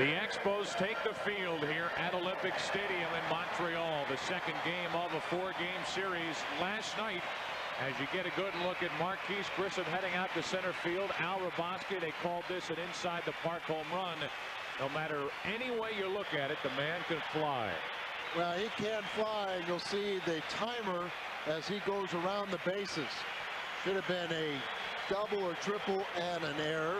The Expos take the field here at Olympique Stadium in Montreal. The second game of a 4-game series last night. As you get a good look at Marquise Grissom heading out to center field. Urbani, they called this an inside the park home run. No matter any way you look at it, the man can fly. Well, he can fly, and you'll see the timer as he goes around the bases. Should have been a double or triple and an error,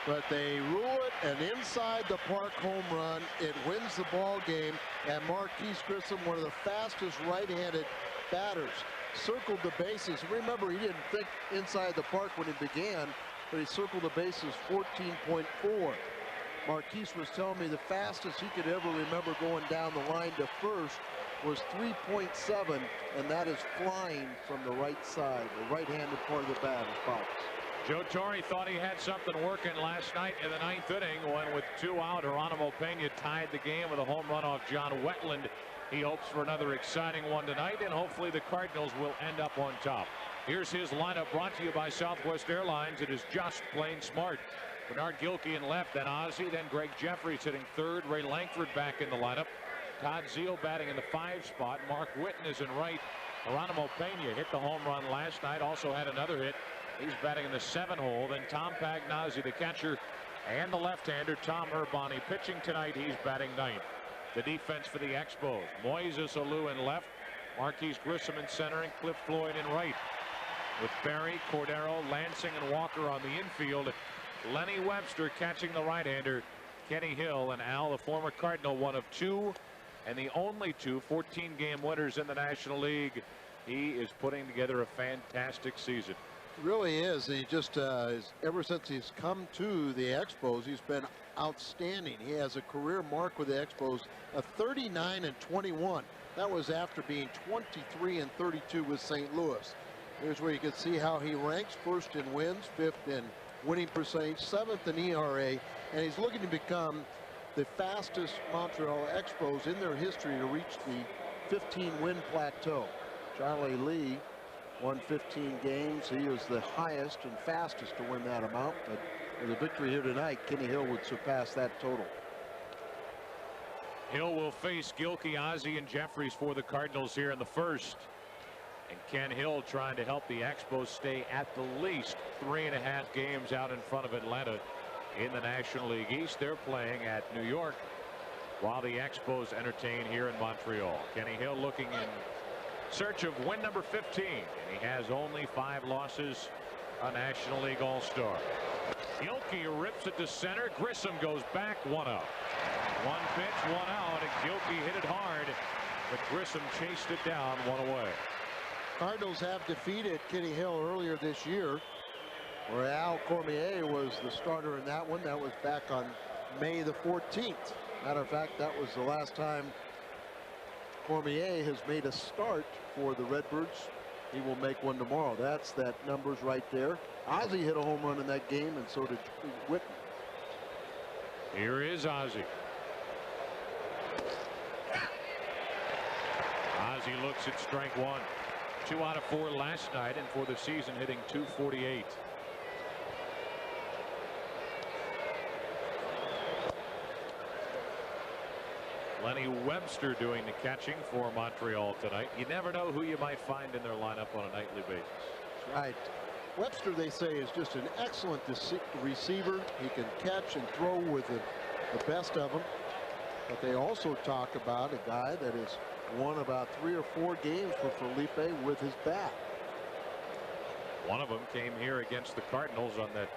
but they rule it an inside the park home run. It wins the ball game, and Marquise Grissom, one of the fastest right-handed batters, circled the bases. Remember, he didn't think inside the park when he began, but he circled the bases 14.4. Marquise was telling me the fastest he could ever remember going down the line to first was 3.7, and that is flying from the right side, the right-handed part of the batter's box. Joe Torre thought he had something working last night in the 9th inning when, with 2 out, Pena tied the game with a home run off John Wetteland. He hopes for another exciting one tonight, and hopefully the Cardinals will end up on top. Here's his lineup, brought to you by Southwest Airlines. It is just plain smart. Bernard Gilkey in left, then Ozzie, then Greg Jefferies hitting third. Ray Lankford back in the lineup. Todd Zeile batting in the 5 spot. Mark Whiten is in right. Pena hit the home run last night, also had another hit. He's batting in the 7 hole. Then Tom Pagnozzi, the catcher, and the left-hander Tom Urbani pitching tonight. He's batting 9th. The defense for the Expos: Moises Alou in left, Marquise Grissom in center, and Cliff Floyd in right. With Barry, Cordero, Lansing, and Walker on the infield. Lenny Webster catching the right-hander Kenny Hill, and Al, the former Cardinal, one of 2 and the only 2 14-game winners in the National League. He is putting together a fantastic season. Really is. He just ever since he's come to the Expos, he's been outstanding. He has a career mark with the Expos of 39-21. That was after being 23-32 with St. Louis. Here's where you can see how he ranks: first in wins, 5th in winning percentage, 7th in ERA, and he's looking to become the fastest Montreal Expos in their history to reach the 15-win plateau. Charlie Lee won 15 games. He is the highest and fastest to win that amount, but with a victory here tonight, Kenny Hill would surpass that total. Hill will face Gilkey, Ozzie, and Jefferies for the Cardinals here in the 1st. And Ken Hill trying to help the Expos stay at the least 3.5 games out in front of Atlanta in the National League East. They're playing at New York while the Expos entertain here in Montreal. Kenny Hill looking in search of win number 15, and he has only 5 losses, a National League All-Star. Gilkey rips it to center. Grissom goes back, 1 out. 1 pitch, 1 out, and Gilkey hit it hard, but Grissom chased it down, 1 away. Cardinals have defeated Kenny Hill earlier this year, where Al Cormier was the starter in that one. That was back on May the 14th. Matter of fact, that was the last time Cormier has made a start for the Redbirds. He will make one tomorrow. That's that numbers right there. Ozzie hit a home run in that game, and so did Whiten. Here is Ozzie. Ozzie looks at strike 1. 2 out of 4 last night, and for the season hitting .248. Lenny Webster doing the catching for Montreal tonight. You never know who you might find in their lineup on a nightly basis. Right. Webster, they say, is just an excellent receiver. He can catch and throw with the best of them. But they also talk about a guy that has won about 3 or 4 games for Felipe with his bat. One of them came here against the Cardinals on that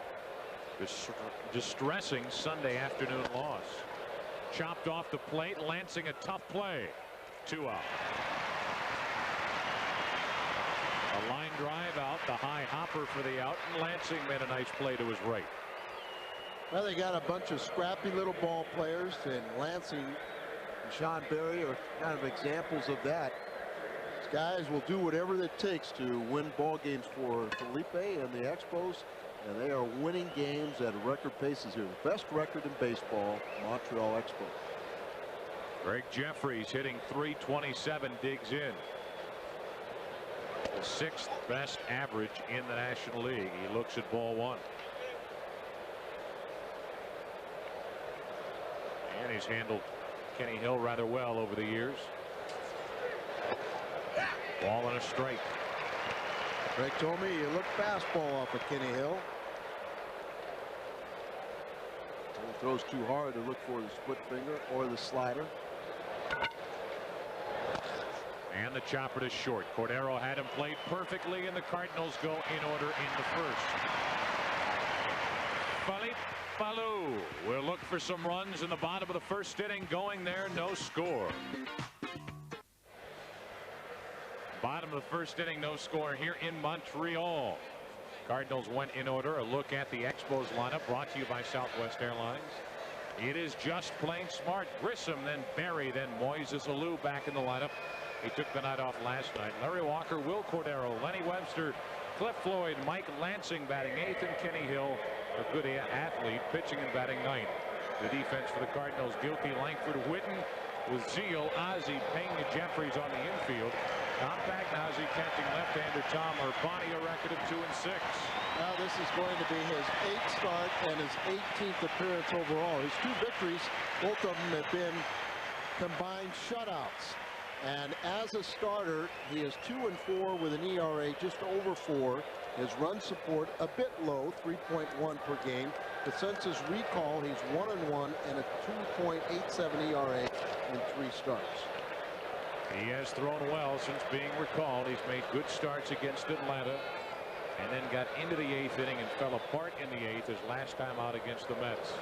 distressing Sunday afternoon loss. Chopped off the plate. Lansing, a tough play. 2 out. A line drive out, the high hopper for the out, and Lansing made a nice play to his right. Well, they got a bunch of scrappy little ball players, and Lansing and Sean Berry are kind of examples of that. These guys will do whatever it takes to win ball games for Felipe and the Expos, and they are winning games at record paces here. The best record in baseball, Montreal Expos. Greg Jefferies hitting .327, digs in. The 6th best average in the National League. He looks at ball 1. Urbani's handled Kenny Hill rather well over the years. Ball and a strike. Greg told me you look fastball off of Kenny Hill. When he throws too hard to look for the split finger or the slider. And the chopper to short. Cordero had him played perfectly, and the Cardinals go in order in the first. Alou will look for some runs in the bottom of the first inning. Going there, no score. Bottom of the first inning, no score here in Montreal. Cardinals went in order. A look at the Expos lineup brought to you by Southwest Airlines. It is just plain smart. Grissom, then Barry, then Moises Alou back in the lineup. He took the night off last night. Larry Walker, Will Cordero, Lenny Webster, Cliff Floyd, Mike Lansing batting eighth, and Kenny Hill, a good athlete, pitching and batting ninth. The defense for the Cardinals, Gilkey, Lankford, Whiten, with Zeile, Ozzie, Pena, Jefferies on the infield. Tom Pagnozzi catching left-hander Tom Urbani, a record of 2-6. Now this is going to be his 8th start and his 18th appearance overall. His 2 victories, both of them have been combined shutouts. And as a starter, he is 2-4 with an ERA just over 4. His run support a bit low, 3.1 per game. But since his recall, he's 1-1 and a 2.87 ERA in 3 starts. He has thrown well since being recalled. He's made good starts against Atlanta and then got into the 8th inning and fell apart in the 8th his last time out against the Mets.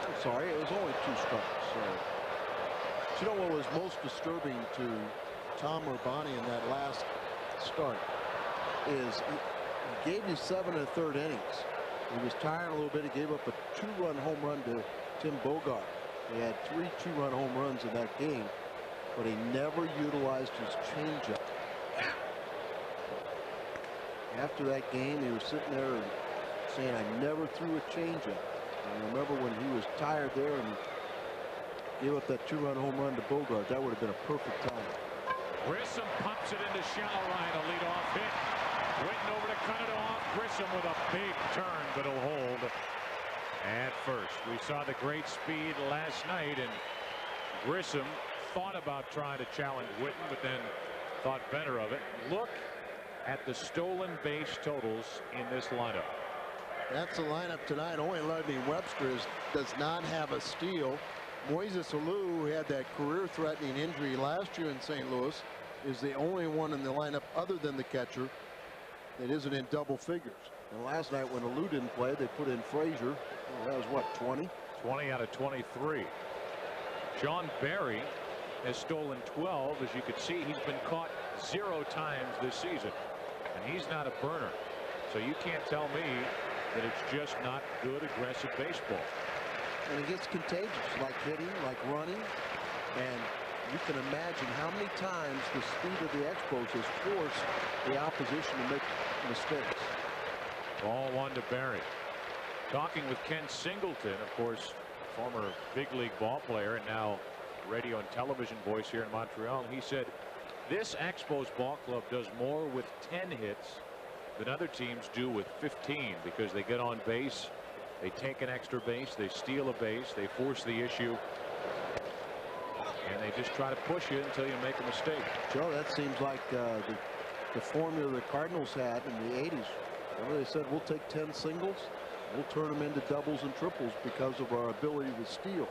I'm sorry, it was only 2 starts. So. You know what was most disturbing to Tom Urbani in that last start is he gave you 7 1/3 innings. He was tired a little bit. He gave up a 2-run home run to Tim Bogart. He had 3 2-run home runs in that game, but he never utilized his changeup. After that game, he was sitting there and saying, "I never threw a changeup." And I remember when he was tired there and gave up that 2-run home run to Bogart. That would have been a perfect time. Grissom pumps it into shallow right, a leadoff hit. Whiten over to cut it off. Grissom with a big turn, but he'll hold at first. We saw the great speed last night, and Grissom thought about trying to challenge Whiten, but then thought better of it. Look at the stolen base totals in this lineup. That's the lineup tonight. Only Webster does not have a steal. Moises Alou, who had that career-threatening injury last year in St. Louis, is the only one in the lineup other than the catcher that isn't in double figures. And last night when Alou didn't play, they put in Frazier. Well, that was what, 20? 20 out of 23. Sean Barry has stolen 12. As you can see, he's been caught 0 times this season, and he's not a burner. So you can't tell me that it's just not good aggressive baseball. And it gets contagious, like hitting, like running. And you can imagine how many times the speed of the Expos has forced the opposition to make mistakes. Ball 1 to Barry. Talking with Ken Singleton, of course, former big league ball player and now radio and television voice here in Montreal. And he said this Expos ball club does more with 10 hits than other teams do with 15, because they get on base, they take an extra base, they steal a base, they force the issue, and they just try to push you until you make a mistake. Joe, that seems like the formula the Cardinals had in the 80s. Remember, they said, we'll take 10 singles, we'll turn them into doubles and triples because of our ability to steal.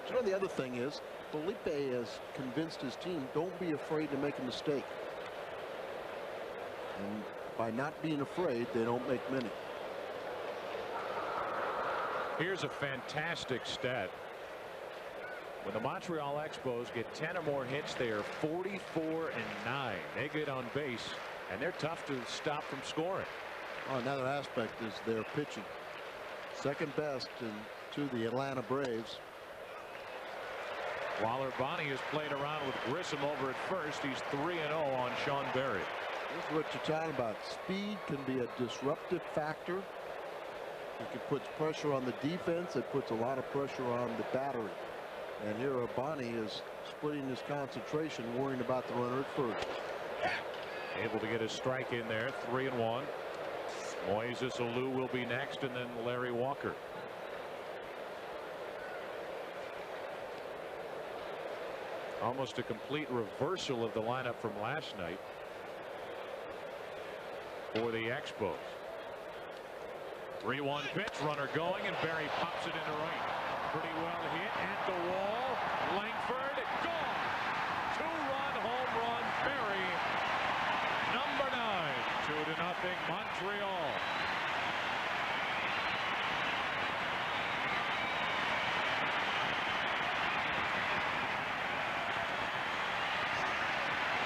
You know, the other thing is, Felipe has convinced his team, don't be afraid to make a mistake. And by not being afraid, they don't make many. Here's a fantastic stat. When the Montreal Expos get 10 or more hits, they are 44-9. They get on base, and they're tough to stop from scoring. Oh, another aspect is their pitching. Second best to the Atlanta Braves. While Urbani has played around with Grissom over at first, he's 3-0 on Sean Barry. This is what you're talking about. Speed can be a disruptive factor. It puts pressure on the defense. It puts a lot of pressure on the battery. And here Urbani is splitting his concentration, worrying about the runner at first. Able to get a strike in there, 3-1. Moises Alou will be next, and then Larry Walker. Almost a complete reversal of the lineup from last night for the Expos. 3-1 pitch, runner going, and Barry pops it into right. Pretty well hit at the wall. Lankford gone. 2-run home run. Barry, number 9. 2-0 Montreal.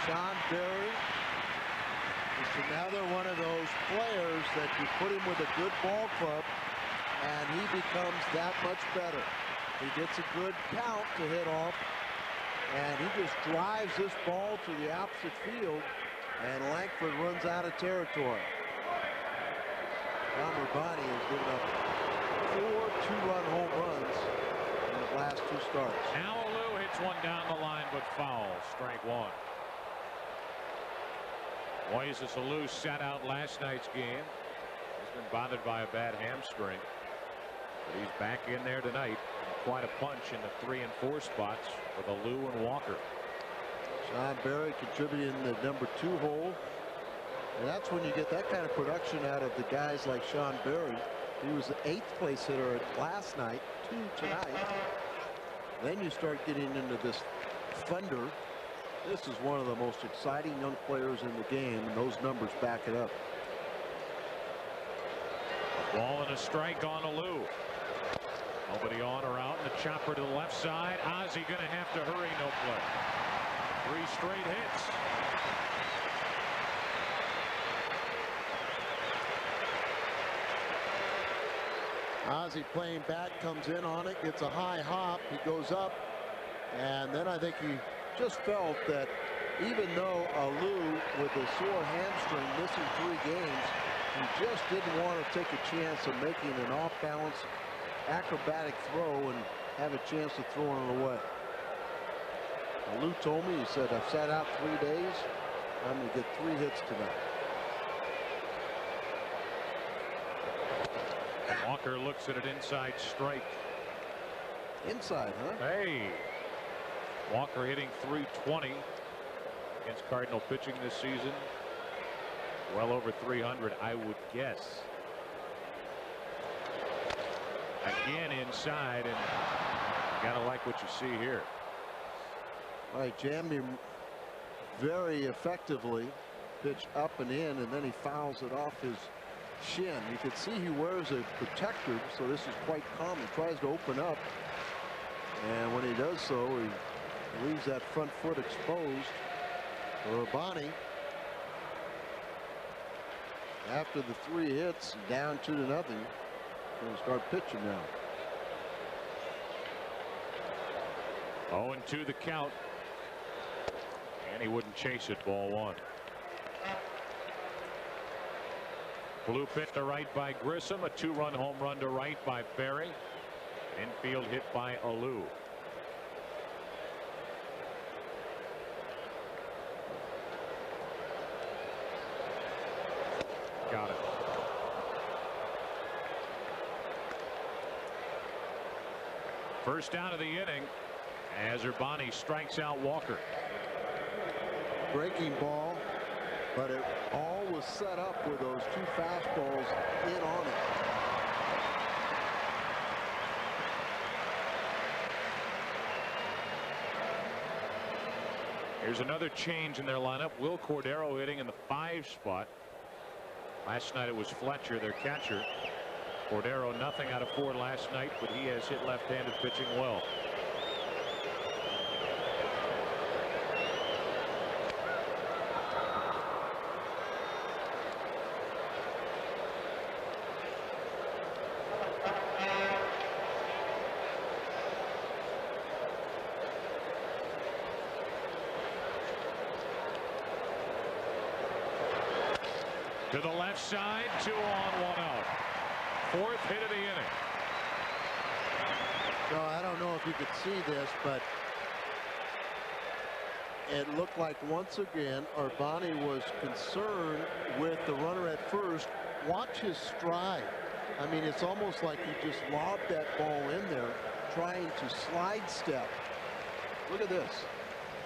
Sean Barry is another one of those players that you put him with a good ball club and he becomes that much better. He gets a good count to hit off and he just drives this ball to the opposite field and Lankford runs out of territory. Urbani has given up 4 2-run home runs in the last 2 starts. Now Alou hits one down the line but foul. Strike 1. Moises Alou sat out last night's game. He's been bothered by a bad hamstring. But he's back in there tonight. Quite a punch in the 3 and 4 spots with Alou and Walker. Sean Barry contributing in the number 2 hole. And that's when you get that kind of production out of the guys like Sean Barry. He was the 8th place hitter last night, 2 tonight. Then you start getting into this thunder. This is one of the most exciting young players in the game, and those numbers back it up. A ball and a strike on Alou. Nobody on or out, and the chopper to the left side. Ozzie going to have to hurry, no play. 3 straight hits. Ozzie playing back, comes in on it, gets a high hop, he goes up, and then I think he just felt that even though Alou with a sore hamstring missing 3 games, he just didn't want to take a chance of making an off-balance acrobatic throw and have a chance of throwing it away. Alou told me, he said, I've sat out 3 days, I'm going to get 3 hits tonight. Walker looks at an inside strike. Inside, huh? Hey. Walker hitting .320 against Cardinal pitching this season. Well over 300, I would guess. Again inside, and gotta like what you see here. All right, jammed him very effectively. Pitch up and in, and then he fouls it off his shin. You can see he wears a protector, so this is quite common. He tries to open up, and when he does so, he leaves that front foot exposed. Urbani, after the 3 hits, down 2-0, going to start pitching now. 0-2 the count, and he wouldn't chase it. Ball 1. Blue pit to right by Grissom. A 2-run home run to right by Barry. Infield hit by Alou. Got it. First out of the inning as Urbani strikes out Walker. Breaking ball, but it all was set up with those 2 fastballs in on it. Here's another change in their lineup. Will Cordero hitting in the 5 spot. Last night it was Fletcher, their catcher. Cordero nothing out of 4 last night, but he has hit left-handed pitching well. To the left side, 2 on, 1 out. 4th hit of the inning. So I don't know if you could see this, but it looked like once again Urbani was concerned with the runner at first. Watch his stride. I mean, it's almost like he just lobbed that ball in there trying to slide step. Look at this.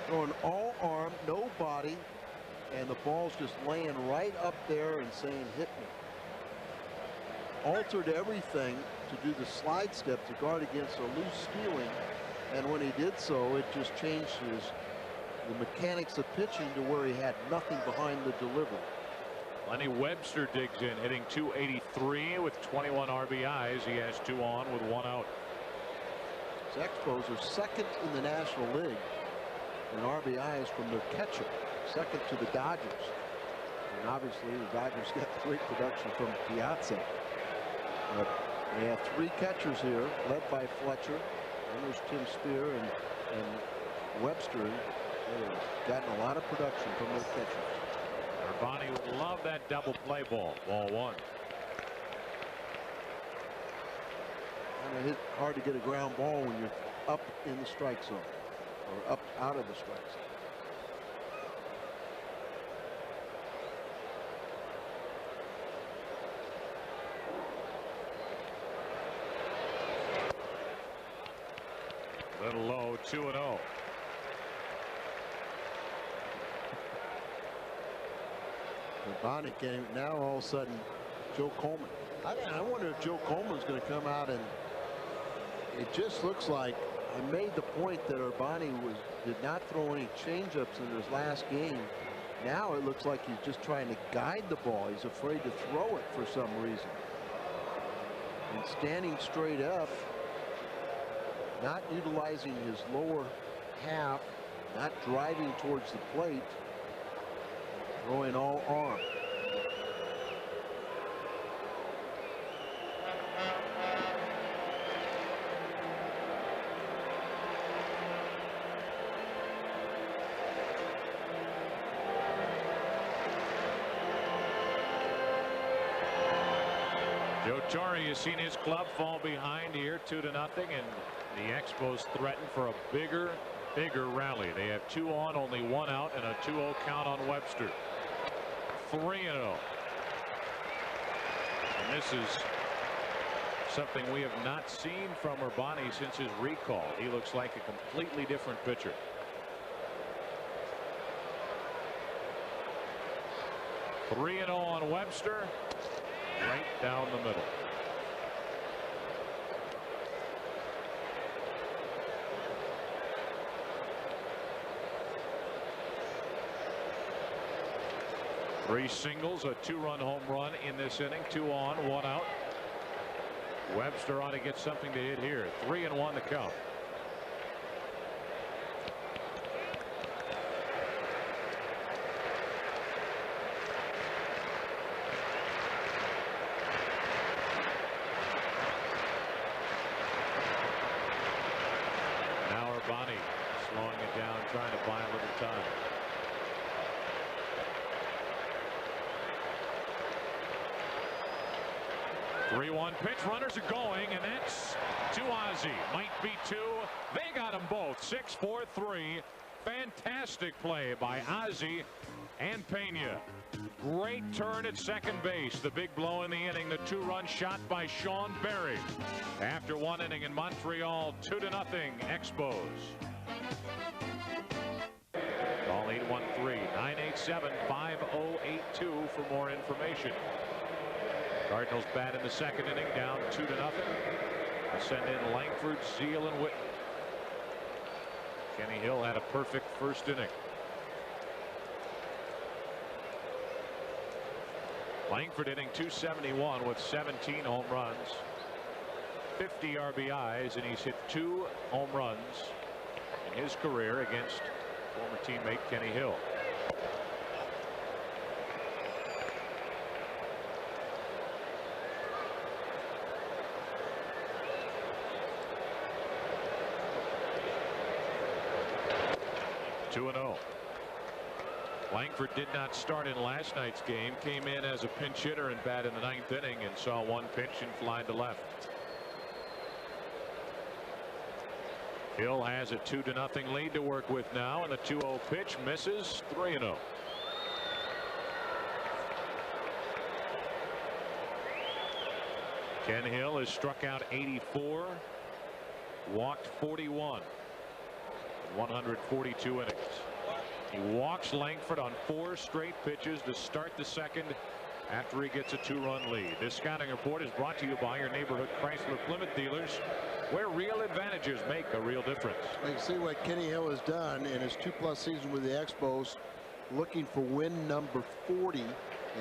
Throwing all arm, no body, and the ball's just laying right up there and saying, hit me. Altered everything to do the slide step to guard against a loose stealing, and when he did so, it just changed the mechanics of pitching to where he had nothing behind the delivery. Lenny Webster digs in, hitting .283 with 21 RBIs. He has 2 on with 1 out. The Expos are second in the National League in RBIs from their catcher, second to the Dodgers. And obviously the Dodgers get great production from Piazza. But they have 3 catchers here, led by Fletcher. And there's Tim Spear and Webster. They've gotten a lot of production from their catchers. Urbani would love that double play ball. Ball 1. Kind of hard to get a ground ball when you're up in the strike zone or up out of the strike zone. Little low, 2-0. Urbani came now. All of a sudden, Joe Coleman. I wonder if Joe Coleman's going to come out, and it just looks like I made the point that Urbani did not throw any changeups in his last game. Now it looks like he's just trying to guide the ball. He's afraid to throw it for some reason. And standing straight up, not utilizing his lower half, not driving towards the plate, throwing all arm. Joe Torre has seen his club fall behind here 2-0, and the Expos threaten for a bigger rally. They have 2 on, only 1 out, and a 2-0 count on Webster. 3-0. And this is something we have not seen from Urbani since his recall. He looks like a completely different pitcher. .3-0 on Webster. Right down the middle. Three singles, a 2-run home run in this inning. 2 on, 1 out. Webster ought to get something to hit here. 3-1 the count. Now Urbani slowing it down, trying to buy a little time. .3-1 pitch, runners are going, and that's to Ozzie. Might be 2. They got them both. 6-4-3. Fantastic play by Ozzie and Pena. Great turn at second base. The big blow in the inning. The 2-run shot by Sean Berry. After 1 inning in Montreal, 2-0 Expos. Call 813-987-5082 for more information. Cardinals bat in the second inning, down 2-0. They send in Lankford, Zeile, and Whiten. Kenny Hill had a perfect first inning. Lankford hitting .271 with 17 home runs, 50 RBIs, and he's hit 2 home runs in his career against former teammate Kenny Hill. Lankford did not start in last night's game. Came in as a pinch hitter and bat in the 9th inning and saw 1 pitch and fly to left. Hill has a 2-0 lead to work with now, and the 2-0 pitch misses. 3-0. Ken Hill has struck out 84, walked 41. 142 innings. He walks Lankford on 4 straight pitches to start the second after he gets a 2-run lead. This scouting report is brought to you by your neighborhood Chrysler Plymouth dealers, where real advantages make a real difference. You can see what Kenny Hill has done in his 2+ seasons with the Expos, looking for win number 40,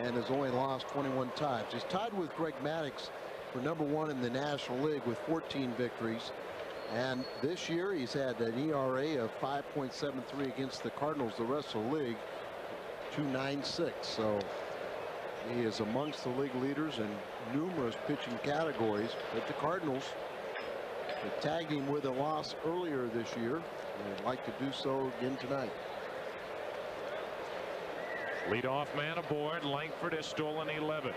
and has only lost 21 times. He's tied with Greg Maddux for #1 in the National League with 14 victories. And this year he's had an ERA of 5.73 against the Cardinals. The rest of the league 2.96. So he is amongst the league leaders in numerous pitching categories. But the Cardinals tagged him with a loss earlier this year, and would like to do so again tonight. Leadoff man aboard. Lankford has stolen 11.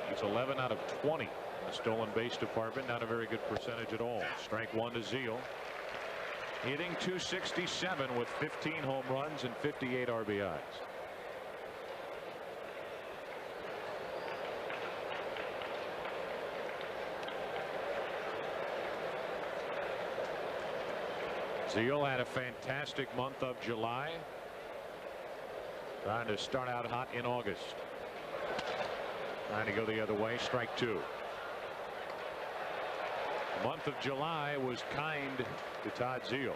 He's 11 out of 20 in the stolen base department. Not a very good percentage at all. Strike 1 to Zeile. Hitting .267 with 15 home runs and 58 RBIs. Zeile had a fantastic month of July. Trying to start out hot in August. Trying to go the other way. Strike 2. The month of July was kind to Todd Zeile.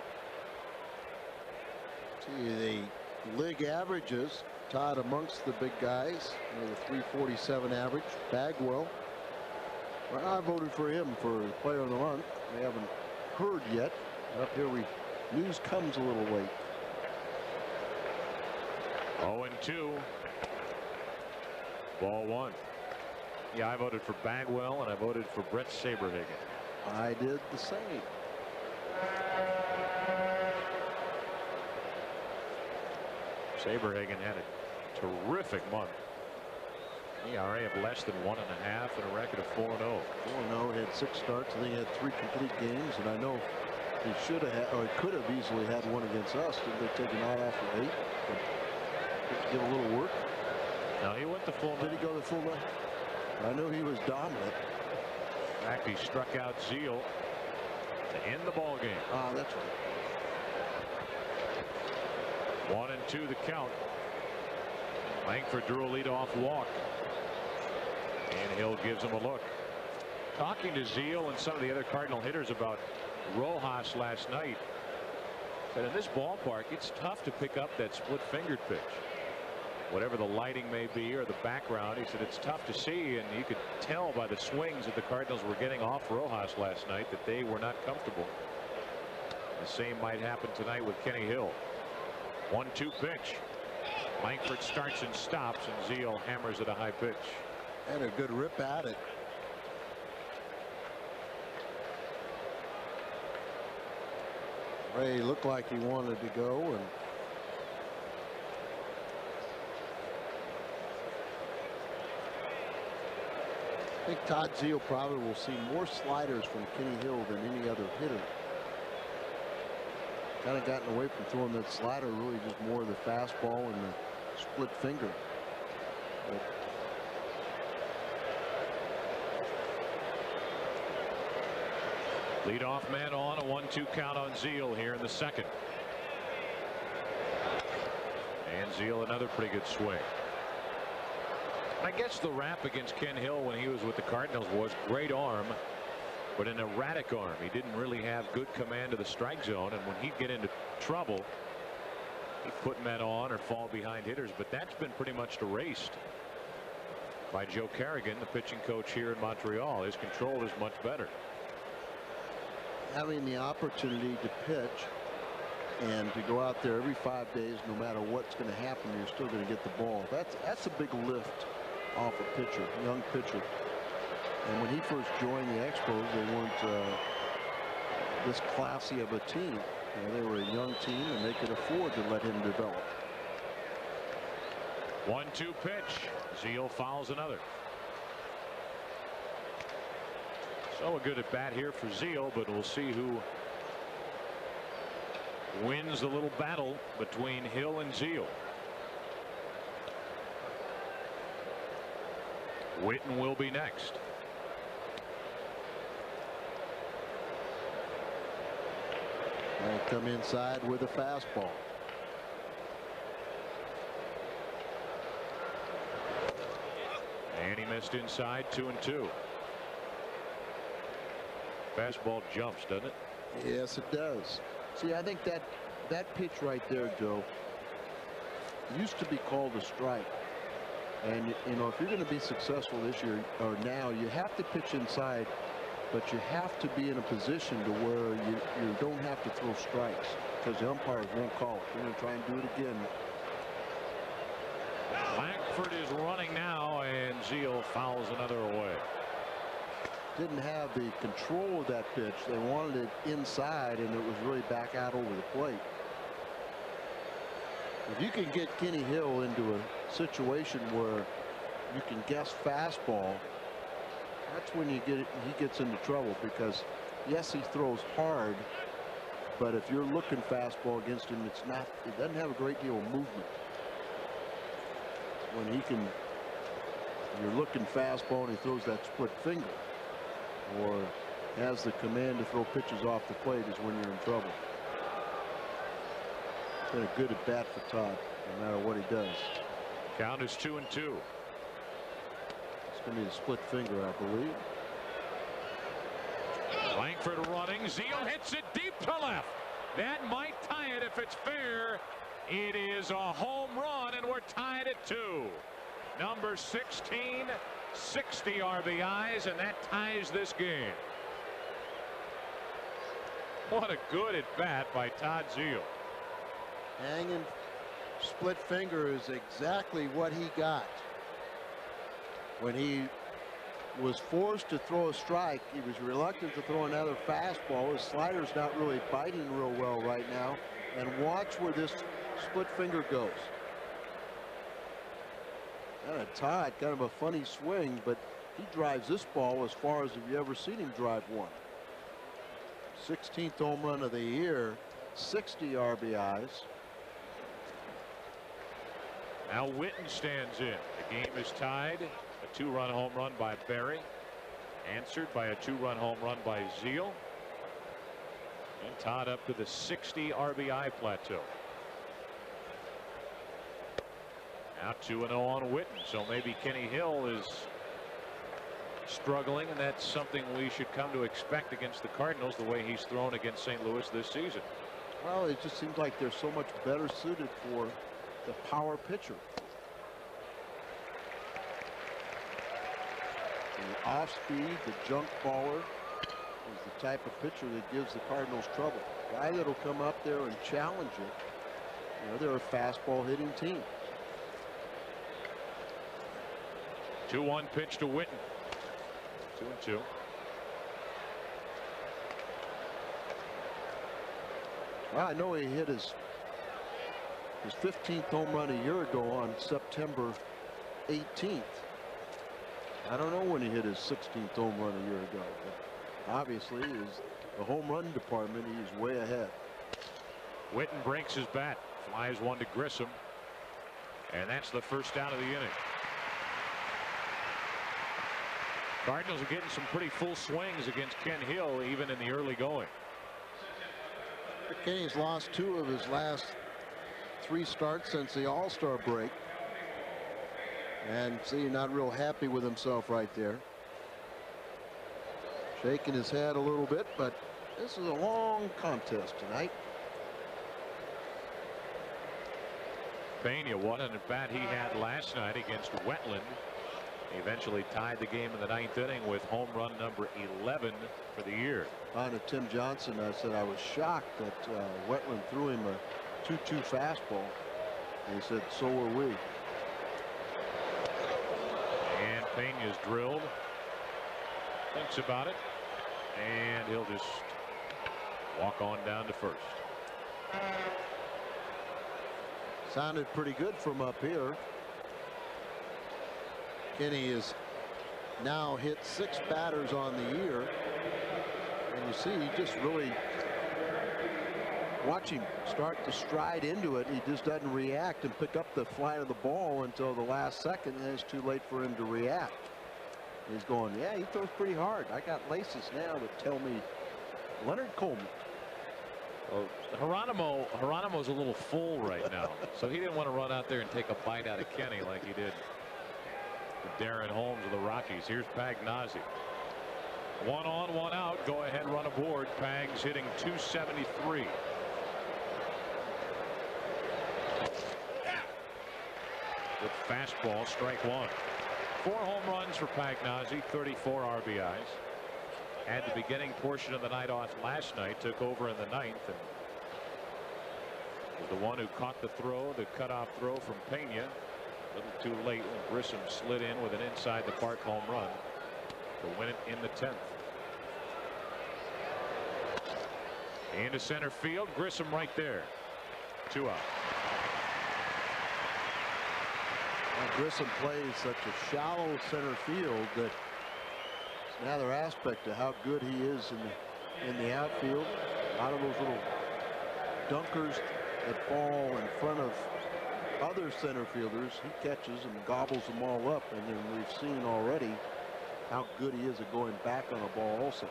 See the league averages. Todd amongst the big guys with a .347 average. Bagwell. Well, I voted for him for player of the month. We haven't heard yet. Up here news comes a little late. 0-2. Ball 1. Yeah, I voted for Bagwell and I voted for Brett Saberhagen. I did the same. Saberhagen had a terrific month. ERA of less than 1.5 and a record of 4-0. 4-0. He had 6 starts. I think he had 3 complete games, and I know he should have had, or he could have easily had one against us. Did they take him out after 8? Give a little work. No, he went the full. Did he go the full 9? I know he was dominant. In fact, he struck out Zeile to end the ball game. Ah, that's right. 1-2 the count. Lankford drew a leadoff walk, and Hill gives him a look. Talking to Zeile and some of the other Cardinal hitters about Rojas last night, said in this ballpark it's tough to pick up that split-fingered pitch. Whatever the lighting may be or the background, he said it's tough to see, and you could tell by the swings that the Cardinals were getting off Rojas last night that they were not comfortable. The same might happen tonight with Kenny Hill. 1-2 pitch. Lankford starts and stops, and Zeile hammers at a high pitch. And a good rip at it. Ray looked like he wanted to go, and I think Todd Zeile probably will see more sliders from Kenny Hill than any other hitter. Kind of gotten away from throwing that slider, really just more of the fastball and the split finger. But leadoff man on, a 1-2 count on Zeile here in the second. And Zeile another pretty good swing. I guess the rap against Ken Hill when he was with the Cardinals was great arm, but an erratic arm. He didn't really have good command of the strike zone, and when he'd get into trouble, he'd put men on or fall behind hitters. But that's been pretty much erased by Joe Kerrigan, the pitching coach here in Montreal. His control is much better. Having the opportunity to pitch and to go out there every 5 days, no matter what's going to happen, you're still going to get the ball. That's a big lift off a pitcher, young pitcher. And when he first joined the Expos, they weren't this classy of a team. You know, they were a young team, and they could afford to let him develop. 1-2 pitch. Zeile fouls another. So a good at bat here for Zeile, but we'll see who wins the little battle between Hill and Zeile. Whiten will be next. And come inside with a fastball. And he missed inside, 2-2. Fastball jumps, doesn't it? Yes, it does. See, I think that pitch right there, Joe, used to be called a strike. And, you know, if you're going to be successful this year or now, you have to pitch inside, but you have to be in a position to where you don't have to throw strikes because the umpires won't call it. They're going to try and do it again. Lankford is running now, and Zeile fouls another away. Didn't have the control of that pitch. They wanted it inside, and it was really back out over the plate. If you can get Kenny Hill into a situation where you can guess fastball, that's when he gets into trouble, because yes, he throws hard, but if you're looking fastball against him, it doesn't have a great deal of movement. When you're looking fastball and he throws that split finger or has the command to throw pitches off the plate is when you're in trouble. It's been a good at bat for Todd, no matter what he does. Count is 2-2. It's going to be a split finger, I believe. Lankford running. Zeile hits it deep to left. That might tie it if it's fair. It is a home run, and we're tied at 2. Number 16, 60 RBIs, and that ties this game. What a good at bat by Todd Zeile. Hanging split finger is exactly what he got. When he was forced to throw a strike, he was reluctant to throw another fastball. His slider's not really biting real well right now. And watch where this split finger goes. Todd, kind of a funny swing, but he drives this ball as far as have you ever seen him drive one. 16th home run of the year, 60 RBIs. Now Whiten stands in. The game is tied. A 2-run home run by Barry, answered by a 2-run home run by Zeile. And Todd up to the 60 RBI plateau. Now 2-0 on Whiten, so maybe Kenny Hill is struggling, and that's something we should come to expect against the Cardinals, the way he's thrown against St. Louis this season. Well, it just seems like they're so much better suited for the power pitcher. The off speed, the junk baller is the type of pitcher that gives the Cardinals trouble. Guy that'll come up there and challenge it. You know, they're a fastball hitting team. 2-1 pitch to Whiten. 2-2. Well, I know he hit his 15th home run a year ago on September 18th. I don't know when he hit his 16th home run a year ago, but obviously the home run department, he's way ahead. Whiten breaks his bat, flies one to Grissom, and that's the first out of the inning. Cardinals are getting some pretty full swings against Ken Hill, even in the early going. Kenny's lost 2 of his last 3 starts since the All-Star break. And see, not real happy with himself right there. Shaking his head a little bit, but this is a long contest tonight. Pena, what an at bat he had last night against Wetteland. He eventually tied the game in the 9th inning with home run number 11 for the year. On to Tim Johnson, I said I was shocked that Wetteland threw him a 2-2 fastball. And he said, so were we. And Pena's drilled. Thinks about it. And he'll just walk on down to first. Sounded pretty good from up here. Kenny has now hit 6 batters on the year. And you see, he just really, watch him start to stride into it. He just doesn't react and pick up the flight of the ball until the last second, and it's too late for him to react. He's going, yeah, he throws pretty hard. I got laces now that tell me Leonard Coleman. Well, Geronimo's a little full right now, so he didn't want to run out there and take a bite out of Kenny like he did with Darren Holmes of the Rockies. Here's Pagnozzi. 1 on, 1 out. Go ahead, run aboard. Pags hitting .273. With fastball, strike 1. 4 home runs for Pagnozzi, 34 RBIs. Had the beginning portion of the night off last night, took over in the 9th, and was the one who caught the throw, the cutoff throw from Pena. A little too late when Grissom slid in with an inside the park home run to win it in the 10th. Into center field, Grissom right there. 2 out. Well, Grissom plays such a shallow center field that it's another aspect of how good he is in the outfield. A lot of those little dunkers that fall in front of other center fielders, he catches and gobbles them all up, and then we've seen already how good he is at going back on a ball also.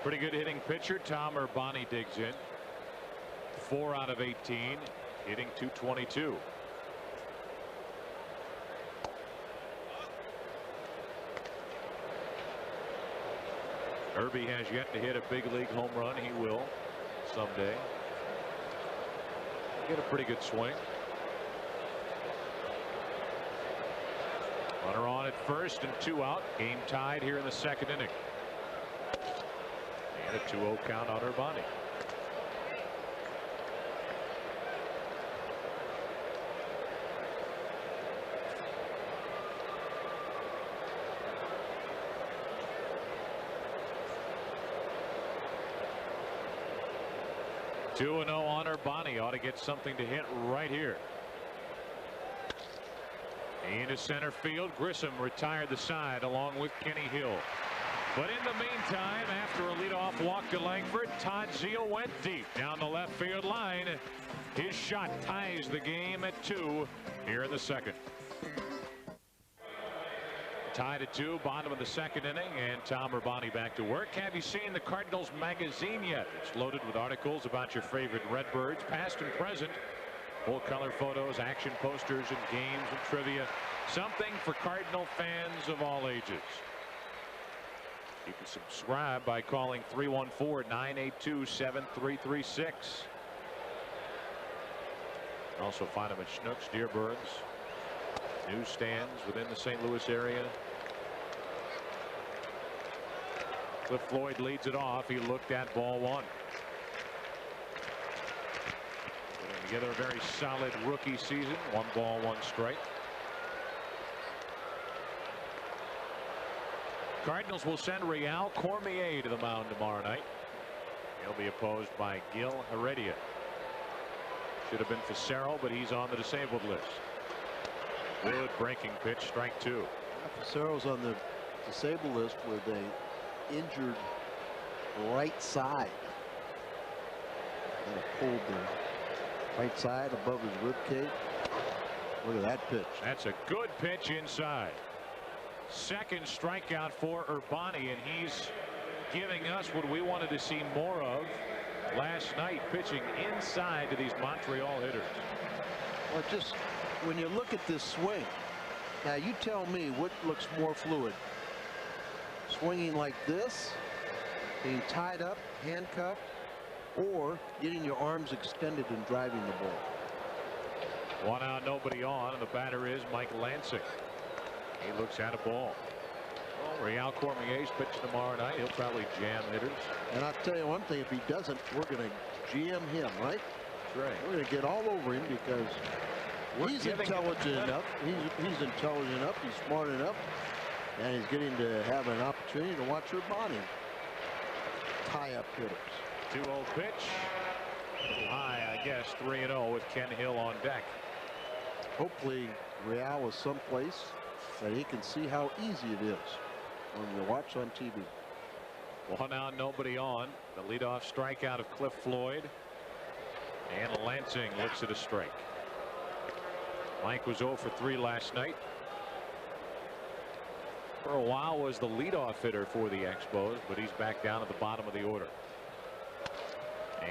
Pretty good hitting pitcher. Tom Urbani digs in. 4 out of 18, hitting .222. Irby has yet to hit a big league home run. He will someday. Get a pretty good swing. Runner on at first and 2 out. Game tied here in the 2nd inning. And a 2-0 count on Urbani. Two-0 on Urbani. Ought to get something to hit right here. Into center field. Grissom retired the side along with Kenny Hill. But in the meantime, after a leadoff walk to Lankford, Todd Zeile went deep down the left field line. His shot ties the game at 2 here in the 2nd. Tied at 2, bottom of the 2nd inning, and Tom Urbani back to work. Have you seen the Cardinals magazine yet? It's loaded with articles about your favorite Redbirds, past and present. Full color photos, action posters, and games and trivia. Something for Cardinal fans of all ages. You can subscribe by calling 314-982-7336. Also find them at Schnucks, Dearborn's, newsstands within the St. Louis area. Cliff Floyd leads it off. He looked at ball 1. Putting together a very solid rookie season. 1 ball, 1 strike. Cardinals will send Real Cormier to the mound tomorrow night. He'll be opposed by Gil Heredia. Should have been Facero, but he's on the disabled list. Good breaking pitch, strike 2. Facero's on the disabled list with a injured right side. Kind of pulled the right side above his rib cage. Look at that pitch. That's a good pitch inside. 2nd strikeout for Urbani, and he's giving us what we wanted to see more of last night, pitching inside to these Montreal hitters. Well, just when you look at this swing, now you tell me what looks more fluid. Swinging like this, being tied up, handcuffed, or getting your arms extended and driving the ball. 1 out, nobody on, and the batter is Mike Lansing. He looks at a ball. Well, Real Cormier's pitching tomorrow night. He'll probably jam hitters. And I'll tell you one thing, if he doesn't, we're going to jam him, right? That's right. We're going to get all over him because he's intelligent enough. He's intelligent enough. He's smart enough. And he's getting to have an opportunity to watch Urbani tie up hitters. 2-0 pitch. A little high, I guess. 3-0 with Ken Hill on deck. Hopefully Real is someplace that he can see how easy it is when you watch on TV. 1 out, nobody on. The leadoff strikeout of Cliff Floyd. And Lansing looks at a strike. Mike was 0 for 3 last night. For a while was the leadoff hitter for the Expos, but he's back down at the bottom of the order.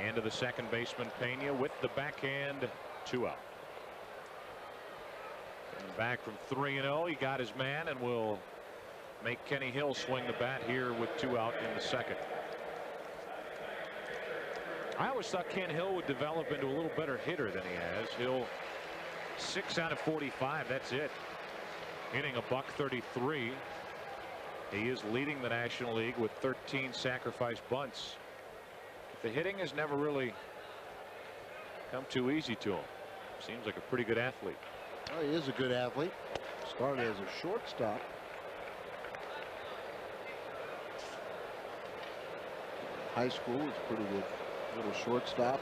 And to the second baseman Pena with the backhand, 2 out. And back from 3-0, he got his man and will make Kenny Hill swing the bat here with 2 out in the second. I always thought Ken Hill would develop into a little better hitter than he has. Hill 6 out of 45. That's it. Hitting a .133. He is leading the National League with 13 sacrifice bunts. The hitting has never really come too easy to him. Seems like a pretty good athlete. Oh, he is a good athlete. Started as a shortstop. High school was pretty good. Little shortstop.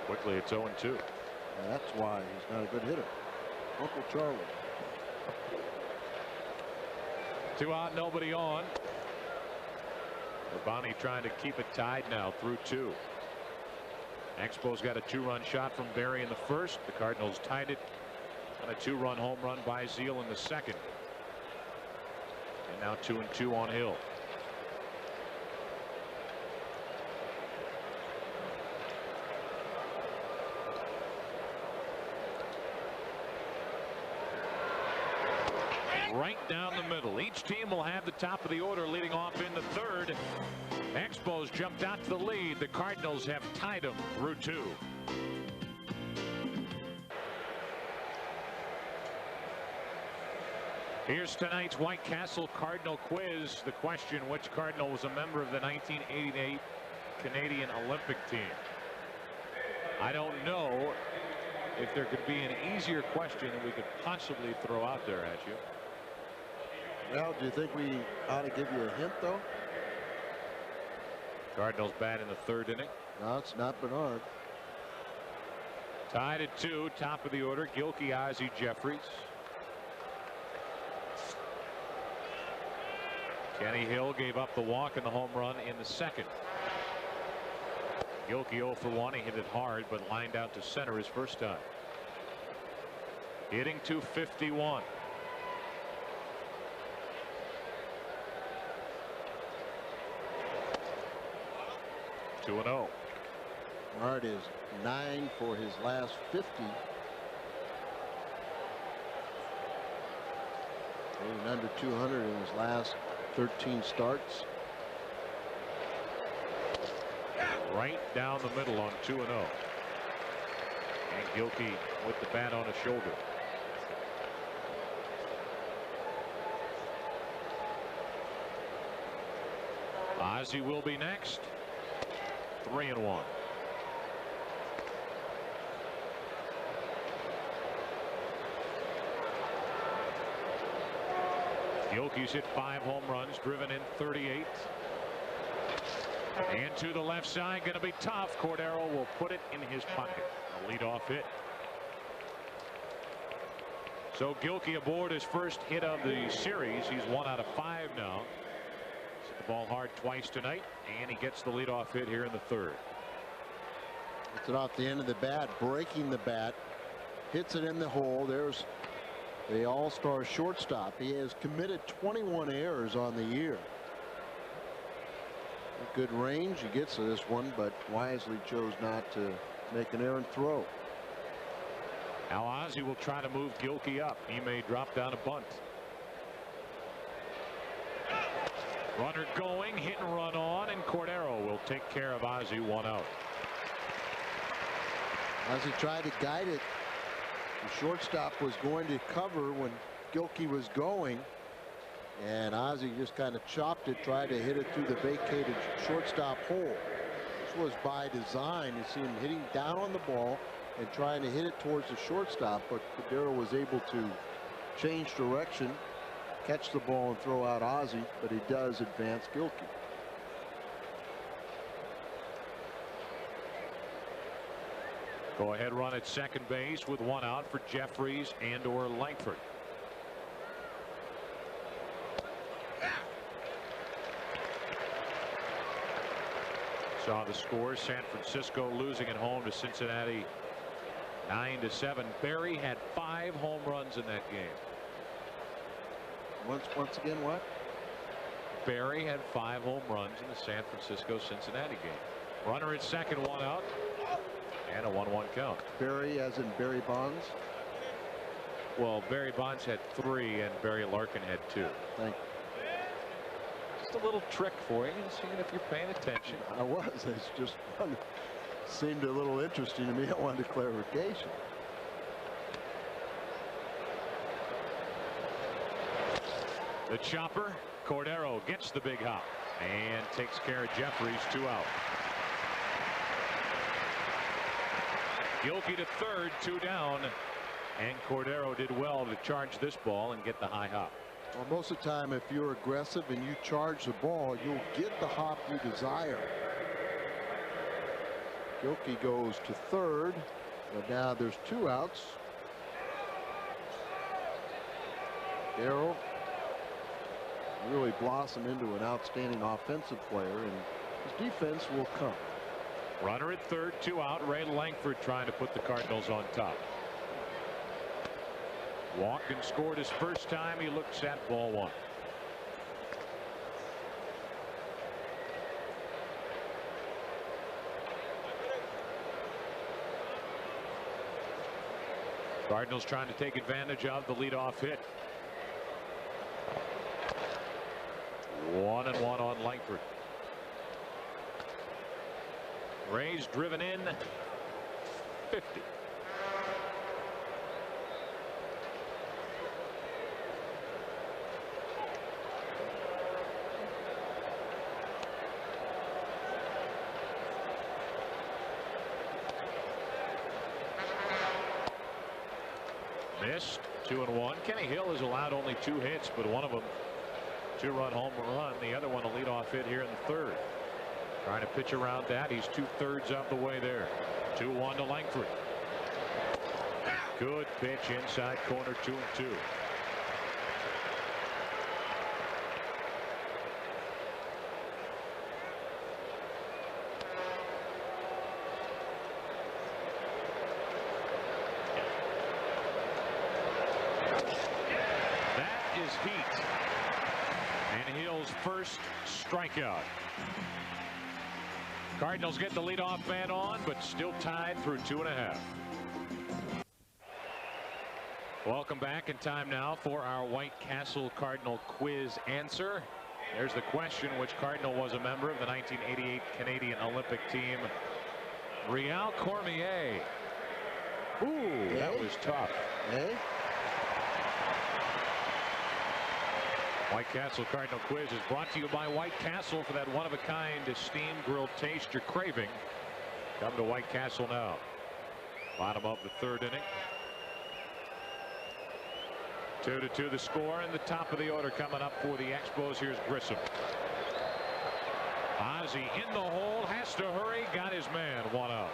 Quickly it's 0-2. That's why he's not a good hitter. Uncle Charlie. 2 out, nobody on. Urbani trying to keep it tied now through 2. Expos got a 2-run shot from Barry in the first. The Cardinals tied it on a 2-run home run by Zeile in the second. And now 2-2 on Hill. Right down the middle. Each team will have the top of the order leading off in the third. Expos jumped out to the lead. The Cardinals have tied them through 2. Here's tonight's White Castle Cardinal quiz. The question: which Cardinal was a member of the 1988 Canadian Olympic team? I don't know if there could be an easier question that we could possibly throw out there at you. Well, do you think we ought to give you a hint, though? Cardinals bat in the third inning. No, it's not Bernard. Tied at 2, top of the order. Gilkey, Ozzie, Jefferies. Kenny Hill gave up the walk and the home run in the second. Gilkey 0 for 1. He hit it hard, but lined out to center his first time. Hitting .251. Bernard is 9 for his last 50. Hitting under 200 in his last 13 starts. Right down the middle on 2-0. And Gilkey with the bat on his shoulder. Ozzie will be next. 3-1. Gilkey's hit 5 home runs, driven in 38. And to the left side, going to be tough. Cordero will put it in his pocket. A leadoff hit. So Gilkey aboard his first hit of the series. He's 1 out of 5 now. Hit the ball hard twice tonight, and he gets the leadoff hit here in the third. Gets it off the end of the bat, breaking the bat, hits it in the hole. There's the all-star shortstop. He has committed 21 errors on the year. A good range. He gets to this one, but wisely chose not to make an errant throw. Now Ozzie will try to move Gilkey up. He may drop down a bunt. Runner going, hit and run on, and Cordero will take care of Ozzie. 1 out. Ozzie tried to guide it. The shortstop was going to cover when Gilkey was going, and Ozzie just kind of chopped it, tried to hit it through the vacated shortstop hole. This was by design. You see him hitting down on the ball and trying to hit it towards the shortstop, but Cordero was able to change direction, catch the ball, and throw out Ozzie, but he does advance Gilkey. Go ahead run at second base with 1 out for Jefferies and or Lankford. Saw the score. San Francisco losing at home to Cincinnati 9-7. Barry had 5 home runs in that game. Once again, what? Barry had 5 home runs in the San Francisco Cincinnati game. Runner at second, one out, and a 1-1 count. Barry, as in Barry Bonds. Well, Barry Bonds had 3 and Barry Larkin had 2. Thank you. Just a little trick for you, seeing if you're paying attention. I was. It's just seemed a little interesting to me. I wanted clarification. The chopper. Cordero gets the big hop and takes care of Jefferies. 2 out. Gilkey to third, 2 down, and Cordero did well to charge this ball and get the high hop. Well, most of the time, if you're aggressive and you charge the ball, you'll get the hop you desire. Gilkey goes to third, but now there's 2 outs. Darryl really blossomed into an outstanding offensive player, and his defense will come. Runner at third, 2 out. Ray Lankford trying to put the Cardinals on top. Walked and scored his first time. He looks at ball 1. Cardinals trying to take advantage of the leadoff hit. 1-1 on Lankford. Rays driven in 50. Missed. 2-1. Kenny Hill has allowed only 2 hits, but one of them 2-run home run. The other one a leadoff hit here in the third. Trying to pitch around that. He's 2/3 of the way there. 2-1 to Lankford. Good pitch inside corner, 2-2. That is heat. And Hill's first strikeout. Cardinals get the leadoff man on, but still tied through 2.5. Welcome back, in time now for our White Castle Cardinal quiz answer. There's the question: which Cardinal was a member of the 1988 Canadian Olympic team? Réal Cormier. Ooh, that was tough. White Castle Cardinal quiz is brought to you by White Castle. For that one-of-a-kind steamed grilled taste you're craving, come to White Castle now. Bottom of the third inning. 2-2 the score, and the top of the order coming up for the Expos. Here's Grissom. Ozzie in the hole, has to hurry, got his man. 1 out.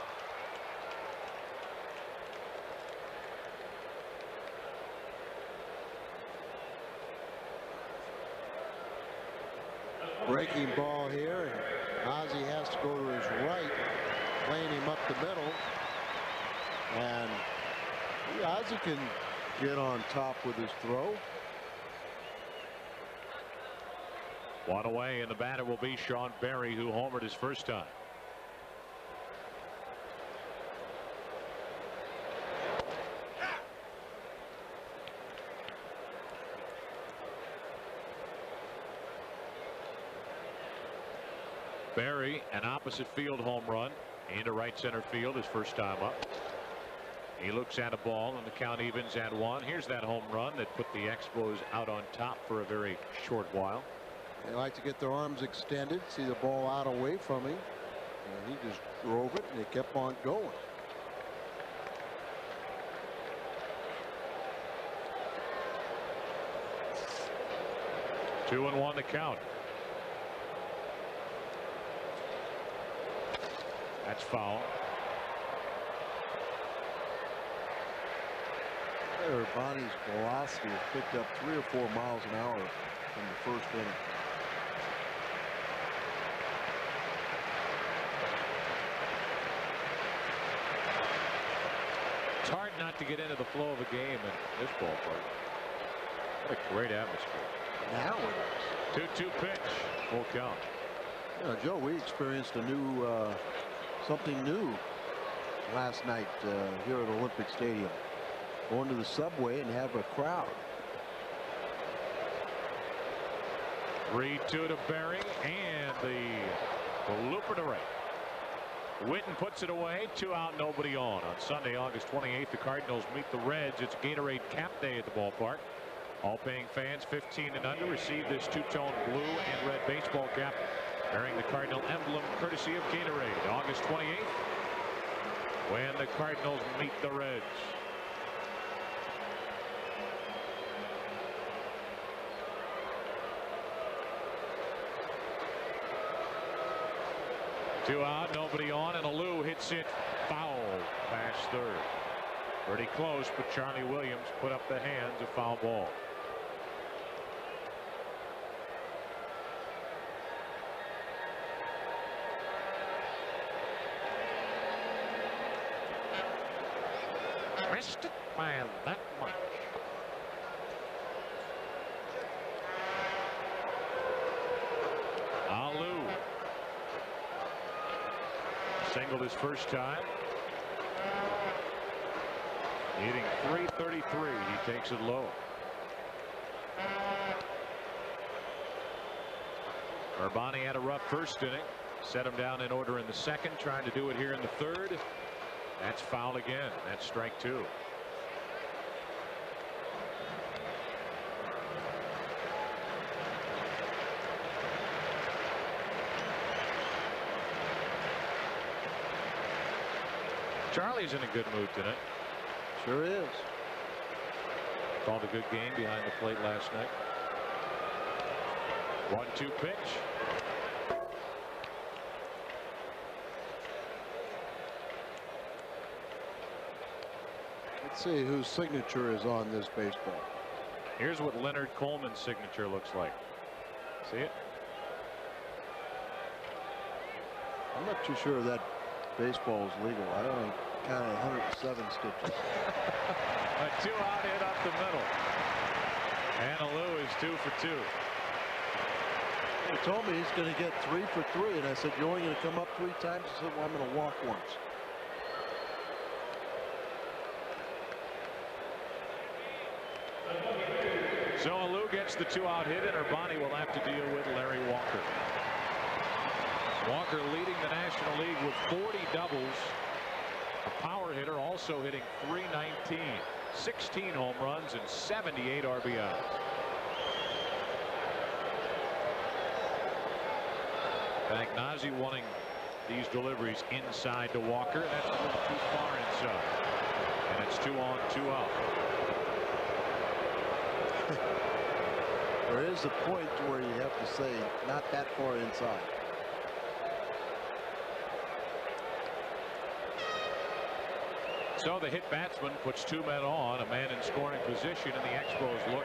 Breaking ball here, and Ozzie has to go to his right, playing him up the middle. And Ozzie can get on top with his throw. 1 away, and the batter will be Sean Barry, who homered his first time. Barry, an opposite field home run into right center field, his first time up. He looks at a ball, and the count evens at 1. Here's that home run that put the Expos out on top for a very short while. They like to get their arms extended, see the ball out away from him, and he just drove it, and they kept on going. Two and 1 to count. That's foul. Urbani's velocity has picked up 3 or 4 miles an hour from the first inning. It's hard not to get into the flow of a game in this ballpark. What a great atmosphere. Now it is. 2-2 pitch. Full count. Joe, we experienced a new something new last night here at Olympic Stadium. Going to the subway and have a crowd. 3-2 to Bering, and the looper to right. Whiten puts it away. 2 out, nobody on. On Sunday, August 28th, the Cardinals meet the Reds. It's Gatorade Cap Day at the ballpark. All paying fans 15 and under receive this two-tone blue and red baseball cap bearing the Cardinal emblem courtesy of Gatorade. August 28th, when the Cardinals meet the Reds. Two out, nobody on, and Alou hits it foul past third. Pretty close, but Charlie Williams put up the hands, a foul ball. Missed it by that much. Alou singled his first time. Hitting .333. He takes it low. Urbani had a rough first inning. Set him down in order in the second. Trying to do it here in the third. That's foul again. That's strike 2. Charlie's in a good mood tonight. Sure is. Called a good game behind the plate last night. 1-2 pitch. Let's see whose signature is on this baseball. Here's what Leonard Coleman's signature looks like. See it? I'm not too sure that baseball is legal. I only counted 107 stitches. A 2-out hit up the middle. And Alou is 2 for 2. He told me he's going to get 3 for 3, and I said, "You're only going to come up 3 times?" He said, "Well, I'm going to walk once." So Alou gets the 2-out hit, and Urbani will have to deal with Larry Walker. Walker leading the National League with 40 doubles. A power hitter, also hitting .319, 16 home runs and 78 RBIs. Pagnozzi wanting these deliveries inside to Walker. That's a little too far inside. And it's 2 on, 2 out. There is a point where you have to say not that far inside. So the hit batsman puts 2 men on, a man in scoring position, and the Expos look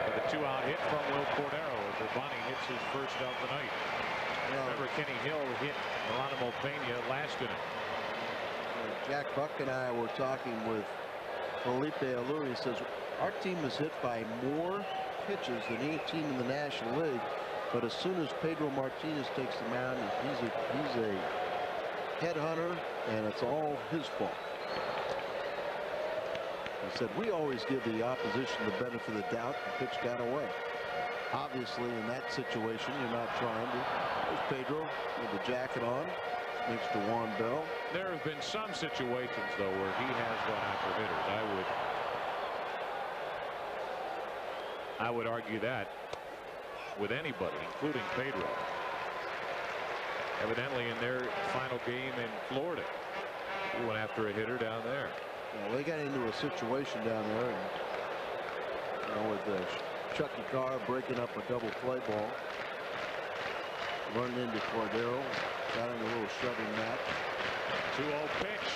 for the 2-out hit from Will Cordero as Urbani hits his first of the night. Remember, Kenny Hill hit Geronimo Pena last inning. Jack Buck and I were talking with Felipe Alou. He says our team is hit by more pitches than any team in the National League, but as soon as Pedro Martinez takes the mound, he's a headhunter, and it's all his fault. He said we always give the opposition the benefit of the doubt. The pitch got away. Obviously, in that situation, you're not trying to. There's Pedro with the jacket on next to Juan Bell. There have been some situations, though, where he has gone after hitters. I would argue that with anybody, including Pedro. Evidently, in their final game in Florida, he went after a hitter down there. Well, they got into a situation down there, and with Chucky Carr breaking up a double play ball, running into Cordero, got in a little shoving match. 2-0 pitch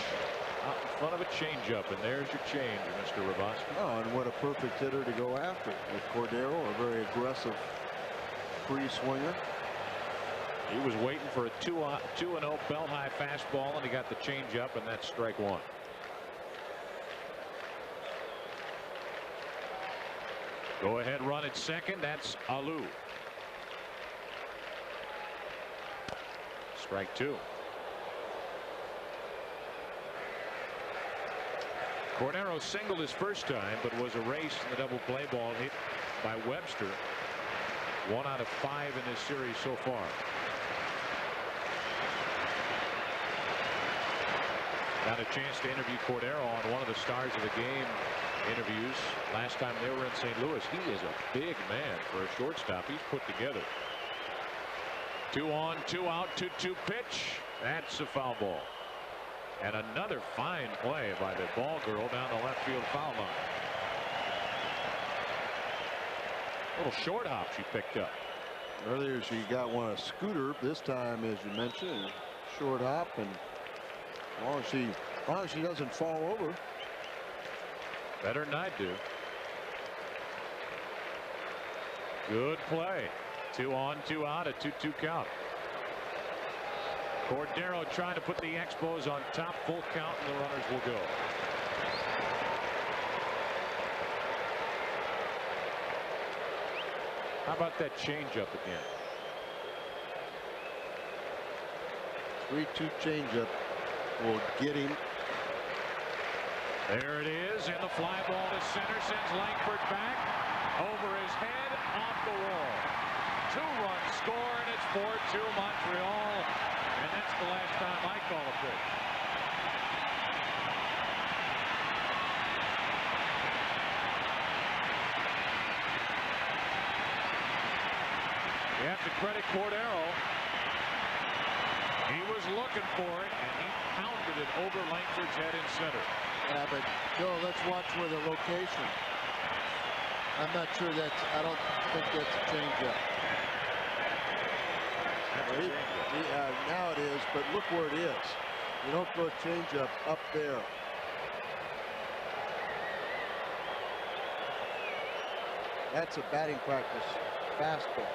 out in front of a changeup, and there's your change, Mr. Ravaski. Oh, and what a perfect hitter to go after with Cordero, a very aggressive free swinger. He was waiting for a 2-0 belt high fastball, and he got the changeup, and that's strike 1. Go ahead run at second. That's Alou. Strike two. Cordero singled his first time, but was erased in the double play ball hit by Webster. 1 out of 5 in this series so far. Got a chance to interview Cordero on one of the Stars of the Game interviews last time they were in St. Louis. He is a big man for a shortstop. He's put together. 2 on, 2 out, 2-2 pitch. That's a foul ball. And another fine play by the ball girl down the left field foul line. Little short hop she picked up. Earlier she got one a scooter. This time, as you mentioned, short hop, and as long as she doesn't fall over. Better than I do. Good play. 2 on, 2 out, a 2-2 count. Cordero trying to put the Expos on top. Full count, and the runners will go. How about that changeup again? 3-2 changeup will get him. There it is, and the fly ball to center sends Lankford back over his head, off the wall. 2-run score, and it's 4-2 Montreal, and that's the last time I call a pitch. You have to credit Cordero. He was looking for it, and he pounded it over Lankford's head in center. Yeah, but Joe, let's watch where the location. I'm not sure that's. I don't think that's a changeup. Now it is, but look where it is. You don't throw a changeup up there. That's a batting practice fastball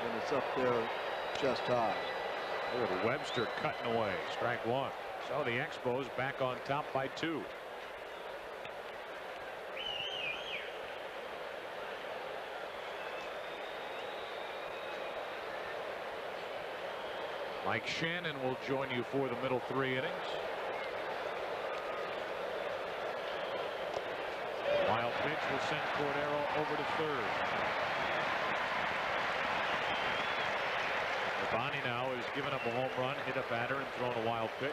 when it's up there chest high. Look at Webster cutting away. Strike one. So the Expos back on top by 2. Mike Shannon will join you for the middle 3 innings. Wild pitch will send Cordero over to third. Urbani now has given up a home run, hit a batter, and thrown a wild pitch.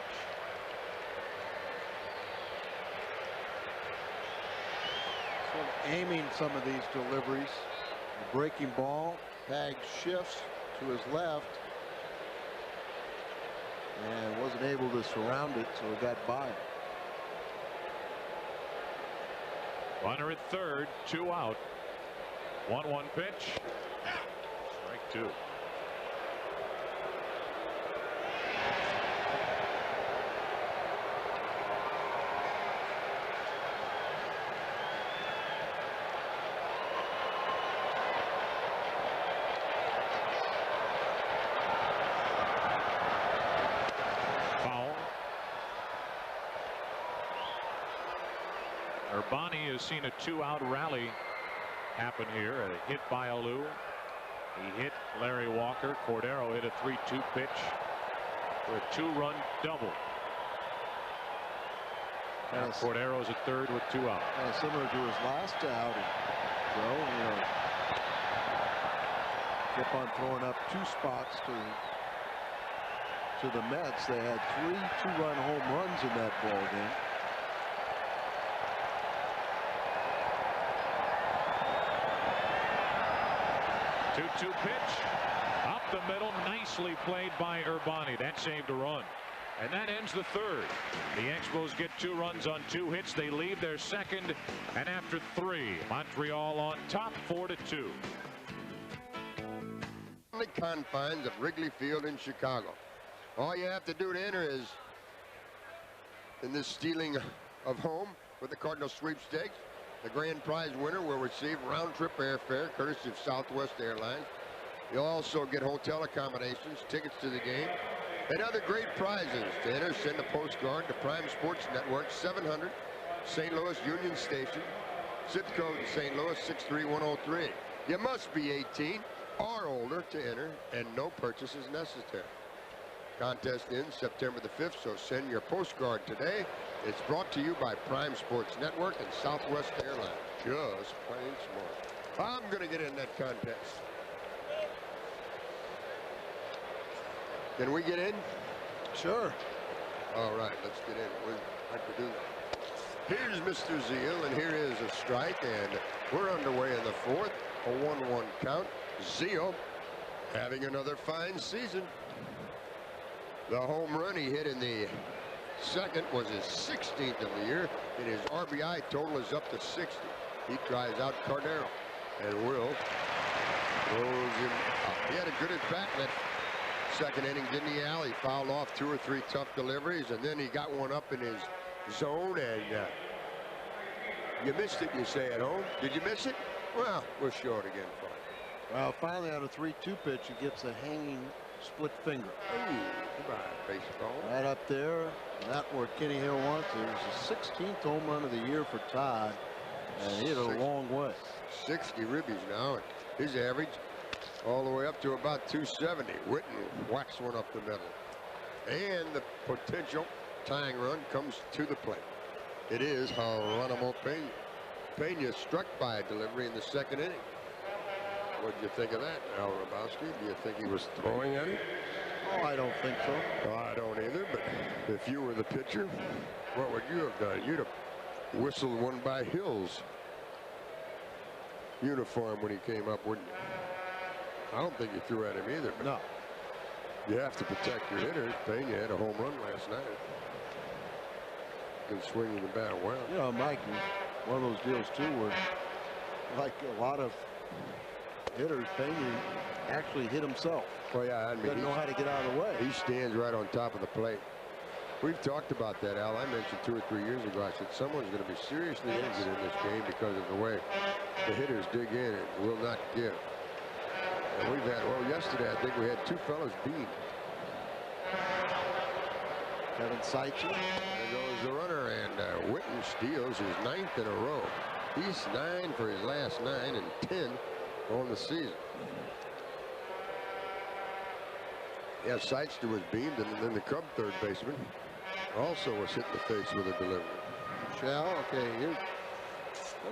So aiming some of these deliveries. The breaking ball, Pag shifts to his left and wasn't able to surround it, so it got by. Runner at third, 2 out. 1-1 pitch. Strike 2. Urbani has seen a 2-out rally happen here. A hit by Alou. He hit Larry Walker. Cordero hit a 3-2 pitch for a 2-run double. And Cordero's at third with 2 out. Similar to his last outing, Joe. Kept on throwing up 2 spots to the Mets. They had 3 2-run home runs in that ball game. Two pitch up the middle, nicely played by Urbani. That saved a run, and that ends the third. The Expos get 2 runs on 2 hits. They leave their second, and after 3, Montreal on top 4-2. The confines of Wrigley Field in Chicago. All you have to do to enter is in this stealing of home with the Cardinals sweepstakes. The grand prize winner will receive round-trip airfare courtesy of Southwest Airlines. You'll also get hotel accommodations, tickets to the game, and other great prizes. To enter, send a postcard to Prime Sports Network, 700 St. Louis Union Station, zip code St. Louis 63103. You must be 18 or older to enter, and no purchase is necessary. Contest ends September the 5th, so send your postcard today. It's brought to you by Prime Sports Network and Southwest Airlines. Just plain smart. I'm going to get in that contest. Can we get in? Sure. All right, let's get in. We'd like to do that. Here's Mr. Zeile, and here is a strike, and we're underway in the 4th. A 1-1 count. Zeile having another fine season. The home run he hit in the 2nd was his 16th of the year, and his RBI total is up to 60. He tries out Cordero, and Will throws him up. He had a good at bat in that 2nd inning, didn't he, Al? He fouled off 2 or 3 tough deliveries, and then he got one up in his zone, and you missed it, you say at home. Did you miss it? Well, we'll show it again for you. Well, finally on a 3-2 pitch, he gets a hanging split finger. Ooh, goodbye, baseball. Right up there, not where Kenny Hill wants it. It was the 16th home run of the year for Todd, and he hit it a long way. 60 ribbies now, and his average all the way up to about 270. Whiten whacks one up the middle, and the potential tying run comes to the plate. It is Geronimo Pena. Pena struck by a delivery in the 2nd inning. What did you think of that, Al Rabowski? Do you think he was throwing at it? Oh, I don't think so. Well, I don't either, but if you were the pitcher, what would you have done? You'd have whistled one by Hill's uniform when he came up, wouldn't you? I don't think you threw at him either. But no. You have to protect your hitters. Pena had a home run last night. Been swinging the bat well. You know, Mike, one of those deals too where, like a lot of hitters, Pena actually hit himself. Well, yeah, I mean, doesn't know how to get out of the way. He stands right on top of the plate. We've talked about that, Al. I mentioned 2 or 3 years ago. I said someone's going to be seriously injured in this game because of the way the hitters dig in and will not give. And we've had, well, yesterday I think we had 2 fellas beat. Kevin Seitzer. There goes the runner, and Whiten steals his 9th in a row. He's 9 for his last 9 and 10 on the season. Yeah, Seitzer was beamed, and then the Cub third baseman also was hit in the face with a delivery. Okay, here.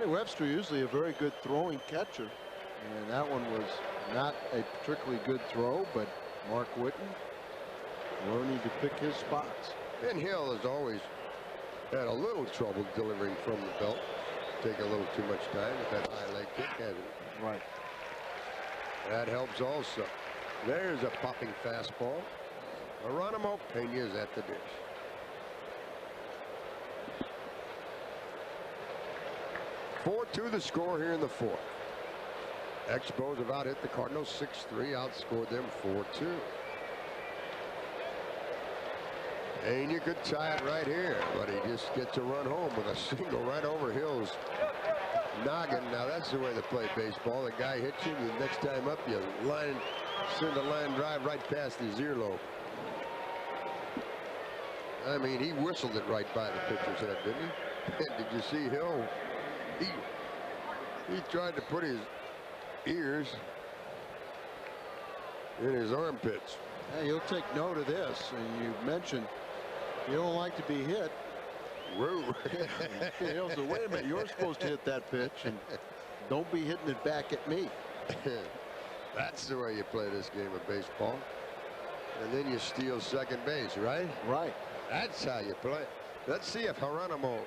Webster usually a very good throwing catcher, and that one was not a particularly good throw, but Mark Whiten learning to pick his spots. Ben Hill has always had a little trouble delivering from the belt. Take a little too much time with that high leg kick, hasn't it? Right. That helps also. There's a popping fastball. Geronimo Pena is at the dish. (4-2) the score here in the 4th. Expos have out hit the Cardinals 6-3, outscored them 4-2. And you could tie it right here, but he just gets a run home with a single right over Hill's noggin. Now that's the way to play baseball. The guy hits you, the next time up you send a line drive right past his earlobe. I mean, he whistled it right by the pitcher's head, didn't he? And did you see Hill? He tried to put his ears in his armpits. Hey, you'll take note of this, and you mentioned you don't like to be hit. Whoa. Hill said, wait a minute, you're supposed to hit that pitch, and don't be hitting it back at me. That's the way you play this game of baseball. And then you steal second base, right? Right. That's how you play. Let's see if Geronimo,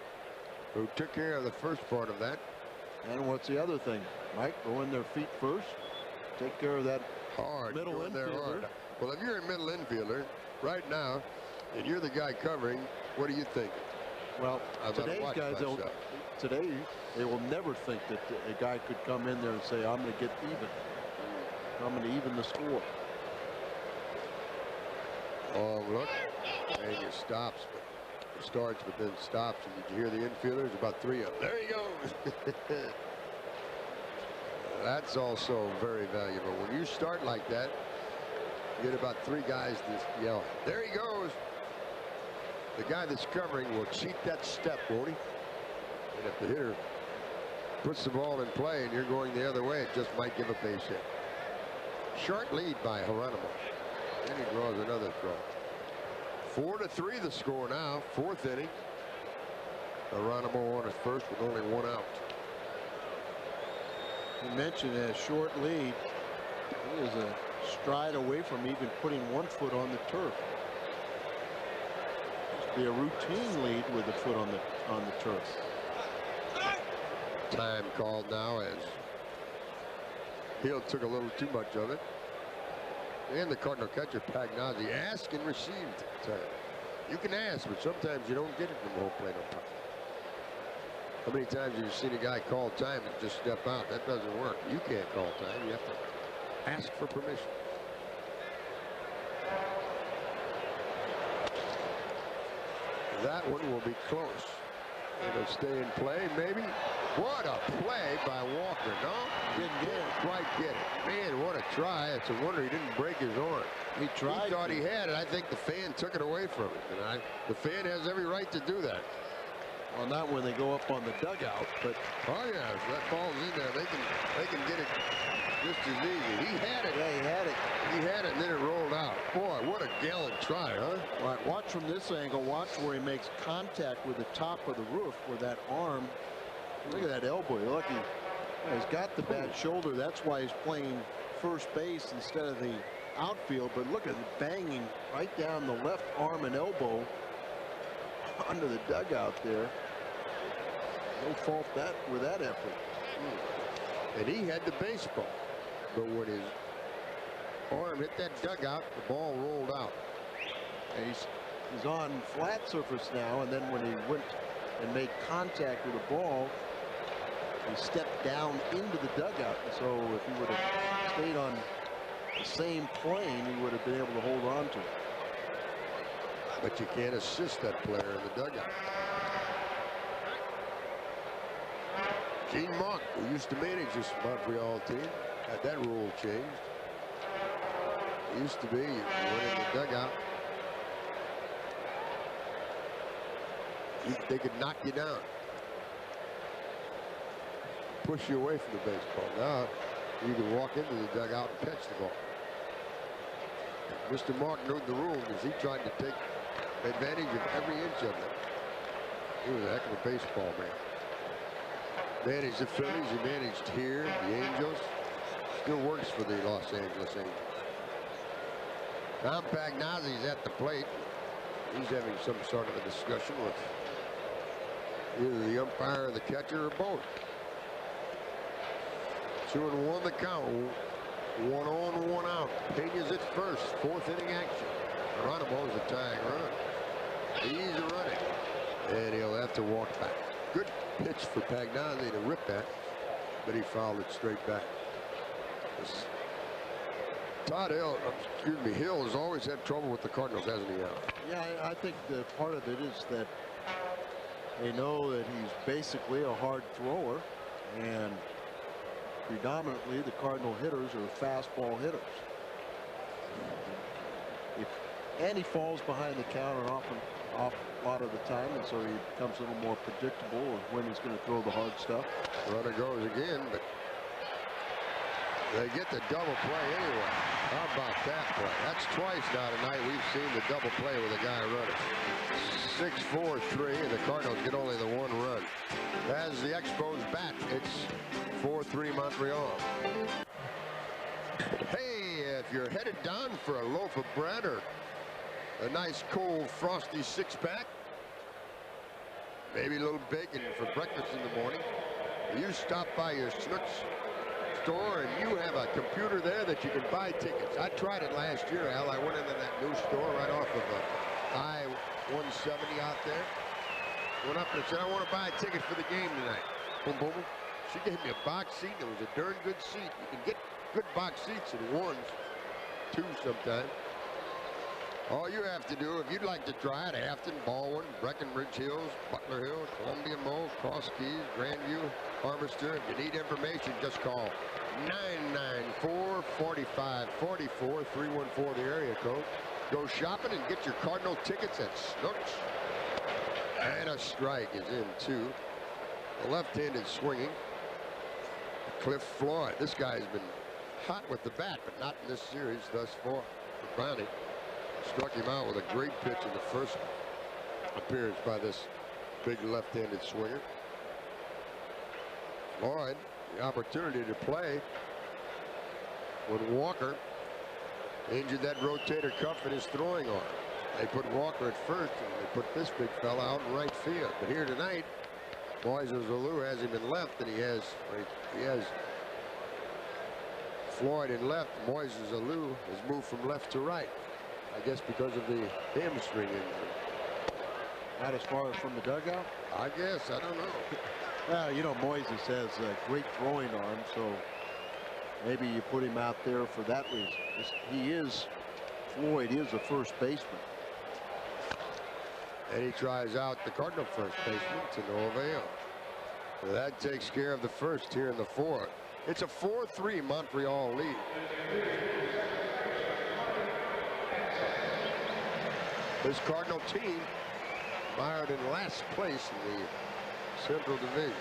who took care of the first part of that. And what's the other thing, Mike? Go in their feet first. Take care of that hard. Middle infielder. Well, if you're a middle infielder right now, and you're the guy covering, what do you think? Well, today's guys, today they will never think that a guy could come in there and say, I'm going to get even. I'm going to even the score. Oh, look. And he stops, but starts, but then stops. And did you hear the infielders? About 3 of them. There he goes. That's also very valuable. When you start like that, you get about 3 guys to yell, there he goes. The guy that's covering will cheat that step, won't he? And if the hitter puts the ball in play and you're going the other way, it just might give a base hit. Short lead by Geronimo. Then he draws another throw. 4-3 the score now. 4th inning. Geronimo on his first with only 1 out. You mentioned a short lead. He is a stride away from even putting 1 foot on the turf. Must be a routine lead with the foot on the turf. Time called now as Hill took a little too much of it. And the Cardinal catcher Pagnozzi asked and received time. You can ask, but sometimes you don't get it from the home plate umpire. How many times have you seen a guy call time and just step out? That doesn't work. You can't call time. You have to ask for permission. That one will be close. It'll stay in play, maybe. What a play by Walker. No, didn't quite get it. Man, what a try. It's a wonder he didn't break his arm. He tried. He thought he had it. I think the fan took it away from him. And the fan has every right to do that. Well, not when they go up on the dugout, but oh yeah, if that ball's in there, they can get it just as easy. He had it. Yeah, he had it. He had it, and then it rolled out. Boy, what a gallant try, huh? Right, watch from this angle. Watch where he makes contact with the top of the roof, where that arm. Look at that elbow. You're lucky. He's got the bad shoulder. That's why he's playing first base instead of the outfield. But look at it banging right down the left arm and elbow under the dugout there. No fault with that effort. And he had the baseball, but when his arm hit that dugout, the ball rolled out. And he's on flat surface now, and then when he went and made contact with the ball, he stepped down into the dugout. So if he would have stayed on the same plane, he would have been able to hold on to it. But you can't assist that player in the dugout. Gene Monk, who used to manage this Montreal team, had that rule changed. It used to be you went in the dugout, they could knock you down, push you away from the baseball. Now you can walk into the dugout and catch the ball. Mr. Monk knew the rules because he tried to take advantage of every inch of it. He was a heck of a baseball man. Managed the Phillies, he managed here, the Angels. Still works for the Los Angeles Angels. Tom Pagnozzi's at the plate. He's having some sort of a discussion with either the umpire or the catcher or both. 2-1 the count. 1 on, 1 out. Pena's at first. 4th inning action. Geronimo's a tying run. He's running, and he'll have to walk back. Good pitch for Pagnozzi to rip that, but he fouled it straight back. Hill has always had trouble with the Cardinals, hasn't he, Al? Yeah, I think the part of it is that they know that he's basically a hard thrower, and predominantly the Cardinal hitters are fastball hitters. And he falls behind the counter often, off a lot of the time, and so he becomes a little more predictable of when he's going to throw the hard stuff. Runner goes again, but they get the double play anyway. How about that play? That's twice now tonight we've seen the double play with a guy running. 6-4-3, and the Cardinals get only the 1 run. As the Expos bat, it's 4-3 Montreal. Hey, if you're headed down for a loaf of bread or a nice cold frosty 6-pack, maybe a little bacon for breakfast in the morning, you stop by your Snooks store and you have a computer there that you can buy tickets. I tried it last year, Al. I went into that new store right off of I-170 out there. Went up and said, I want to buy a ticket for the game tonight. Boom, boom, boom. She gave me a box seat. It was a darn good seat. You can get good box seats in 1s, 2s sometimes. All you have to do, if you'd like to try it, Afton, Baldwin, Breckenridge Hills, Butler Hill, Columbia Mall, Cross Keys, Grandview, Harvester. If you need information, just call 994-4544, 314 the area code. Go shopping and get your Cardinal tickets at Snooks. And a strike is in 2. The left-handed swinging. Cliff Floyd. This guy's been hot with the bat, but not in this series thus far for Brownie. struck him out with a great pitch in the first appearance by this big left-handed swinger. Floyd, the opportunity to play when Walker injured that rotator cuff in his throwing arm. They put Walker at first, and they put this big fella out in right field. But here tonight, Alou has him in left, and he has Floyd in left. Alou has moved from left to right, I guess because of the hamstring injury. Not as far as from the dugout? I guess. I don't know. Well, you know, Moises has a great throwing arm, so maybe you put him out there for that reason. Floyd is a first baseman. And he tries out the Cardinal first baseman to no avail. So that takes care of the first here in the fourth. It's a 4-3 Montreal lead. This Cardinal team mired in last place in the Central Division.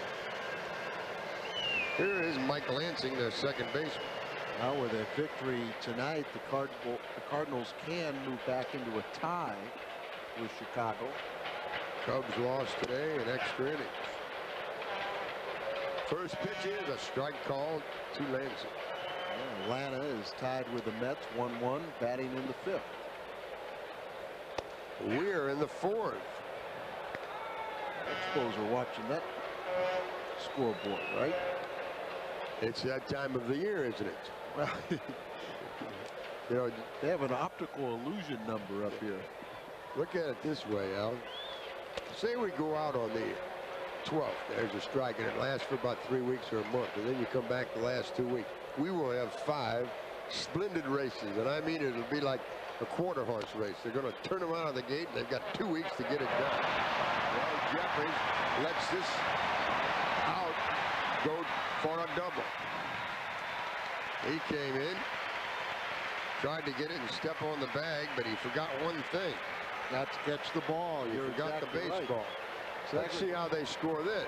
Here is Mike Lansing, their second baseman. Now with a victory tonight, the Cardinals can move back into a tie with Chicago. Cubs lost today in extra innings. First pitch is a strike called to Lansing. Atlanta is tied with the Mets 1-1, batting in the fifth. We're in the fourth. Expos are watching that scoreboard, right? It's that time of the year, isn't it? Well, you know, they have an optical illusion number up here. Look at it this way, Al. Say we go out on the 12th. There's a strike, and it lasts for about 3 weeks or a month, and then you come back the last 2 weeks. We will have 5 splendid races, and I mean it'll be like a quarter horse race. They're going to turn them out of the gate, and they've got 2 weeks to get it done. Well, Jefferies lets this out go for a double. He came in, tried to get it and step on the bag, but he forgot one thing. Got to catch the ball. You forgot exactly the baseball. Right. Let's see how they score this.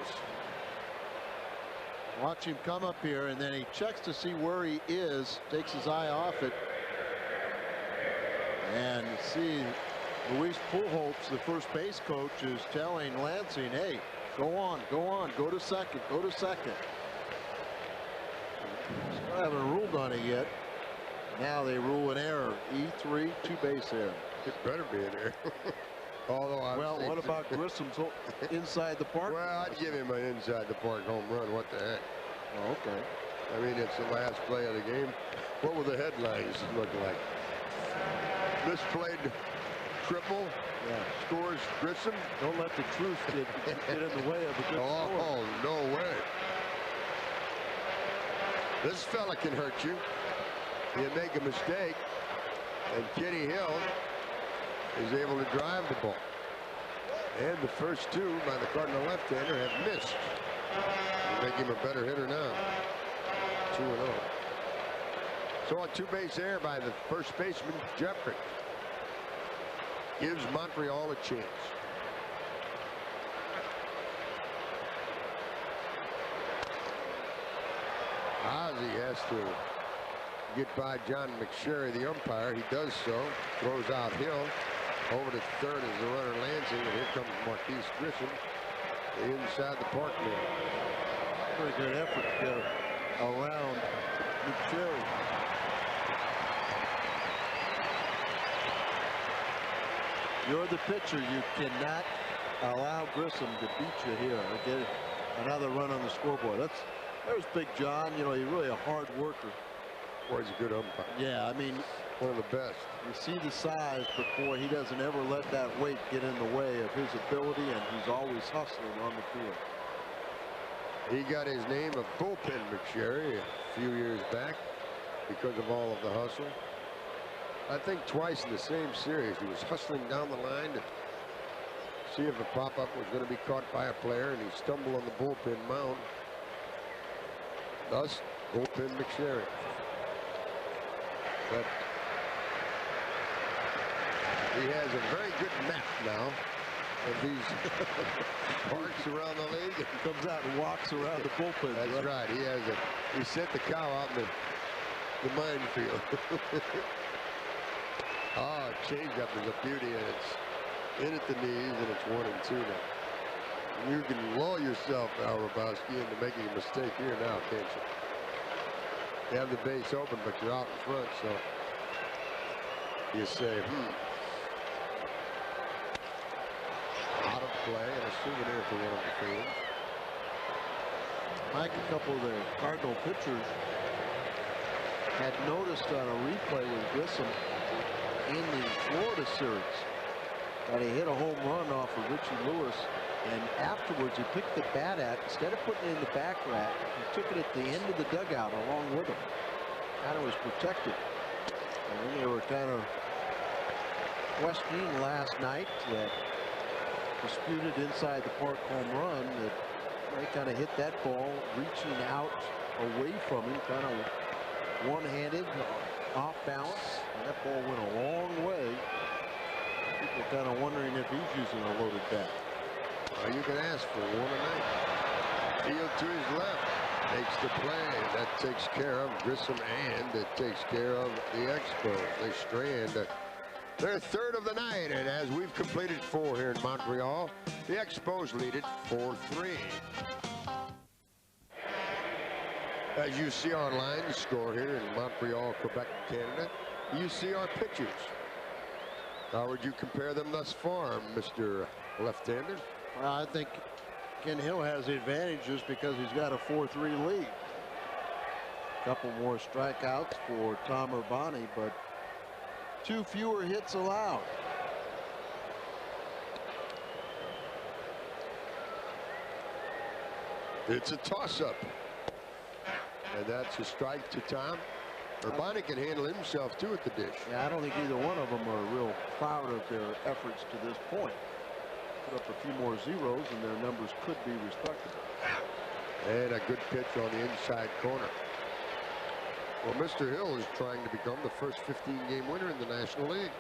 Watch him come up here, and then he checks to see where he is, takes his eye off it. And see, Luis Pujols, the first base coach, is telling Lansing, hey, go on, go to second, go to second. Still haven't ruled on it yet. Now they rule an error. E3, 2-base error. It better be an error. Although well, what about Grissom's inside the park? Well, I'd give him an inside the park home run. What the heck? Oh, okay. I mean, it's the last play of the game. What will the headlines look like? Misplayed triple. Yeah. Scores Grissom. Don't let the truth get in the way of a good score. Oh, no way. This fella can hurt you. You make a mistake, and Kenny Hill is able to drive the ball. And the first 2 by the Cardinal left-hander have missed. Make him a better hitter now. 2-0. So a 2-base error by the first baseman, Jefferies, gives Montreal a chance. Ozzie has to get by John McSherry, the umpire. He does so. Throws out Hill. Over to third is the runner Lansing, and here comes Marquise Grissom, the inside the park man. Very good effort to get around McSherry. You're the pitcher. You cannot allow Grissom to beat you here or get another run on the scoreboard. There's Big John. You know, he's really a hard worker. Boy, he's a good umpire. Yeah, I mean, one of the best. You see the size, but boy, he doesn't ever let that weight get in the way of his ability, and he's always hustling on the field. He got his name of Bullpen McSherry a few years back because of all of the hustle. I think twice in the same series he was hustling down the line to see if a pop-up was going to be caught by a player, and he stumbled on the bullpen mound. Thus, Bullpen McSherry. But he has a very good map now of these parks around the league. He comes out and walks around the bullpen. That's right. He sent the cow out in the minefield. Oh, changeup is a beauty, and it's in at the knees, and it's 1-2 now. You can lull yourself now, Rabowski, into making a mistake here now, can't you? You have the base open, but you're out in front, so you say, out of play, and a souvenir for one of the fans. Mike, a couple of the Cardinal pitchers had noticed on a replay with Grissom in the Florida series that he hit a home run off of Richie Lewis, and afterwards he picked the bat at, instead of putting it in the back rack, he took it at the end of the dugout along with him. Kind of was protected. And then they were kind of questioning last night that disputed inside the park home run that they kind of hit that ball reaching out away from him, kind of one-handed, off balance, and that ball went a long way. People kind of wondering if he's using a loaded bat. You can ask for one tonight. Field to his left makes the play. That takes care of Grissom, and it takes care of the Expos. They strand their third of the night, and as we've completed 4 here in Montreal, the Expos lead it 4-3. As you see online, the score here in Montreal, Quebec, Canada, you see our pitchers. How would you compare them thus far, Mr. Left-hander? Well, I think Ken Hill has the advantage just because he's got a 4-3 lead. A couple more strikeouts for Tom Urbani, but 2 fewer hits allowed. It's a toss-up. And that's a strike to Tom. Urbani can handle himself too at the dish. Yeah, I don't think either one of them are real proud of their efforts to this point. Put up a few more zeros and their numbers could be respectable. And a good pitch on the inside corner. Well, Mr. Hill is trying to become the first 15-game winner in the National League.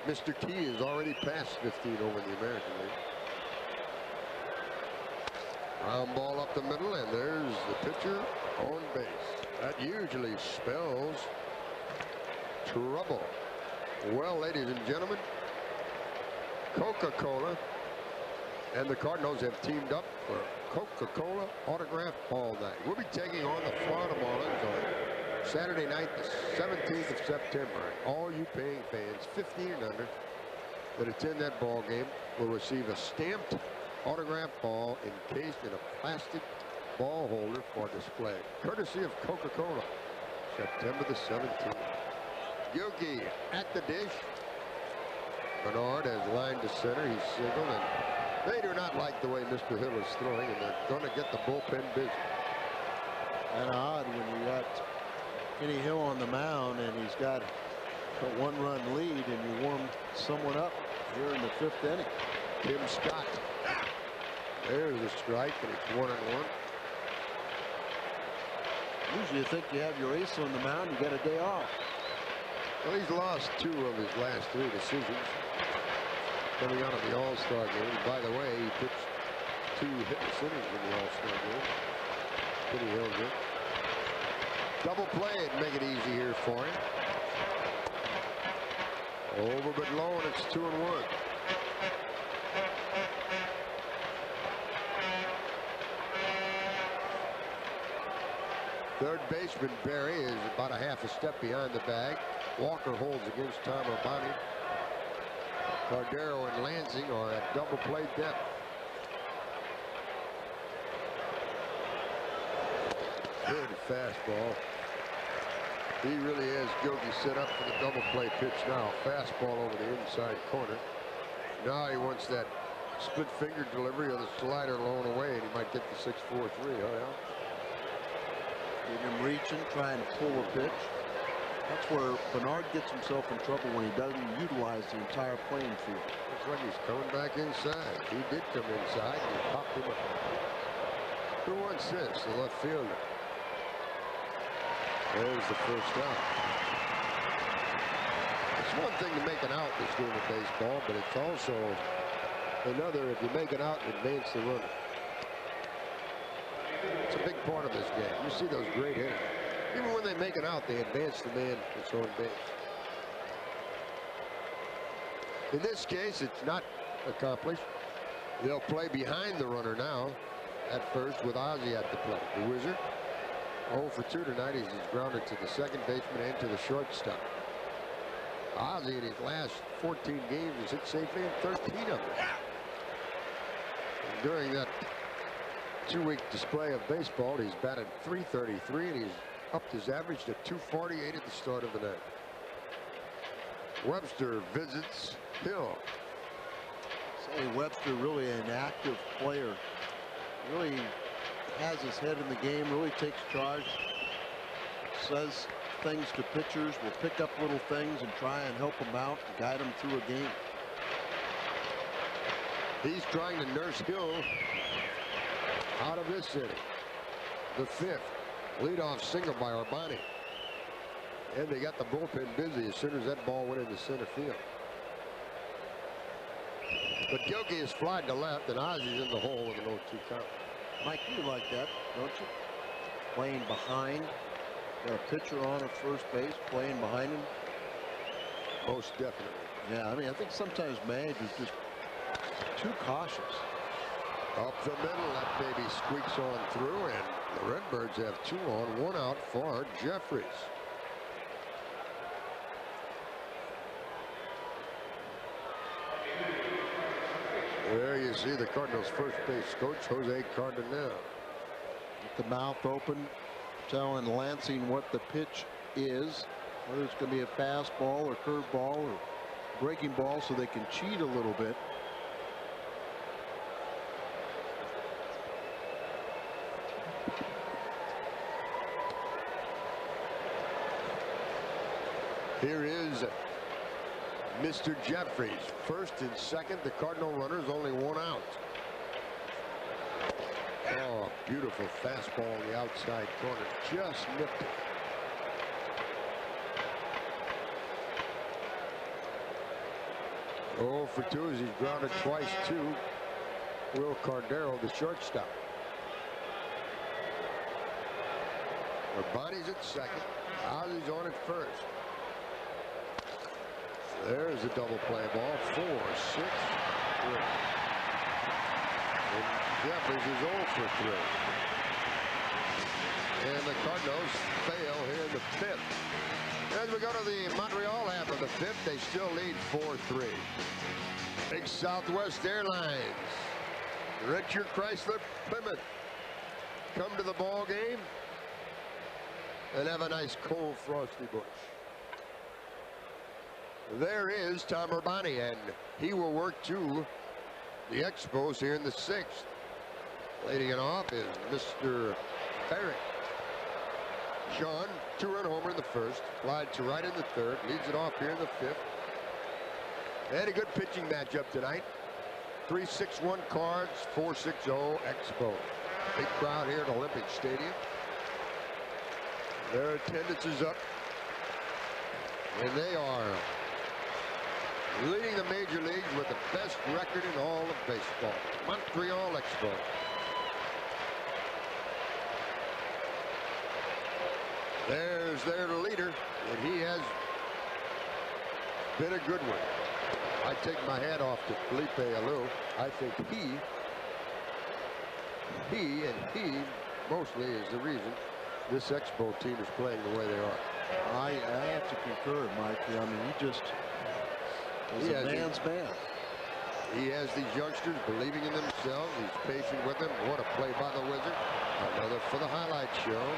Mr. Key is already past 15 over the American League. Round ball up the middle, and there's the pitcher on base. That usually spells trouble. Well, ladies and gentlemen, Coca-Cola and the Cardinals have teamed up for Coca-Cola autograph ball night. We'll be taking on the Florida Marlins on Saturday night, the 17th of September. All you paying fans, 15 and under, that attend that ball game will receive a stamped autograph ball encased in a plastic ball holder for display, courtesy of Coca-Cola. September the 17th. Gilkey at the dish. Bernard has lined to center. He's singled, and they do not like the way Mr. Hill is throwing, and they're going to get the bullpen busy. And odd when you got Kenny Hill on the mound and he's got a 1-run lead, and you warm someone up here in the 5th inning. Tim Scott. There's a strike, and it's 1-1. Usually you think you have your ace on the mound, you got a day off. Well, he's lost 2 of his last 3 decisions coming out of the All-Star game. By the way, he pitched 2 hitless innings in the All-Star game. Pretty Hill good. Double play and make it easy here for him. Over but low, and it's 2-1. Third baseman Barry is about a half a step behind the bag. Walker holds against Tom Urbani. Cordero and Lansing are at double play depth. Good fastball. He really is Gilkey set up for the double play pitch now. Fastball over the inside corner. Now he wants that split finger delivery or the slider blown away, and he might get the 6-4-3. Oh yeah. Get him reaching, trying to pull a pitch. That's where Bernard gets himself in trouble when he doesn't utilize the entire playing field. Looks like he's coming back inside. He did come inside, and he popped him up. Who wants this? The left fielder. There's the first out. It's one thing to make an out in this game of baseball, but it's also another if you make an out and advance the runner. It's a big part of this game. You see those great hitters. Even when they make it out, they advance the man that's on base. In this case, it's not accomplished. They'll play behind the runner now at first with Ozzie at the plate. The Wizard 0 for 2 tonight. He's grounded to the second baseman and to the shortstop. Ozzie in his last 14 games has hit safely in 13 of them. And during that 2-week display of baseball, he's batted .333 and he's upped his average to .248 at the start of the night. Webster visits Hill. Say Webster really an active player. Really has his head in the game, really takes charge. Says things to pitchers, will pick up little things and try and help them out, guide them through a game. He's trying to nurse Hill out of this inning. The 5th leadoff single by Urbani. And they got the bullpen busy as soon as that ball went into center field. But Gilkey is flied to left, and Ozzie's in the hole with an 0-2 count. Mike, you like that, don't you? Playing behind. Got a pitcher on at first base, playing behind him. Most definitely. Yeah, I mean, I think sometimes managers just too cautious. Up the middle, that baby squeaks on through, and the Redbirds have 2 on, 1 out for Jefferies. There you see the Cardinals first base coach, Jose Cardinals. With the mouth open, telling Lansing what the pitch is, whether it's going to be a fastball or curveball or breaking ball, so they can cheat a little bit. Here is Mr. Jefferies. First and second, the Cardinal runners, only 1 out. Oh, beautiful fastball on the outside corner. Just nipped it. Oh, for 2 as he's grounded twice to Will Cordero, the shortstop. Urbani's at second. Ozzie's on at first. There's a double play ball. 4, 6, 3. And Jefferies is 0 for 3. And the Cardinals fail here in the 5th. As we go to the Montreal half of the 5th, they still lead 4-3. Big Southwest Airlines, Richard Chrysler Plymouth come to the ball game and have a nice cold frosty bush. There is Tom Urbani, and he will work to the Expos here in the 6th. Leading it off is Mr. Barrett. Sean, 2-run homer in the 1st, flied to right in the 3rd, leads it off here in the 5th. They had a good pitching matchup tonight. 3-6-1 Cards, 4-6-0 Expos. Big crowd here at Olympic Stadium. Their attendance is up, and they are leading the major leagues with the best record in all of baseball. Montreal Expos. There's their leader, and he has been a good one. I take my hat off to Felipe Alou. I think he mostly is the reason this Expo team is playing the way they are. I have to concur, Mike. I mean, he just is a man's man. He has these youngsters believing in themselves. He's patient with them. What a play by the Wizard. Another for the highlight show.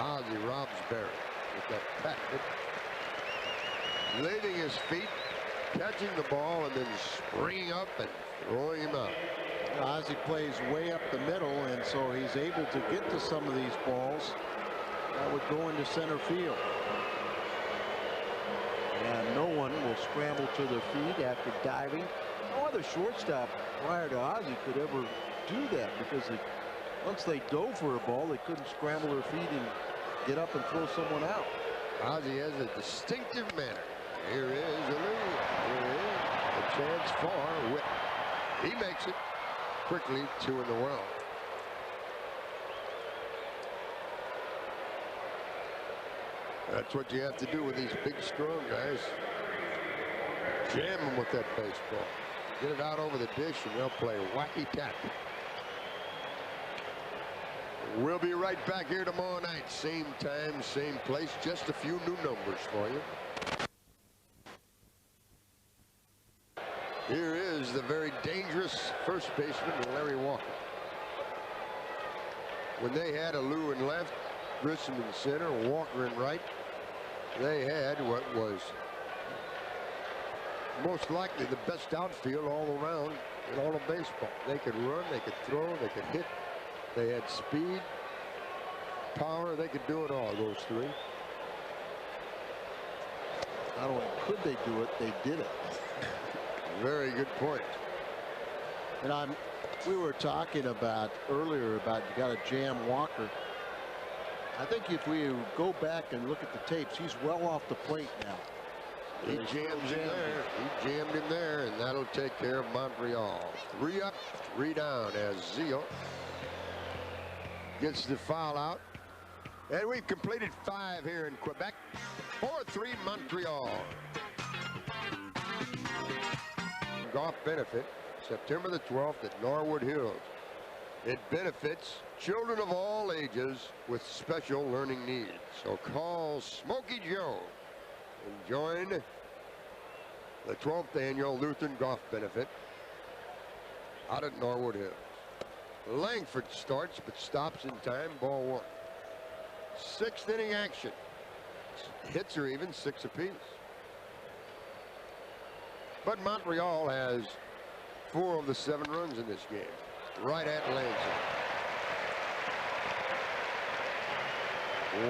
Ozzie Robsberry with that packet. Leaving his feet, catching the ball, and then springing up and throwing him out. Ozzie plays way up the middle, and so he's able to get to some of these balls that would go into center field. And no one will scramble to their feet after diving. No other shortstop prior to Ozzie could ever do that, because once they dove for a ball, they couldn't scramble their feet and get up and throw someone out. Ozzie has a distinctive manner. Here is Alou. Here is a chance for Whitten. He makes it quickly, 2 in the well. That's what you have to do with these big, strong guys. Jam them with that baseball. Get it out over the dish and they'll play wacky tap. We'll be right back here tomorrow night. Same time, same place. Just a few new numbers for you. Here is the very dangerous first baseman, Larry Walker. When they had Alou in left, Grissom in center, Walker in right, they had what was most likely the best outfield all around in all of baseball. They could run, they could throw, they could hit. They had speed, power. They could do it all, those three. Not only could they do it, they did it. Very good point. And we were talking about earlier about you got to jam Walker. I think if we go back and look at the tapes, he's well off the plate now. He jams in there. He jammed in there, and that'll take care of Montreal. 3 up, 3 down as Zeile gets the foul out. And we've completed 5 here in Quebec. 4-3 Montreal. Golf benefit September the 12th at Norwood Hills. It benefits children of all ages with special learning needs. So call Smokey Joe and join the 12th annual Lutheran Golf Benefit out at Norwood Hills. Lankford starts but stops in time. Ball 1. 6th inning action. Hits are even 6 apiece. But Montreal has 4 of the 7 runs in this game. Right at Lansing.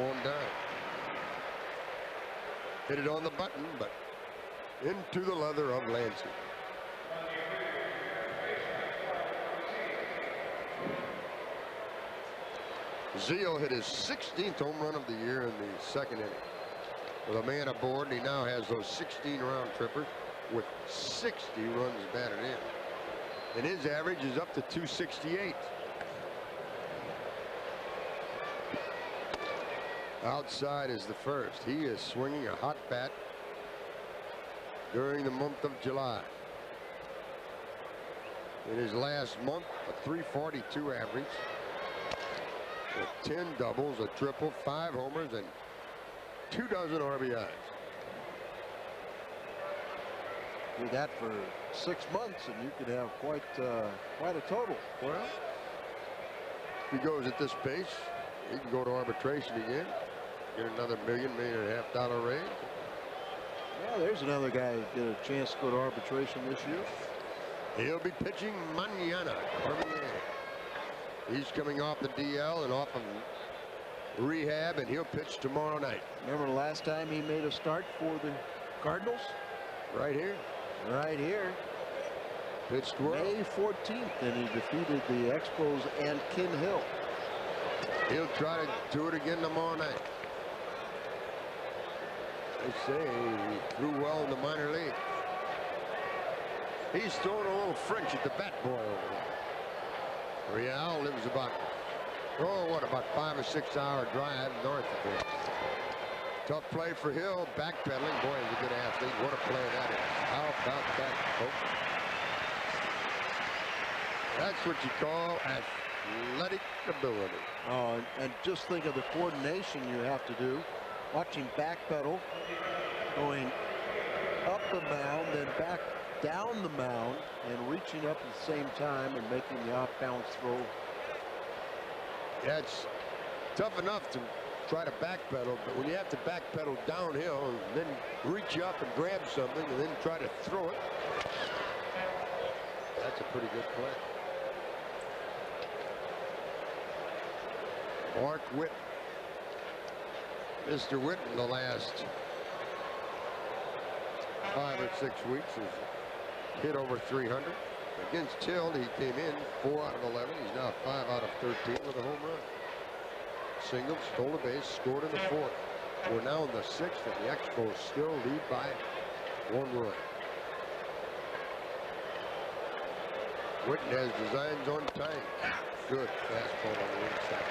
1 down. Hit it on the button, but into the leather of Lansing. Zeile hit his 16th home run of the year in the 2nd inning. With a man aboard, and he now has those 16 round trippers with 60 runs batted in. And his average is up to 268. Outside is the first. He is swinging a hot bat during the month of July. In his last month, a 342 average with 10 doubles, a triple, 5 homers, and 24 RBIs. Do that for 6 months, and you could have quite a total. Well, if he goes at this pace, he can go to arbitration again, get another $1.5 million raise. Well, there's another guy who get a chance to go to arbitration this year. He'll be pitching mañana. He's coming off the DL and off of rehab, and he'll pitch tomorrow night. Remember the last time he made a start for the Cardinals? Right here. Right here. Pitched well. May 14th, and he defeated the Expos and Ken Hill. He'll try to do it again tomorrow night. They say he threw well in the minor league. He's throwing a little French at the bat boy over there. Real lives about, about 5 or 6 hour drive north of here. Tough play for Hill, backpedaling. Boy, he's a good athlete. What a play that is. How about that, folks? That's what you call athletic ability. Oh, and just think of the coordination you have to do. Watching backpedal, going up the mound, then back down the mound, and reaching up at the same time and making the off-balance throw. Yeah, it's tough enough to try to backpedal, but when you have to backpedal downhill and then reach up and grab something and then try to throw it, that's a pretty good play. Mark Whitten. Mr. Whitten, the last 5 or 6 weeks has hit over 300. Against Tilde, he came in 4 out of 11. He's now 5 out of 13 with a home run. Singled, stole a base, scored in the 4th. We're now in the 6th, and the Expos still lead by 1 run. Whitten has designs on time. Good fastball on the inside.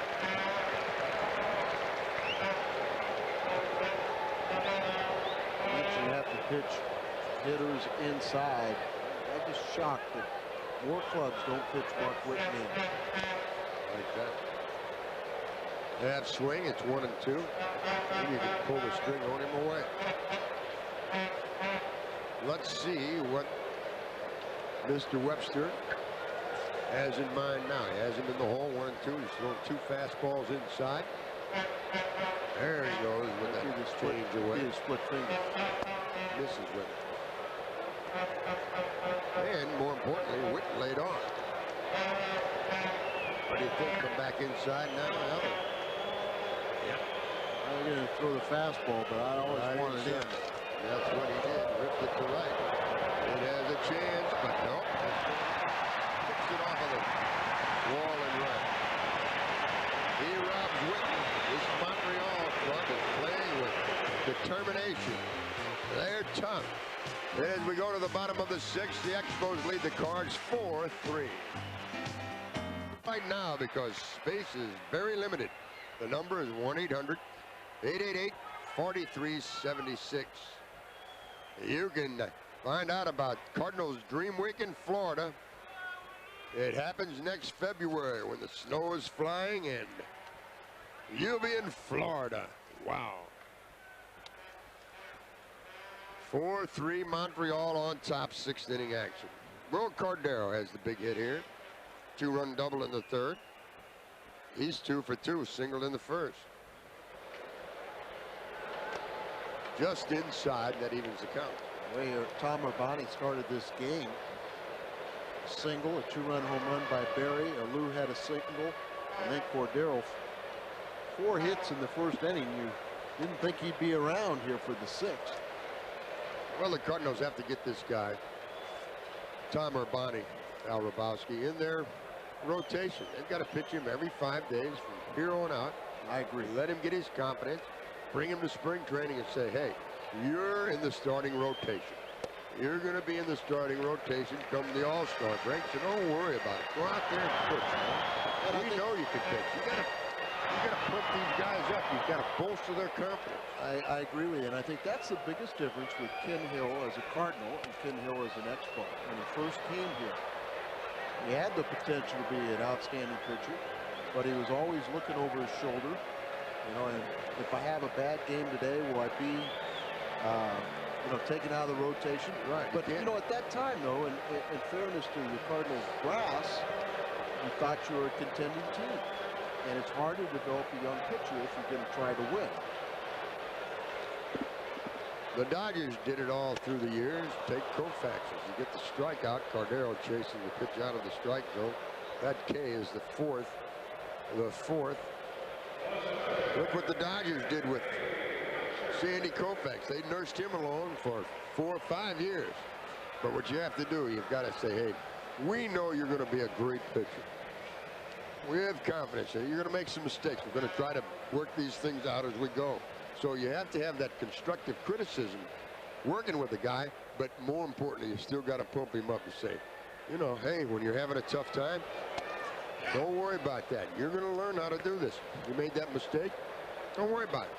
You have to pitch hitters inside. I'm just shocked that more clubs don't pitch Mark Whiten in. Like that. Half swing, it's 1-2. Maybe you can pull the string on him away. Let's see what Mr. Webster has in mind now. He has him in the hole, 1-2. He's throwing 2 fastballs inside. There he goes with that change away. Split finger. Misses with it. And more importantly, Whiten laid on. What do you think? Come back inside now? Well, yeah. I didn't throw the fastball, but I always wanted it in. That's what he did. Ripped it to right. It has a chance, but no. Picks it off of the wall and right. He robs Whiten. This Montreal club is playing with determination. They're tough. As we go to the bottom of the 6th, the Expos lead the Cards 4-3. Right now, because space is very limited. The number is 1-800-888-4376. You can find out about Cardinals Dream Week in Florida. It happens next February when the snow is flying and you'll be in Florida. Wow. 4-3 Montreal on top, 6th inning action. Will Cordero has the big hit here. 2-run double in the 3rd. He's 2 for 2, singled in the 1st. Just inside, that evens the count. The way Tom Urbani started this game. Single, a 2-run home run by Barry. Alou had a single, and then Cordero. 4 hits in the 1st inning. You didn't think he'd be around here for the 6th. Well, the Cardinals have to get this guy, Tom Urbani, Al Rabowski, in their rotation. They've got to pitch him every 5 days from here on out. I agree. Let him get his confidence. Bring him to spring training and say, hey, you're in the starting rotation. You're going to be in the starting rotation come the All-Star break, so don't worry about it. Go out there and pitch. Man. We know you can pitch. You got to pump these guys up. You've got to bolster their confidence. I agree with you, and I think that's the biggest difference with Ken Hill as a Cardinal and Ken Hill as an Expo. When he first came here, he had the potential to be an outstanding pitcher, but he was always looking over his shoulder. You know, and if I have a bad game today, will I be, taken out of the rotation? Right. But you know, at that time, though, in fairness to the Cardinals brass, you thought you were a contending team. And it's hard to develop a young pitcher if you're going to try to win. The Dodgers did it all through the years. Take Koufaxes. You get the strikeout. Cordero chasing the pitch out of the strike zone. That K is the 4th. The 4th. Look what the Dodgers did with Sandy Koufax. They nursed him along for 4 or 5 years. But what you have to do, you've got to say, hey, we know you're going to be a great pitcher. We have confidence that you're going to make some mistakes. We're going to try to work these things out as we go. So you have to have that constructive criticism working with the guy, but more importantly, you still got to pump him up and say, you know, hey, when you're having a tough time, don't worry about that. You're going to learn how to do this. You made that mistake, don't worry about it.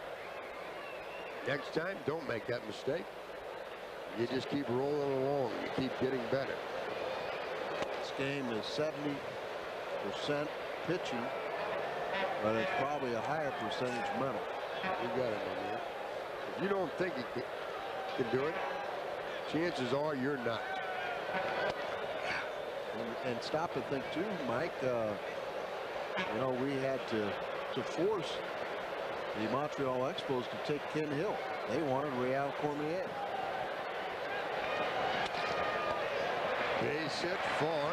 Next time, don't make that mistake. You just keep rolling along. You keep getting better. This game is 70% pitching, but it's probably a higher percentage mental. You got it, my man. If you don't think you can do it, chances are you're not. And stop and think too, Mike. You know, we had to force the Montreal Expos to take Ken Hill. They wanted Real Cormier. Base hit for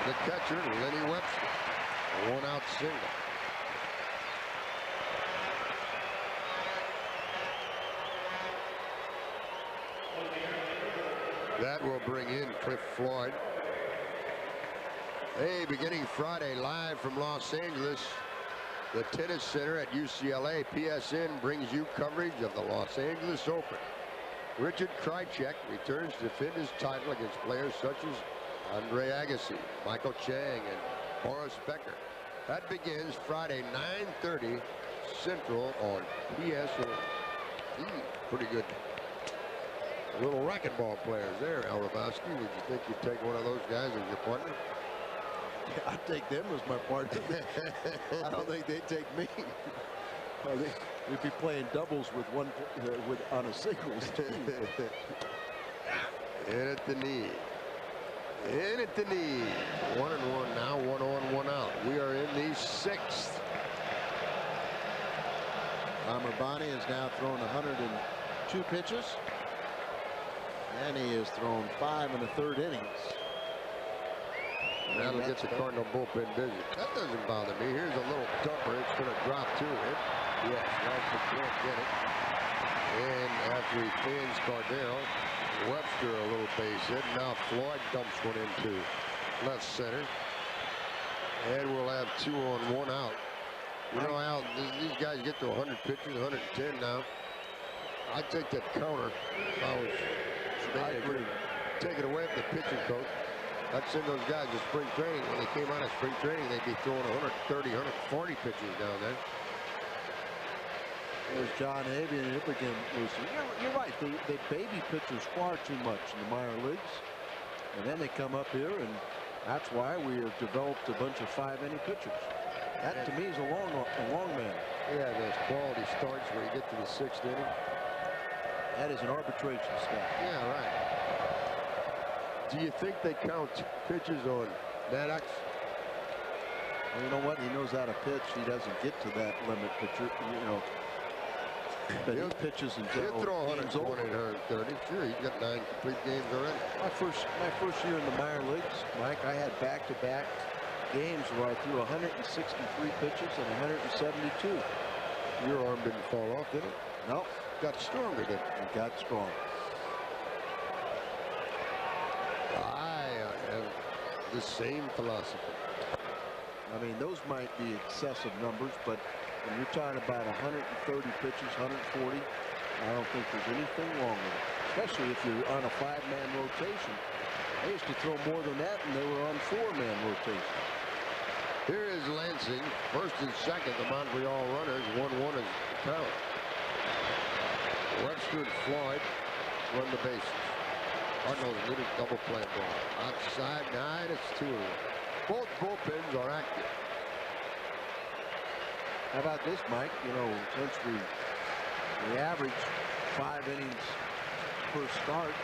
the catcher, Lenny Webster. A 1-out single. That will bring in Cliff Floyd. Hey, beginning Friday, live from Los Angeles, the Tennis Center at UCLA, PSN brings you coverage of the Los Angeles Open. Richard Krajicek returns to defend his title against players such as Andre Agassi, Michael Chang, and Boris Becker. That begins Friday, 9:30 Central on PSN. Pretty good Little racquetball players there, Olivares. Would you think you'd take one of those guys as your partner? I'd take them as my partner. I don't think they'd take me. We'd be playing doubles with one on a singles team. In at the knee. In at the knee. 1-1 now. 1 on, 1 out. We are in the 6th. Urbani has now thrown 102 pitches. And he has thrown 5 1/3 innings. That'll get the Cardinal bullpen busy. That doesn't bother me. Here's a little dumper. It's going to drop to it. Yes, Lansing can't get it. And after he fans Cordero, Webster a little base hit. Now Floyd dumps one into left center. And we'll have 2 on, 1 out. You know, Al, these guys get to 100 pitches, 110 now. I'd take that counter if I was Stade. Take it away from the pitching coach. I'd send those guys to spring training. When they came out of spring training, they'd be throwing 130, 140 pitches down there. There's John Habyan and Milligan. You're right. They baby pitchers far too much in the minor leagues. And then they come up here, and that's why we have developed a bunch of 5-inning pitchers. That, to me, is a long man. Yeah, those quality starts where you get to the 6th inning. That is an arbitration stat. Yeah, right. Do you think they count pitches on Maddox? Well, you know what? He knows how to pitch. He doesn't get to that limit, but he pitches until he'll throw 120 and 130. Sure, he's got 9 complete games already. My first year in the minor leagues, Mike, I had back-to-back games where I threw 163 pitches and 172. Your arm didn't fall off, did it? No. Got stronger, didn't it? It got strong. I have the same philosophy. I mean, those might be excessive numbers, but when you're talking about 130 pitches, 140, I don't think there's anything wrong with it. Especially if you're on a 5-man rotation. They used to throw more than that, and they were on 4-man rotation. Here is Lansing, first and second, the Montreal runners. 1-1 is the count. Webster and Floyd run the bases. Cardinals need a double play ball. Outside 9, it's 2-1. Both bullpens are active. How about this, Mike? You know, since we average 5 innings per start,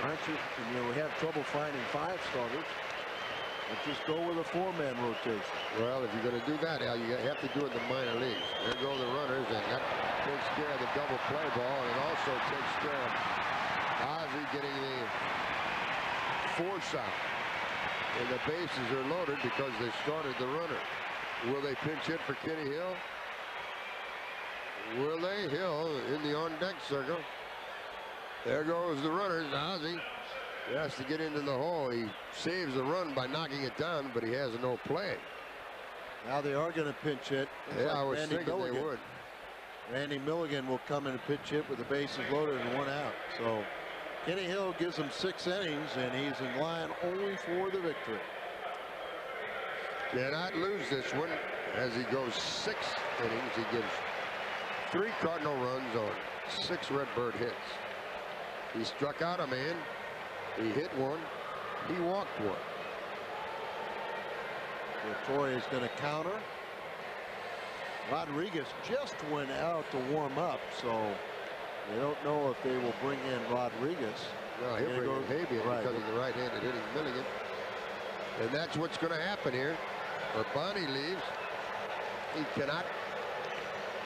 aren't you? You know, we have trouble finding 5 starters. Let's just go with a 4-man rotation. Well, if you're going to do that, Al, you have to do it in the minor leagues. There go the runners, and that takes care of the double play ball, and it also takes care of Ozzie getting the force out. And the bases are loaded because they started the runner. Will they pinch hit for Kenny Hill? Will they? Hill in the on-deck circle. There goes the runners. Ozzie has to get into the hole. He saves the run by knocking it down, but he has no play. Now they are going to pinch hit. Yeah, I was thinking they would. Randy Milligan will come in and pitch hit with the bases loaded and 1 out. So Kenny Hill gives him 6 innings, and he's in line only for the victory. Cannot lose this one. As he goes 6 innings, he gives 3 Cardinal runs on 6 Redbird hits. He struck out a man. He hit 1. He walked 1. Troy is going to counter. Rodriguez just went out to warm up, so they don't know if they will bring in Rodriguez. No, he'll bring in Habyan right, because of the right-handed hitting Milligan. And that's what's going to happen here. Urbani leaves. He cannot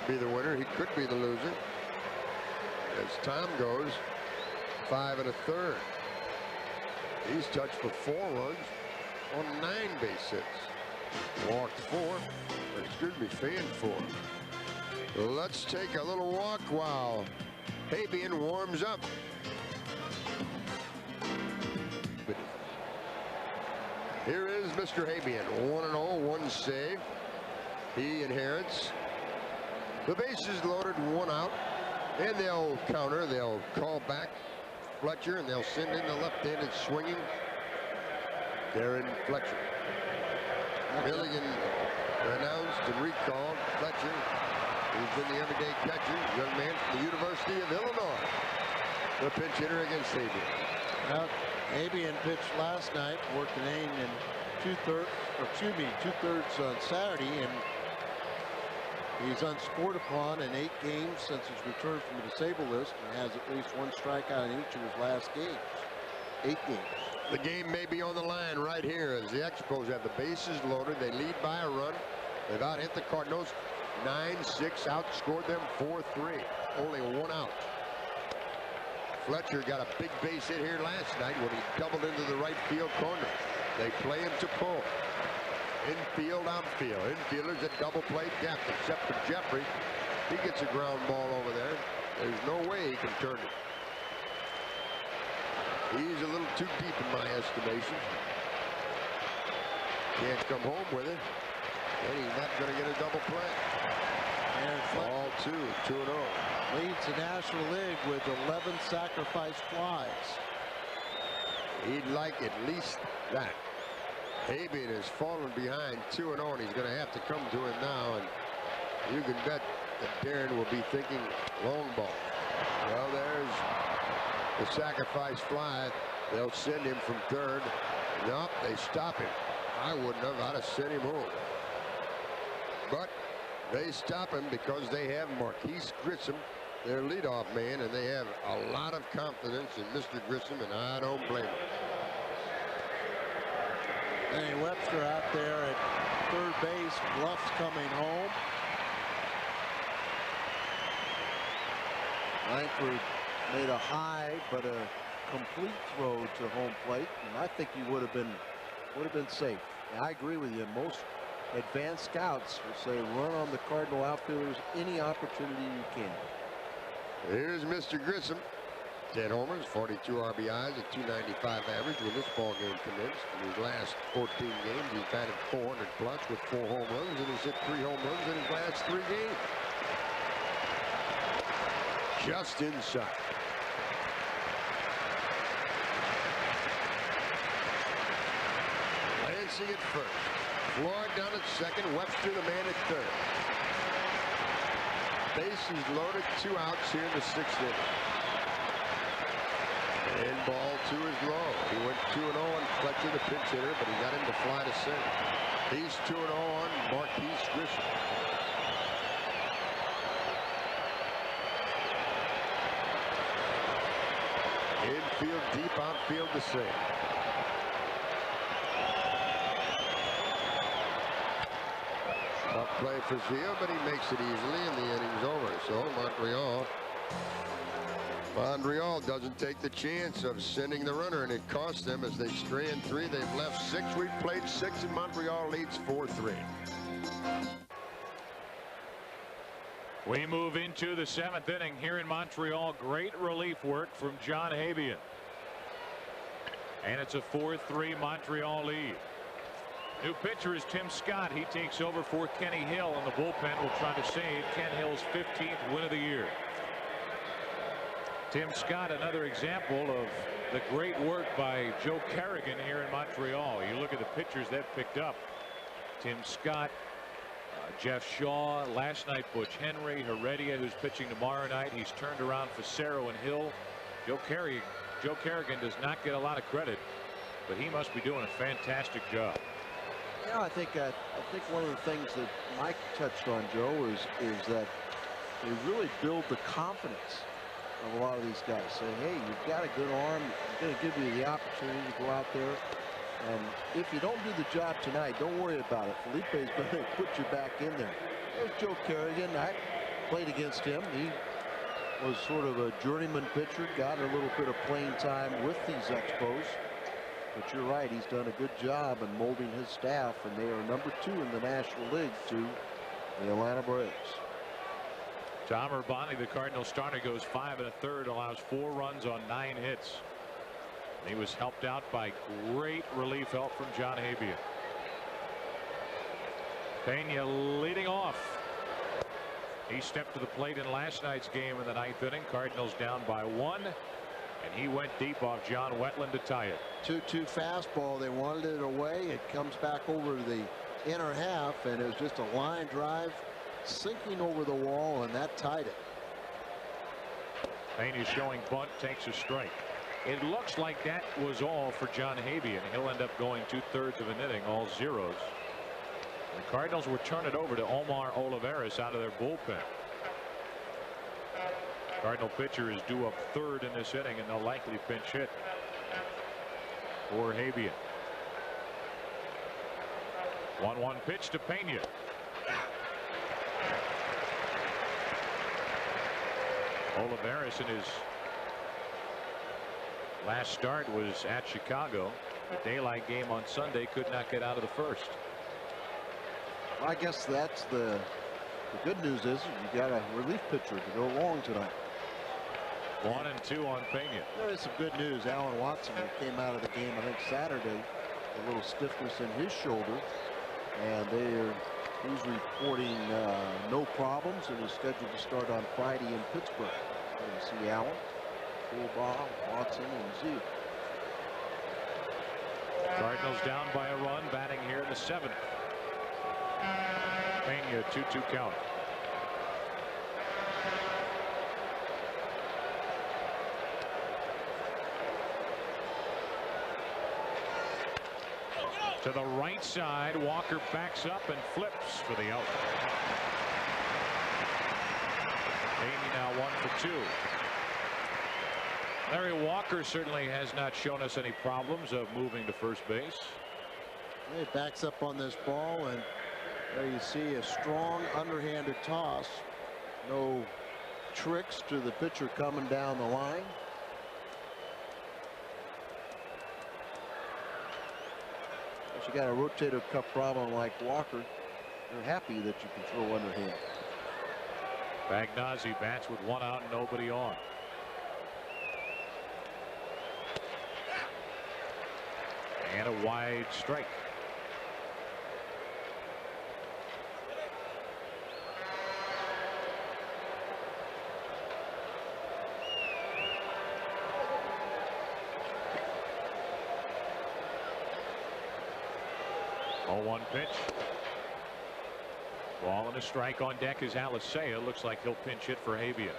be the winner. He could be the loser. As Tom goes, 5 1/3. He's touched for 4 runs on 9 base hits. Walked 4. Excuse me, fanned 4. Let's take a little walk while Habyan warms up. Here is Mr. Habyan, 1-0, 1 save. He inherits. The bases loaded, 1 out. And they'll counter, they'll call back Fletcher, and they'll send in the left-handed swinging Darren Fletcher. Milligan announced and recalled Fletcher, who's been the everyday catcher, young man from the University of Illinois. The pinch hitter against Habyan. Well, Habyan pitched last night, worked an inning in two-thirds on Saturday, and he's unscored upon in 8 games since his return from the disabled list, and has at least 1 strikeout in each of his last games. 8 games. The game may be on the line right here as the Expos have the bases loaded. They lead by a run. They've out hit the Cardinals 9-6, outscored them 4-3. Only 1 out. Fletcher got a big base hit here last night when he doubled into the right field corner. They play him to pull. Infield, outfield. Infielders at double play depth, except for Jefferies. He gets a ground ball over there. There's no way he can turn it. He's a little too deep in my estimation. Can't come home with it. And he's not going to get a double play. And Ball 2-0. Leads the National League with 11 sacrifice flies. He'd like at least that. Habyan has fallen behind 2-0, and he's going to have to come to him now. And you can bet that Darren will be thinking long ball. Well, there's the sacrifice fly. They'll send him from third. Nope, they stop him. I wouldn't have. I'd have sent him home. But they stop him because they have Marquise Grissom, their leadoff man, and they have a lot of confidence in Mr. Grissom, and I don't blame them. And Webster out there at third base. Bluff's coming home. Lankford made a high but a complete throw to home plate, and I think he would have been safe. And I agree with you. Most advanced scouts will say run on the Cardinal outfielders any opportunity you can. Here's Mr. Grissom. 10 homers, 42 RBIs, a .295 average when this ball game commenced. In his last 14 games, he's batted 400 plus with 4 home runs, and he's hit 3 home runs in his last 3 games. Just inside. Lansing at first. Floyd down at second. Webster the man at third. Bases loaded, 2 outs here in the 6th inning. And ball 2 is low. He went 2-0 on Fletcher, the pinch hitter, but he got him to fly to center. He's 2-0 on Marquise Grissom. Infield deep, outfield the same. Tough play for Zeile, but he makes it easily, and the inning's over. So Montreal doesn't take the chance of sending the runner, and it cost them as they strand 3. They've left 6. We've played 6, and Montreal leads 4-3. We move into the 7th inning here in Montreal. Great relief work from John Habyan. And it's a 4-3 Montreal lead. New pitcher is Tim Scott. He takes over for Kenny Hill, and the bullpen will try to save Ken Hill's 15th win of the year. Tim Scott, another example of the great work by Joe Kerrigan here in Montreal. You look at the pitchers they've picked up. Tim Scott, Jeff Shaw, last night Butch Henry, Heredia, who's pitching tomorrow night. He's turned around Facero and Hill. Joe Kerrigan does not get a lot of credit, but he must be doing a fantastic job. Yeah, I think one of the things that Mike touched on, Joe, is that they really build the confidence of a lot of these guys. Say, hey, you've got a good arm. I'm going to give you the opportunity to go out there. And if you don't do the job tonight, don't worry about it. Felipe's going to put you back in there. There's Joe Kerrigan. I played against him. He was sort of a journeyman pitcher, got a little bit of playing time with these Expos. But you're right, he's done a good job in molding his staff, and they are number 2 in the National League to the Atlanta Braves. Tom Urbani, the Cardinals starter, goes 5 1/3, allows 4 runs on 9 hits. He was helped out by great relief help from John Habyan. Pena leading off. He stepped to the plate in last night's game in the 9th inning. Cardinals down by 1, and he went deep off John Wetteland to tie it. 2-2 fastball. They wanted it away. It comes back over the inner half, and it was just a line drive sinking over the wall, and that tied it. Pena showing bunt, takes a strike. It looks like that was all for John Habyan. He'll end up going 2/3 of an inning, all zeros. The Cardinals will turn it over to Omar Olivares out of their bullpen. Cardinal pitcher is due up third in this inning, and they'll likely pinch hit for Habyan. 1-1 pitch to Pena. Olivares in his last start was at Chicago. The daylight game on Sunday could not get out of the first. Well, I guess that's the good news is you got a relief pitcher to go along tonight. 1-2 on Pena. There is some good news. Alan Watson came out of the game, I think Saturday, a little stiffness in his shoulder, and he's reporting no problems and is scheduled to start on Friday in Pittsburgh. You see Allen, Bob, Watson, and Zeile. Cardinals down by a run, batting here in the 7th. Pena 2-2 count. To the right side, Walker backs up and flips for the out. Pena now 1 for 2. Larry Walker certainly has not shown us any problems of moving to first base. He backs up on this ball, and there you see a strong underhanded toss. No tricks to the pitcher coming down the line. If you got a rotator cuff problem like Walker, you're happy that you can throw underhand. Pagnozzi bats with 1 out and nobody on. And a wide strike. Oh, 1 pitch. Ball and a strike. On deck is Alicea. Looks like he'll pinch hit for Habyan.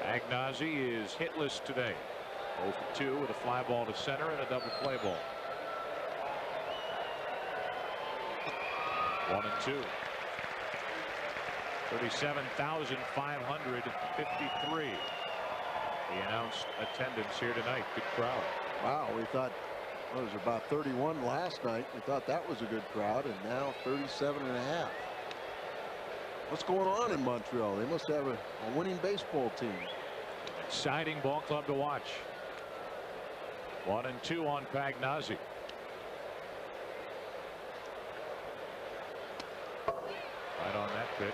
Pagnozzi is hitless today. 0 for 2 with a fly ball to center and a double play ball. 1-2. 37,553. The announced attendance here tonight. Good crowd. Wow, we thought it was about 31 last night. We thought that was a good crowd, and now 37.5. What's going on in Montreal? They must have a winning baseball team. Exciting ball club to watch. 1-2 on Pagnozzi. Right on that pitch.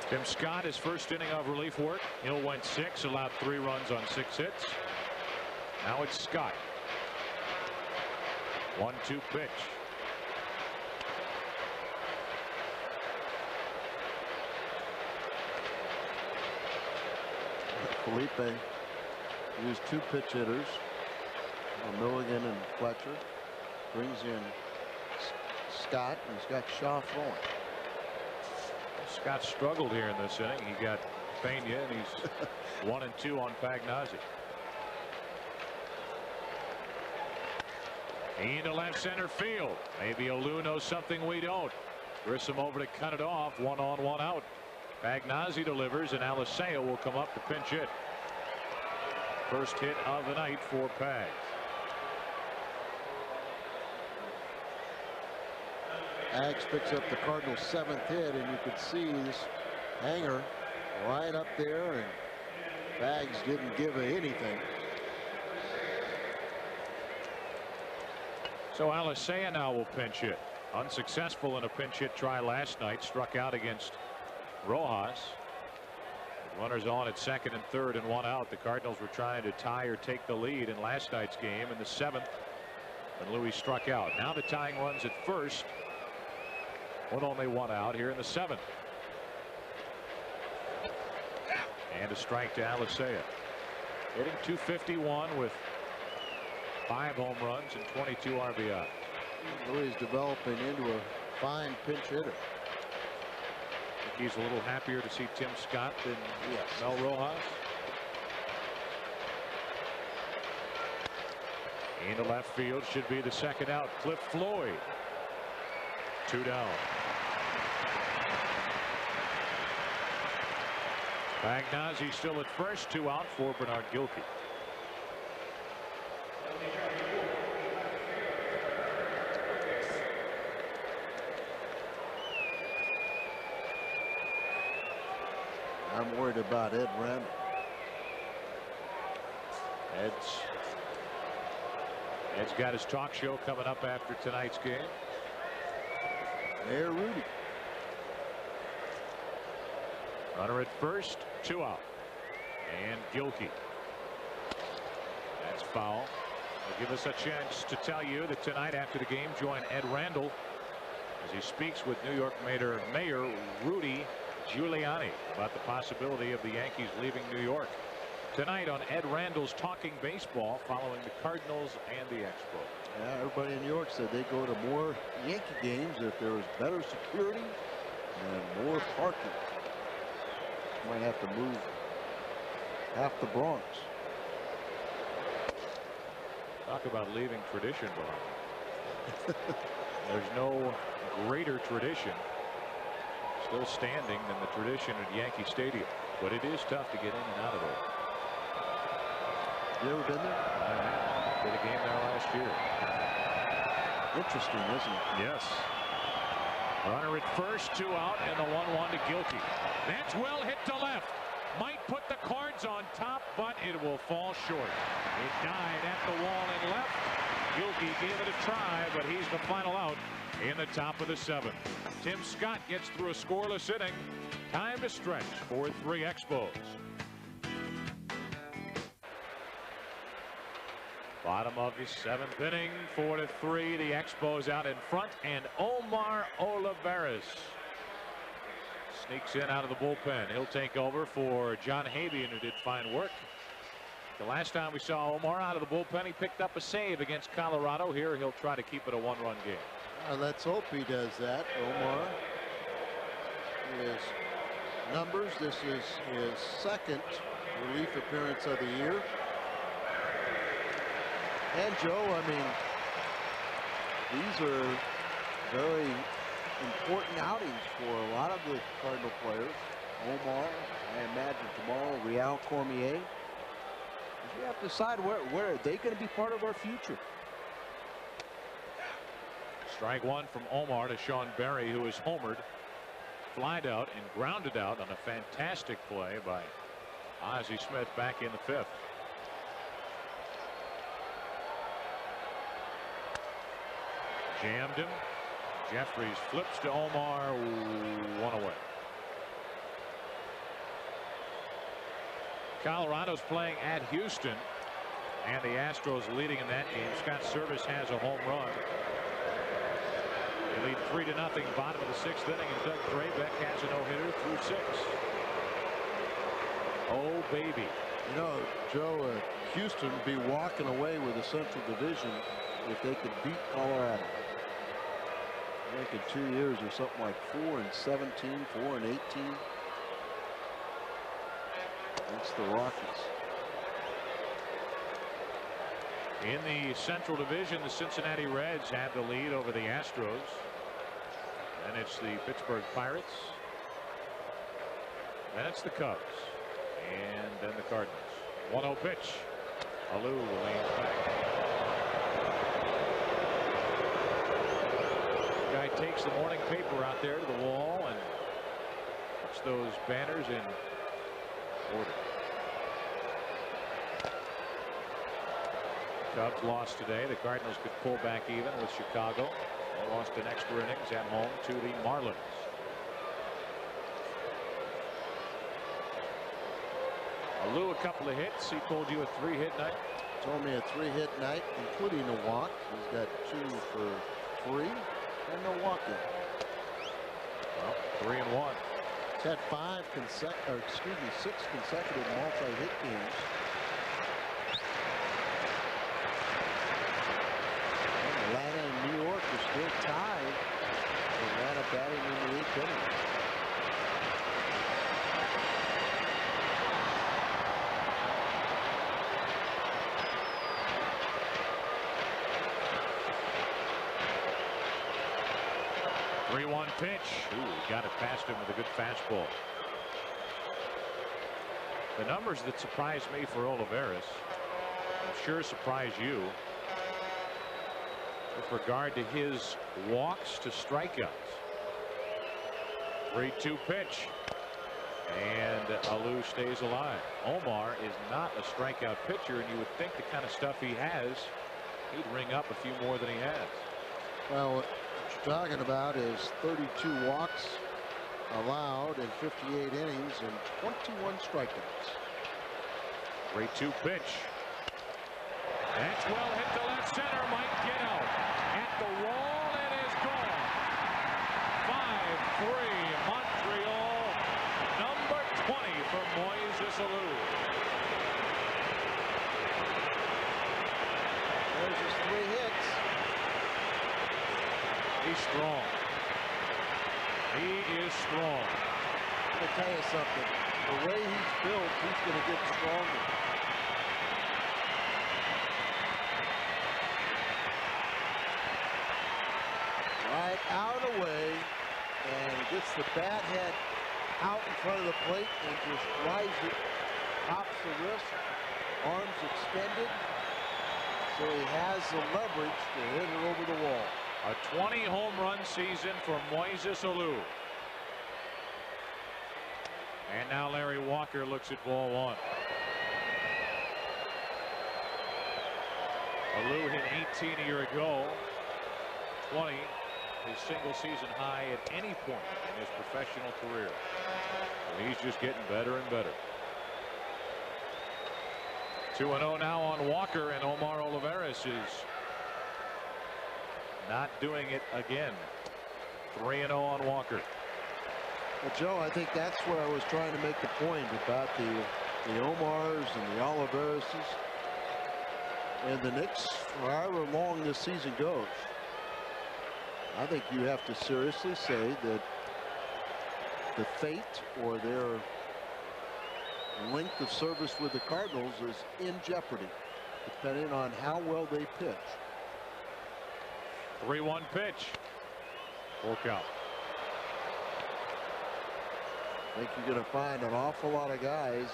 Tim Scott, his first inning of relief work. Hill went 6, allowed 3 runs on 6 hits. Now it's Scott. 1-2 pitch. Felipe used 2 pitch hitters, Milligan and Fletcher. Brings in Scott, and he's got Shaw throwing. Scott struggled here in this inning. He got Pena, and he's 1-2 on Pagnozzi. Into left center field. Maybe Alou knows something we don't. Grissom over to cut it off. 1 on, 1 out. Pagnozzi delivers, and Alicea will come up to pinch hit. First hit of the night for Pag. Ags picks up the Cardinals' 7th hit, and you could see this hanger right up there, and Bags didn't give anything. So Alicea now will pinch hit. Unsuccessful in a pinch hit try last night. Struck out against Rojas. Runners on at 2nd and 3rd and 1 out. The Cardinals were trying to tie or take the lead in last night's game. In the 7th, and Louis struck out. Now the tying runs at first with only one out here in the 7th. And a strike to Alicea. Hitting .251 with 5 home runs and 22 RBI. Louis is developing into a fine pinch hitter. I think he's a little happier to see Tim Scott than Mel Rojas. Into left field should be the second out. Cliff Floyd. 2 down. Pagnozzi still at first. 2 out for Bernard Gilkey. I'm worried about Ed Randall. Ed's got his talk show coming up after tonight's game. Mayor Rudy. Runner at first, 2 out. And Gilkey. That's foul. They'll give us a chance to tell you that tonight after the game, join Ed Randall as he speaks with New York Mayor Rudy Giuliani about the possibility of the Yankees leaving New York. Tonight on Ed Randall's Talking Baseball following the Cardinals and the Expos. Yeah, everybody in New York said they go to more Yankee games if there was better security and more parking. Might have to move half the Bronx. Talk about leaving tradition behind. There's no greater tradition still standing than the tradition at Yankee Stadium, but it is tough to get in and out of there. You ever been there? I have. Did a game there last year. Interesting, isn't it? Yes. Runner at first, 2 out, and the 1-1 to Gilkey. That's well hit to left. Might put the Cards on top, but it will fall short. It died at the wall and left. Gilkey gave it a try, but he's the final out in the top of the 7th. Tim Scott gets through a scoreless inning. Time to stretch for 3 Expos. Bottom of the 7th inning, 4-3. The Expos out in front, and Omar Olivares sneaks in out of the bullpen. He'll take over for John Habyan, who did fine work. The last time we saw Omar out of the bullpen, he picked up a save against Colorado. Here he'll try to keep it a 1-run game. Let's hope he does that. Omar, his numbers. This is his 2nd relief appearance of the year. And Joe, I mean, these are very important outings for a lot of the Cardinal players. Omar, I imagine tomorrow, Real Cormier. We have to decide where are they going to be part of our future. Strike 1 from Omar to Sean Berry, who is homered, flied out and grounded out on a fantastic play by Ozzie Smith back in the 5th. Jammed him. Jefferies flips to Omar, 1 away. Colorado's playing at Houston, and the Astros leading in that game. Scott Service has a home run. They lead 3-0, bottom of the 6th inning, and Doug Drabek has a no-hitter through 6. Oh, baby. You know, Joe, Houston would be walking away with the Central Division if they could beat Colorado. I think in 2 years or something like 4-17, 4-18. That's the Rockies. In the Central Division, the Cincinnati Reds have the lead over the Astros. And it's the Pittsburgh Pirates. Then it's the Cubs. And then the Cardinals. 1-0 pitch. Alou leans back. The guy takes the morning paper out there to the wall and puts those banners in order. Cubs lost today. The Cardinals could pull back even with Chicago. They lost in extra innings at home to the Marlins. Alou, a couple of hits. He told you a 3-hit night. told me a 3-hit night, including a walk. He's got 2 for 3 and no walk in. Well, 3 and 1. He's had 6 consecutive multi-hit games. And Atlanta and New York are still tied. Atlanta batting in the 8th inning. Pitch. Ooh, got it past him with a good fastball. The numbers that surprised me for Olivares, I'm sure surprise you, with regard to his walks to strikeouts. 3-2 pitch. And Alou stays alive. Omar is not a strikeout pitcher, and you would think the kind of stuff he has, he'd ring up a few more than he has. Well, what you're talking about is 32 walks allowed in 58 innings and 21 strikeouts. 3-2 pitch. That's well hit to left center. Might get out at the wall and is gone. 5-3 Montreal. Number 20 for Moises Alou. There's his 3 hits. He's strong. He is strong. I'm going to tell you something. The way he's built, he's going to get stronger. Right out of the way, and gets the bat head out in front of the plate and just rides it, pops the wrist, arms extended, so he has the leverage to hit it over the wall. A 20 home run season for Moises Alou. And now Larry Walker looks at ball 1. Alou hit 18 a year ago. 20, his single season high at any point in his professional career. And he's just getting better and better. 2-0 now on Walker, and Omar Olivares is not doing it again. 3-0 on Walker. Well, Joe, I think that's where I was trying to make the point about the Omars and the Olivareses and the Knicks, however long this season goes. I think you have to seriously say that the fate or their length of service with the Cardinals is in jeopardy, depending on how well they pitch. 3-1 pitch. Full count. I think you're going to find an awful lot of guys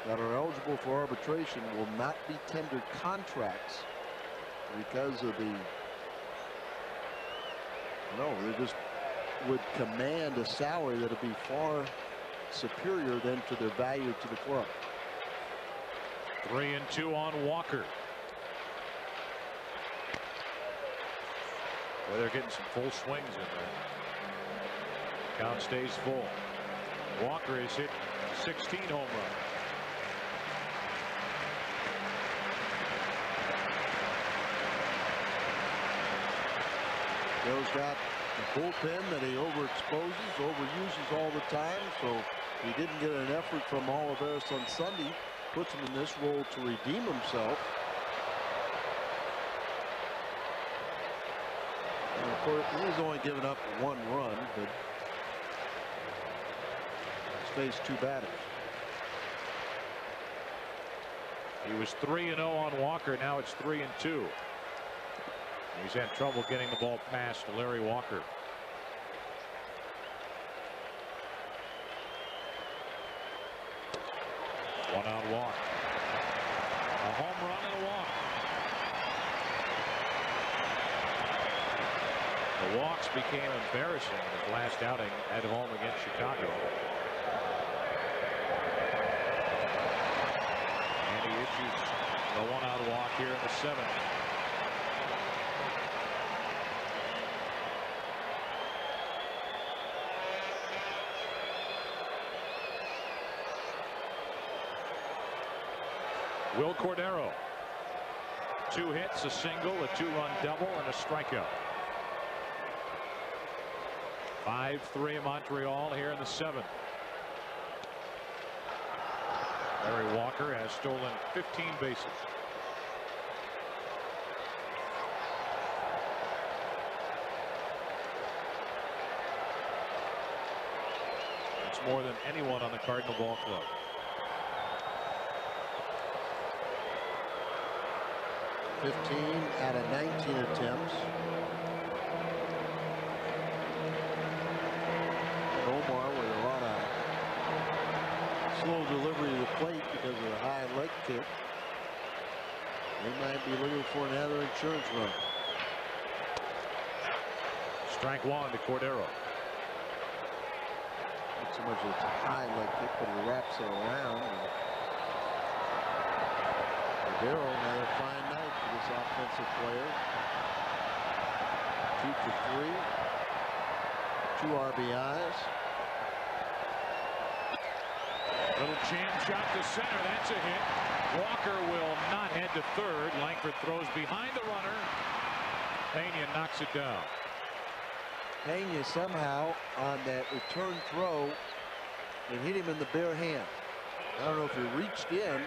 that are eligible for arbitration will not be tendered contracts because of the, no, they just would command a salary that would be far superior than to their value to the club. 3-2 on Walker. Well, they're getting some full swings in there. Count stays full. Walker has hit 16 home runs. Joe's got the bullpen that he overexposes, overuses all the time, so he didn't get an effort from Olivares on Sunday. Puts him in this role to redeem himself. And of course, he's only given up 1 run, but he's faced 2 batters. He was 3-0 on Walker. Now it's 3-2. He's had trouble getting the ball past Larry Walker. One out walk. A home run and a walk. The walks became embarrassing in his last outing at home against Chicago. And he issues the 1-out walk here in the 7th. Will Cordero 2 hits, a single, a 2-run double, and a strikeout. 5-3 Montreal here in the 7th. Larry Walker has stolen 15 bases. That's more than anyone on the Cardinal Ball Club. out of 19 attempts. Omar with a lot of slow delivery to the plate because of the high leg kick. They might be looking for another insurance run. Strike 1 to Cordero. Not so much as it's a high leg kick, but he wraps it around. Cordero, another fine night for this offensive player. 2 for 3. 2 RBIs. Little jam shot to center. That's a hit. Walker will not head to third. Lankford throws behind the runner. Pena knocks it down. Pena somehow on that return throw, it hit him in the bare hand. I don't know if he reached in,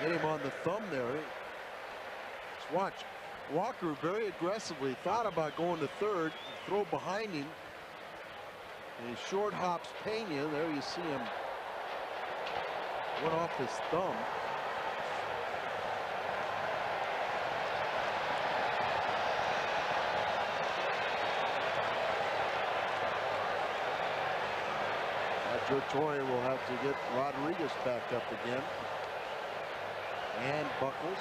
hit him on the thumb there. Let's watch. Walker very aggressively thought about going to third, throw behind him. And he short hops Pena. There you see him. Went off his thumb. Torrey will have to get Rodriguez back up again. And Buckles.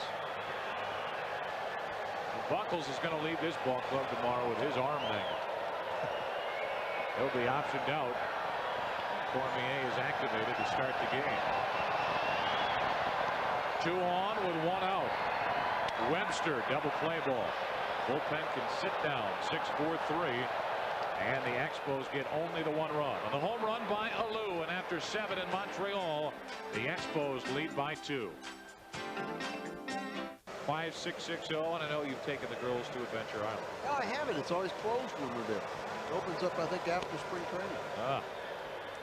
Buckles is going to leave this ball club tomorrow with his arm thing. He'll be optioned out. Cormier is activated to start the game. 2 on with 1 out. Webster double play ball. Bullpen can sit down. 6-4-3. And the Expos get only the 1 run. On the home run by Alou, and after 7 in Montreal, the Expos lead by 2. 5-6-6-0, and I know you've taken the girls to Adventure Island. No, I haven't. It's always closed when we're there. It opens up, I think, after spring training. Ah,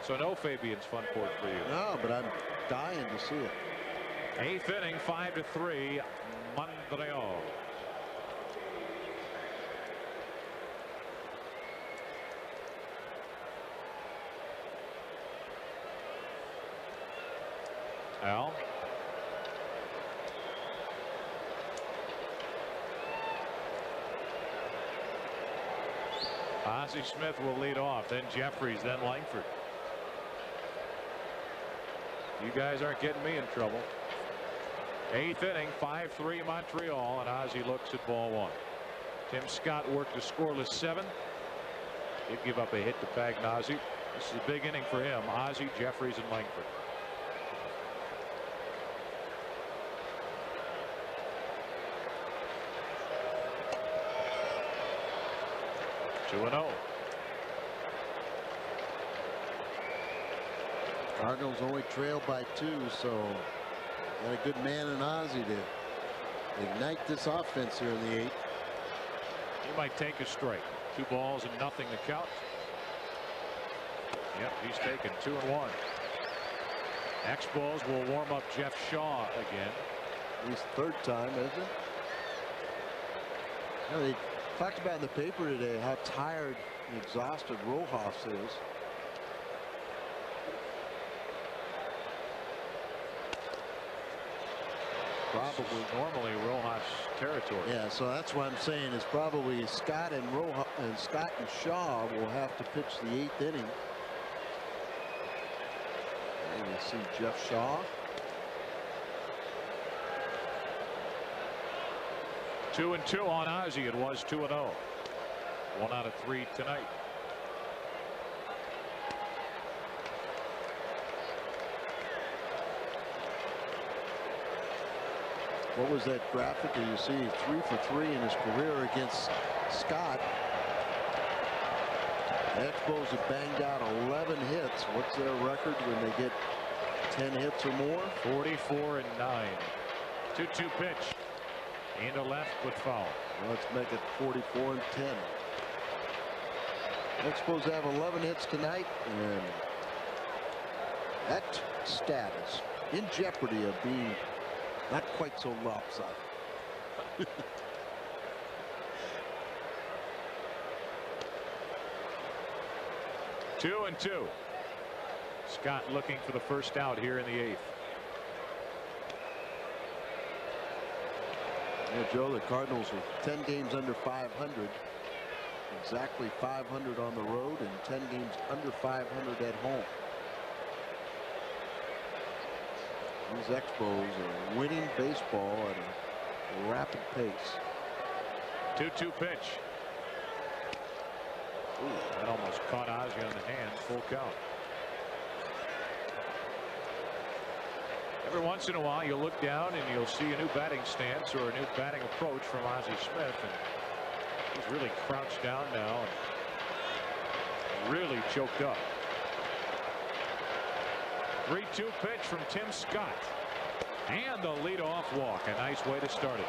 so no Fabian's Fun Court for you. No, but I'm dying to see it. 8th inning, 5-3, Montreal. Al. Ozzie Smith will lead off, then Jefferies, then Lankford. You guys aren't getting me in trouble. 8th inning, 5-3 Montreal, and Ozzie looks at ball 1. Tim Scott worked a scoreless 7. He'd give up a hit to Pagnozzi. This is a big inning for him. Ozzie, Jefferies, and Lankford. 2-0. Cardinals only trail by 2, so got a good man in Ozzie to ignite this offense here in the 8th. He might take a strike. 2 balls and nothing to count. Yep, he's taken 2-1. Expos will warm up Jeff Shaw again. At least 3rd time, isn't it? You know, they talked about in the paper today how tired and exhausted Rojas is. Probably normally Rojas territory. Yeah, so that's what I'm saying is probably Scott and Scott and Shaw will have to pitch the 8th inning. And you see Jeff Shaw. 2-2 on Ozzie. It was 2-0. 1 out of 3 tonight. What was that graphic? You see 3 for 3 in his career against Scott. The Expos have banged out 11 hits. What's their record when they get 10 hits or more? 44-9. 2-2 pitch. Into left, but foul. Let's make it 44-10. Expos have 11 hits tonight, and that stat is in jeopardy of being not quite so lopsided. 2-2. Scott looking for the first out here in the 8th. Yeah, Joe, the Cardinals are 10 games under 500. Exactly 500 on the road and 10 games under 500 at home. These Expos are winning baseball at a rapid pace. 2-2 pitch. Ooh, that almost caught Ozzie on the hand. Full count. Every once in a while you'll look down and you'll see a new batting stance or a new batting approach from Ozzie Smith, and he's really crouched down now and really choked up. 3-2 pitch from Tim Scott, and the leadoff walk. A nice way to start it.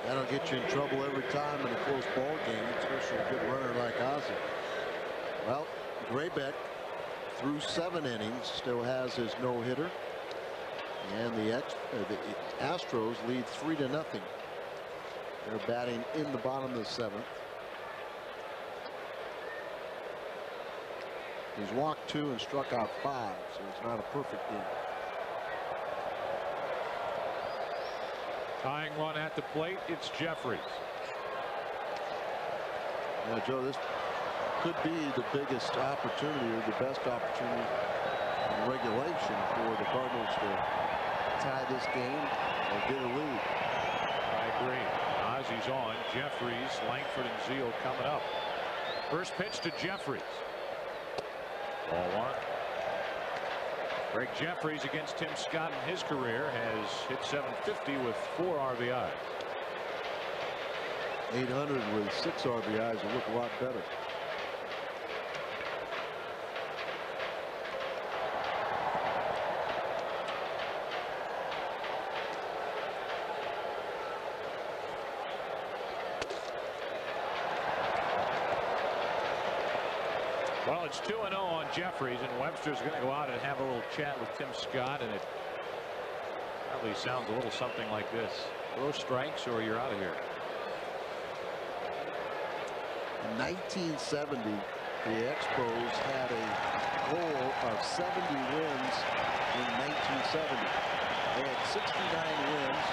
That'll get you in trouble every time in a close ball game, especially a good runner like Ozzie. Well, Graybeck through 7 innings still has his no-hitter, and the Astros lead 3-0. They're batting in the bottom of the 7th. He's walked 2 and struck out 5, so it's not a perfect game. Tying run at the plate, it's Jefferies. Yeah, Joe, this could be the biggest opportunity or the best opportunity in regulation for the Cardinals to tie this game or get a lead. I agree. Ozzie's on. Jefferies, Lankford, and Zeile coming up. First pitch to Jefferies. Ball 1. Greg Jefferies against Tim Scott in his career has hit .750 with 4 RBIs. 800 with 6 RBIs will look a lot better. Well, it's 2-0 on Jefferies, and Webster's going to go out and have a little chat with Tim Scott, and it probably sounds a little something like this. Throw strikes or you're out of here. In 1970, the Expos had a goal of 70 wins in 1970. They had 69 wins.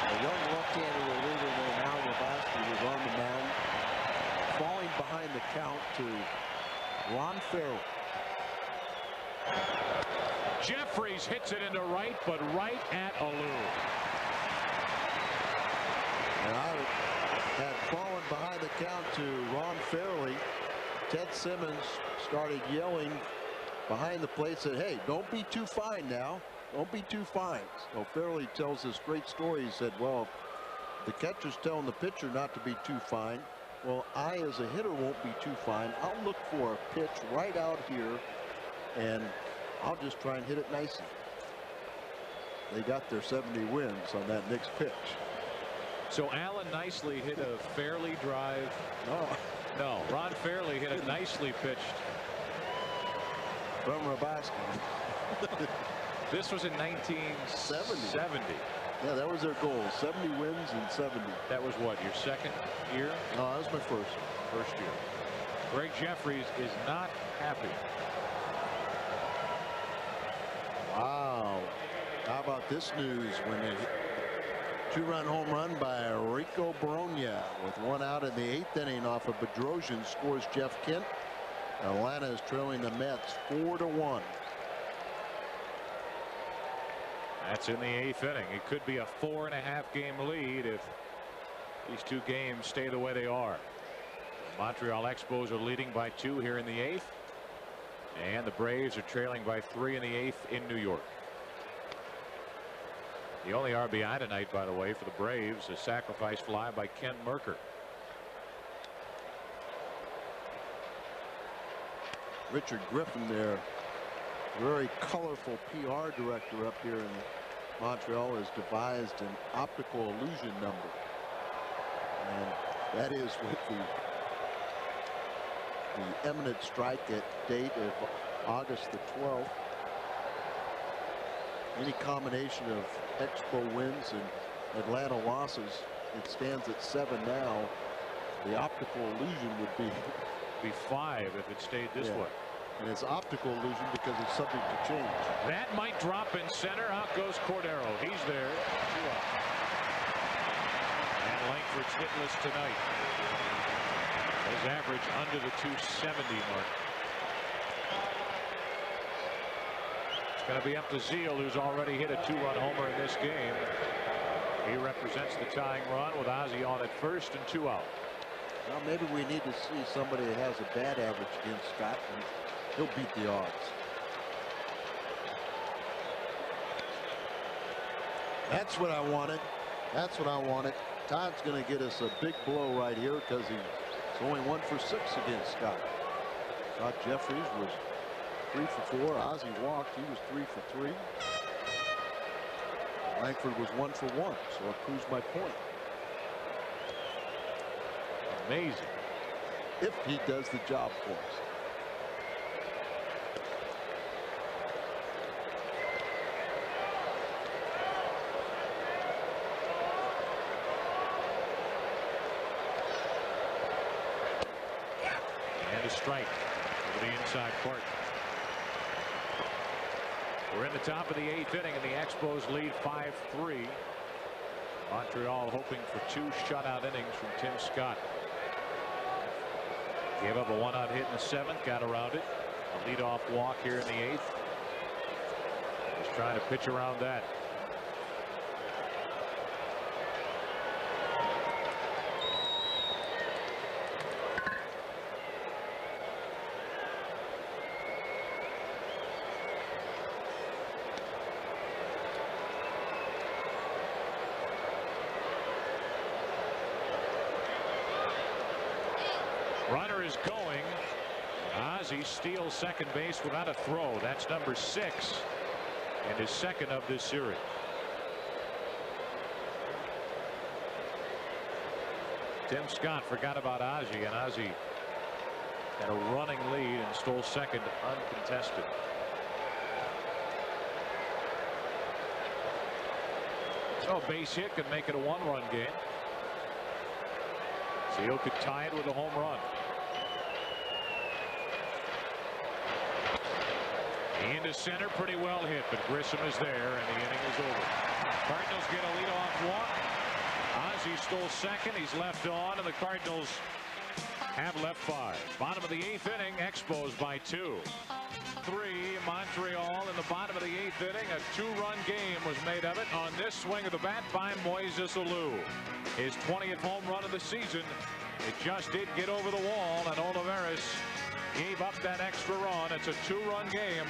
A young left-hander reliever named Olivares was on the mound, falling behind the count to Ron Farrell. Jefferies hits it into right, but right at Alou. And I had fallen behind the count to Ron Farrell. Ted Simmons started yelling behind the plate, said, "Hey, don't be too fine now. Don't be too fine." So Farrell tells this great story. He said, "Well, the catcher's telling the pitcher not to be too fine. Well, I, as a hitter, won't be too fine. I'll look for a pitch right out here, and I'll just try and hit it nicely." They got their 70 wins on that next pitch. So Allen nicely hit a fairly drive. No, Ron Fairley hit a nicely pitched. From Rabaski. This was in 1970. Yeah, that was their goal. 70 wins in 70. That was what, your second year? No, that was my first. First year. Greg Jefferies is not happy. Wow. How about this news when a 2-run home run by Rico Baronia with 1 out in the 8th inning off of Bedrosian scores Jeff Kent. Atlanta is trailing the Mets 4-1. That's in the 8th inning. It could be a 4.5 game lead if these 2 games stay the way they are. Montreal Expos are leading by 2 here in the 8th, and the Braves are trailing by 3 in the 8th in New York. The only RBI tonight, by the way, for the Braves, a sacrifice fly by Ken Merker. Richard Griffin there very colorful PR director up here in Montreal has devised an optical illusion number, and that is with the imminent strike at date of August the 12th. Any combination of Expo wins and Atlanta losses, it stands at 7 now. The optical illusion would be 5 if it stayed this way. And it's optical illusion because it's subject to change. That might drop in center. Out goes Cordero. He's there. 2 out. And Lankford's hitless tonight. His average under the 270 mark. It's going to be up to Zeile, who's already hit a 2-run homer in this game. He represents the tying run with Ozzie on at first and 2 out. Well, maybe we need to see somebody that has a bad average against Scott, and he'll beat the odds. That's what I wanted. That's what I wanted. Todd's going to get us a big blow right here because he's only 1 for 6 against Scott. Scott Jefferies was 3 for 4. Ozzie walked. He was 3 for 3. Lankford was 1 for 1, so it proves my point. Amazing. If he does the job for us. And a strike over the inside court. We're in the top of the 8th inning, and the Expos lead 5-3. Montreal hoping for 2 shutout innings from Tim Scott. Gave up a 1-out hit in the 7th, got around it. A leadoff walk here in the 8th. Just trying to pitch around that. Runner is going. Ozzie steals second base without a throw. That's number 6 and his 2nd of this series. Tim Scott forgot about Ozzie, and Ozzie had a running lead and stole second uncontested. So a base hit could make it a 1-run game. Zeile could tie it with a home run. Into center, pretty well hit, but Grissom is there, and the inning is over. Cardinals get a leadoff walk. Ozzie stole second. He's left on, and the Cardinals have left 5. Bottom of the 8th inning, Expos by 2. 3 Montreal in the bottom of the 8th inning. A 2-run game was made of it on this swing of the bat by Moises Alou. His 20th home run of the season. It just did get over the wall, and Olivares gave up that extra run. It's a 2-run game.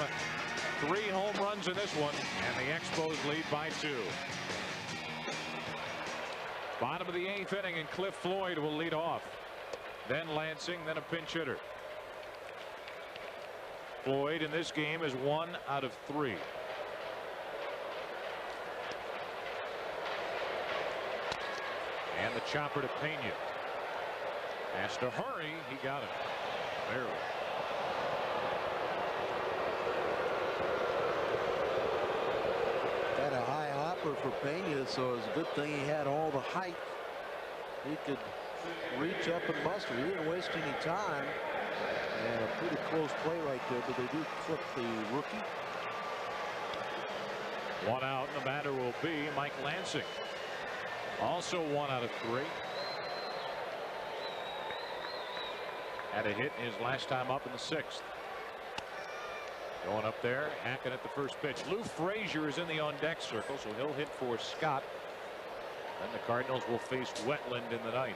3 home runs in this one, and the Expos lead by 2. Bottom of the 8th inning, and Cliff Floyd will lead off. Then Lansing, then a pinch hitter. Floyd in this game is 1 out of 3. And the chopper to Pena. Has to hurry. He got it. Barely. Had a high hopper for Pena, so it's a good thing he had all the height. He could reach up and muster. He didn't waste any time. And a pretty close play right there, but they do clip the rookie. 1 out, and the batter will be Mike Lansing. Also 1 out of 3. Had a hit his last time up in the 6th. Going up there, hacking at the first pitch. Lou Frazier is in the on-deck circle, so he'll hit for Scott. Then the Cardinals will face Wetteland in the 9th.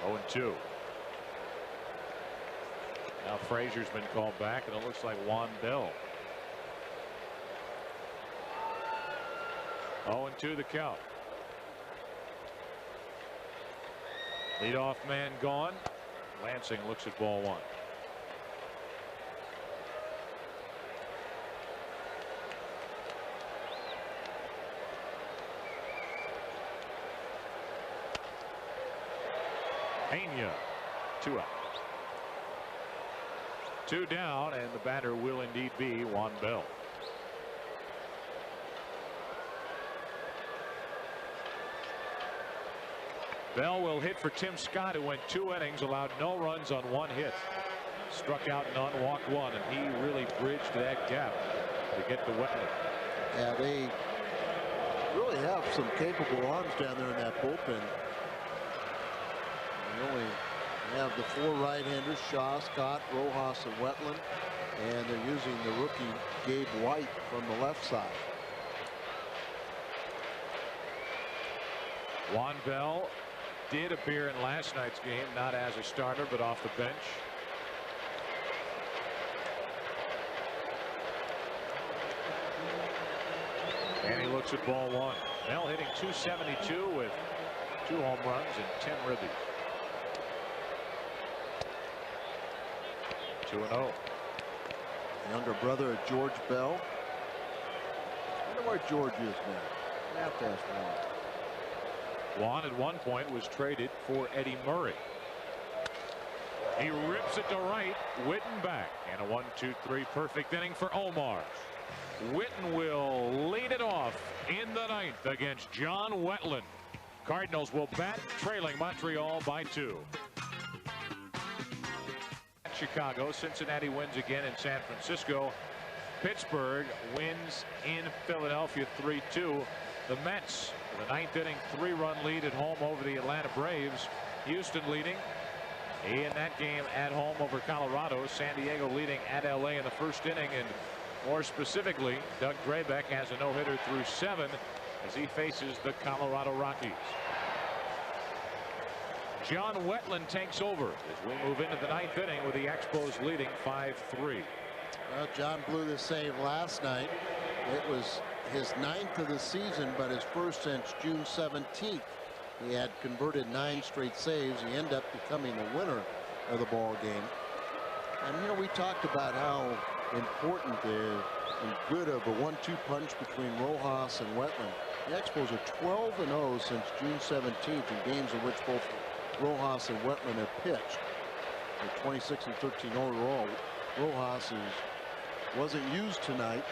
Oh, 2. Now Frazier's been called back, and it looks like Juan Bell. 0-2 the count. Leadoff man gone. Lansing looks at ball one. Pena, 2 out. 2 down, and the batter will indeed be Juan Bell. Bell will hit for Tim Scott, who went 2 innings, allowed no runs on 1 hit. Struck out none, walked 1, and he really bridged that gap to get the Wetteland. Yeah, they really have some capable arms down there in that bullpen. They only have the 4 right-handers, Shaw, Scott, Rojas, and Wetteland, and they're using the rookie Gabe White from the left side. Juan Bell did appear in last night's game, not as a starter, but off the bench. And he looks at ball one. Bell hitting .272 with 2 home runs and 10 ribbies. 2-0. Younger brother of George Bell. I wonder where George is now. I have to ask Juan. Juan at one point was traded for Eddie Murray. He rips it to right. Whiten back. And a 1-2-3 perfect inning for Omar. Whiten will lead it off in the 9th against John Wetteland. Cardinals will bat, trailing Montreal by 2. Chicago. Cincinnati wins again in San Francisco. Pittsburgh wins in Philadelphia 3-2. The Mets with a 9th inning 3-run lead at home over the Atlanta Braves. Houston leading in that game at home over Colorado. San Diego leading at LA in the first inning, and more specifically, Doug Drabek has a no-hitter through 7 as he faces the Colorado Rockies. John Wetteland takes over as we move into the 9th inning with the Expos leading 5-3. Well, John blew the save last night. It was his 9th of the season, but his first since June 17th. He had converted 9 straight saves. He ended up becoming the winner of the ball game. And you know, we talked about how important and good of a 1-2 punch between Rojas and Wetteland. The Expos are 12-0 since June 17th in games in which both Rojas and Wetteland have pitched. They're 26-13 overall. Rojas wasn't used tonight.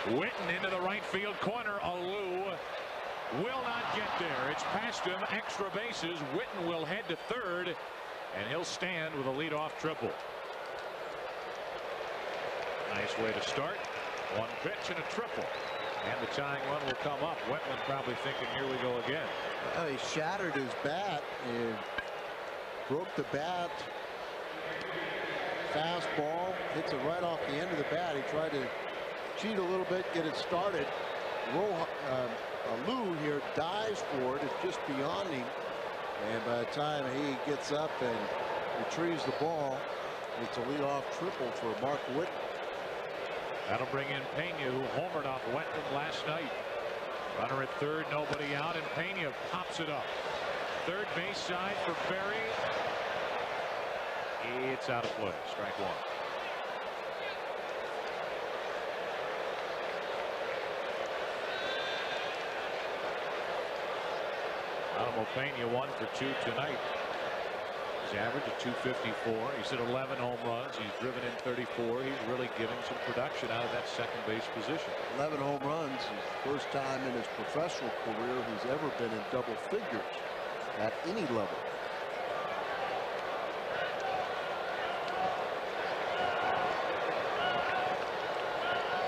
Whiten into the right field corner. Alou will not get there. It's past him. Extra bases. Whiten will head to third, and he'll stand with a leadoff triple. Nice way to start. 1 pitch and a triple. And the tying run will come up. Wetteland probably thinking, here we go again. He shattered his bat and broke the bat. Fastball hits it right off the end of the bat. He tried to cheat a little bit, get it started. Alou here dives for it. It's just beyond him. And by the time he gets up and retrieves the ball, it's a leadoff triple for Mark Whitten. That'll bring in Pena, who homered off Wetland last night. Runner at third, nobody out, and Pena pops it up. Third base side for Berry. It's out of play. Strike 1. Pena 1 for 2 tonight. His average of .254. He's hit 11 home runs. He's driven in 34. He's really giving some production out of that second base position. 11 home runs. His first time in his professional career he's ever been in double figures at any level.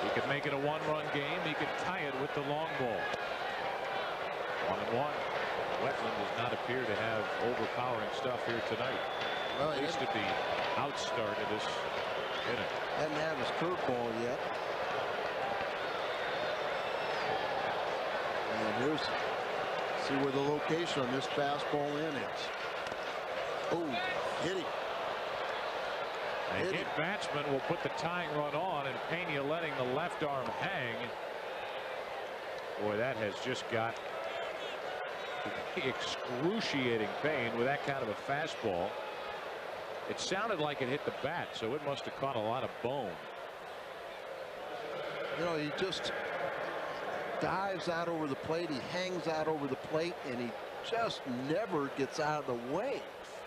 He could make it a 1-run game. He could tie it with the long ball. 1-1. Wetteland does not appear to have overpowering stuff here tonight. Well, at least at the outstart of this inning. Hadn't had his curveball yet. And here's, see where the location on this fastball in is. Oh, hit him. A hit batsman will put the tying run on, and Pena letting the left arm hang. Boy, that has just got excruciating pain with that kind of a fastball. It sounded like it hit the bat, so it must have caught a lot of bone. You know, he just dives out over the plate. He hangs out over the plate, and he just never gets out of the way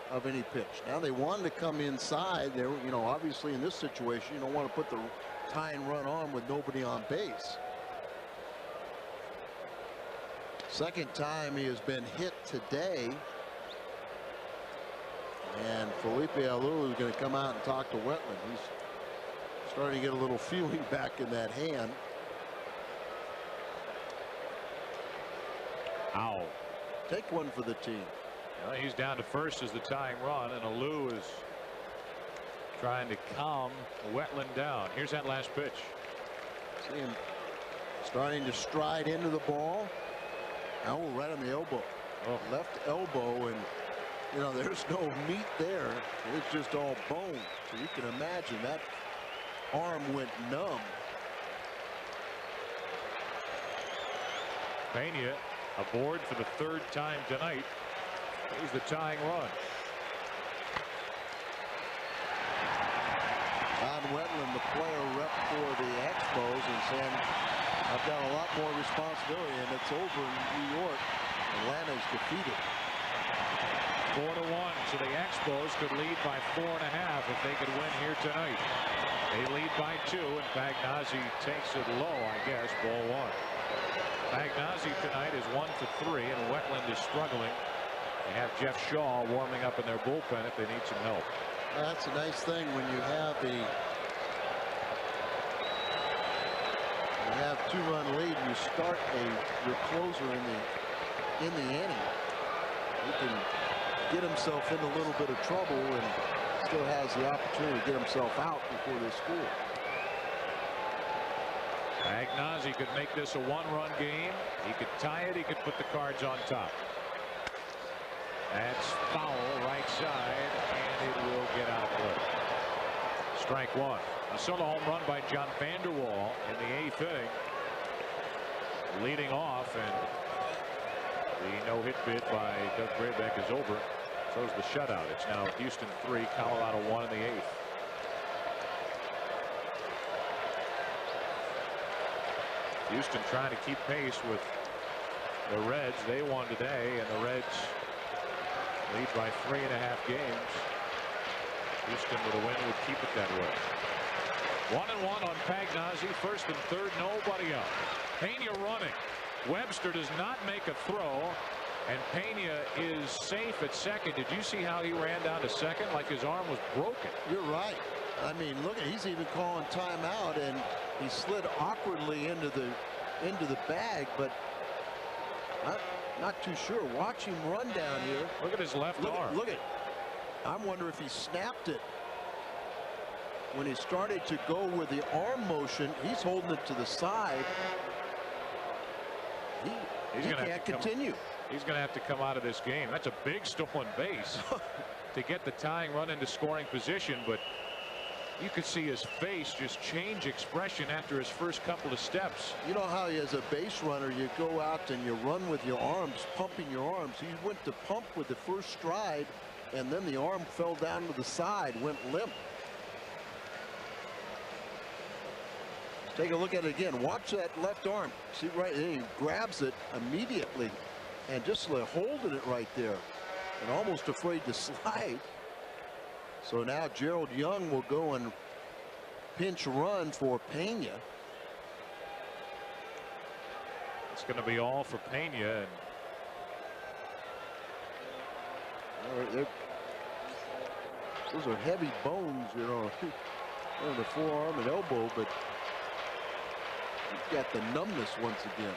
of any pitch. Now they wanted to come inside. They were, you know, obviously in this situation, you don't want to put the tying run on with nobody on base. Second time he has been hit today. And Felipe Alou is going to come out and talk to Wetteland. He's starting to get a little feeling back in that hand. Ow. Take one for the team. Well, he's down to first as the tying run, and Alou is trying to calm Wetteland down. Here's that last pitch. See him starting to stride into the ball. Now right on the elbow. Oh. Left elbow, and you know there's no meat there. It's just all bone. So you can imagine that arm went numb. Pena aboard for the third time tonight. Here's the tying run. Don Wetteland, the player rep for the Expos, and saying, I've got a lot more responsibility, and it's over in New York. Atlanta's defeated. 4-1, so the Expos could lead by 4.5 if they could win here tonight. They lead by 2, and Pagnozzi takes it low, I guess. Ball 1. Pagnozzi tonight is 1 for 3, and Wetteland is struggling. They have Jeff Shaw warming up in their bullpen if they need some help. That's a nice thing when you have the two-run lead. You start your closer in the inning. He can get himself in a little bit of trouble and still has the opportunity to get himself out before they score. Pagnozzi could make this a 1-run game. He could tie it. He could put the Cards on top. That's foul right side, and it will get out of play. Strike 1. A solo home run by John Vanderwall in the 8th inning. Leading off, and the no-hit bid by Doug Graybeck is over. So's the shutout. It's now Houston 3, Colorado 1 in the 8th. Houston trying to keep pace with the Reds. They won today, and the Reds lead by 3.5 games. Houston with a win would keep it that way. 1-1 on Pagnozzi. First and third, nobody out. Pena running. Webster does not make a throw, and Pena is safe at second. Did you see how he ran down to second like his arm was broken? You're right. I mean, look, he's even calling timeout, and he slid awkwardly into the bag, but not too sure. Watch him run down here. Look at his left arm. Look at. I wonder if he snapped it when he started to go with the arm motion. He's holding it to the side. He can't continue. He's going to have to come out of this game. That's a big stolen base to get the tying run into scoring position, but you could see his face just change expression after his first couple of steps. You know how as a base runner you go out and you run with your arms, pumping your arms. He went to pump with the first stride, and then the arm fell down to the side, went limp. Take a look at it again. Watch that left arm. See right there, he grabs it immediately and just holding it right there and almost afraid to slide. So now Gerald Young will go and pinch run for Pena. It's going to be all for Pena. And those are heavy bones, you know, on the forearm and elbow, but he's got the numbness once again.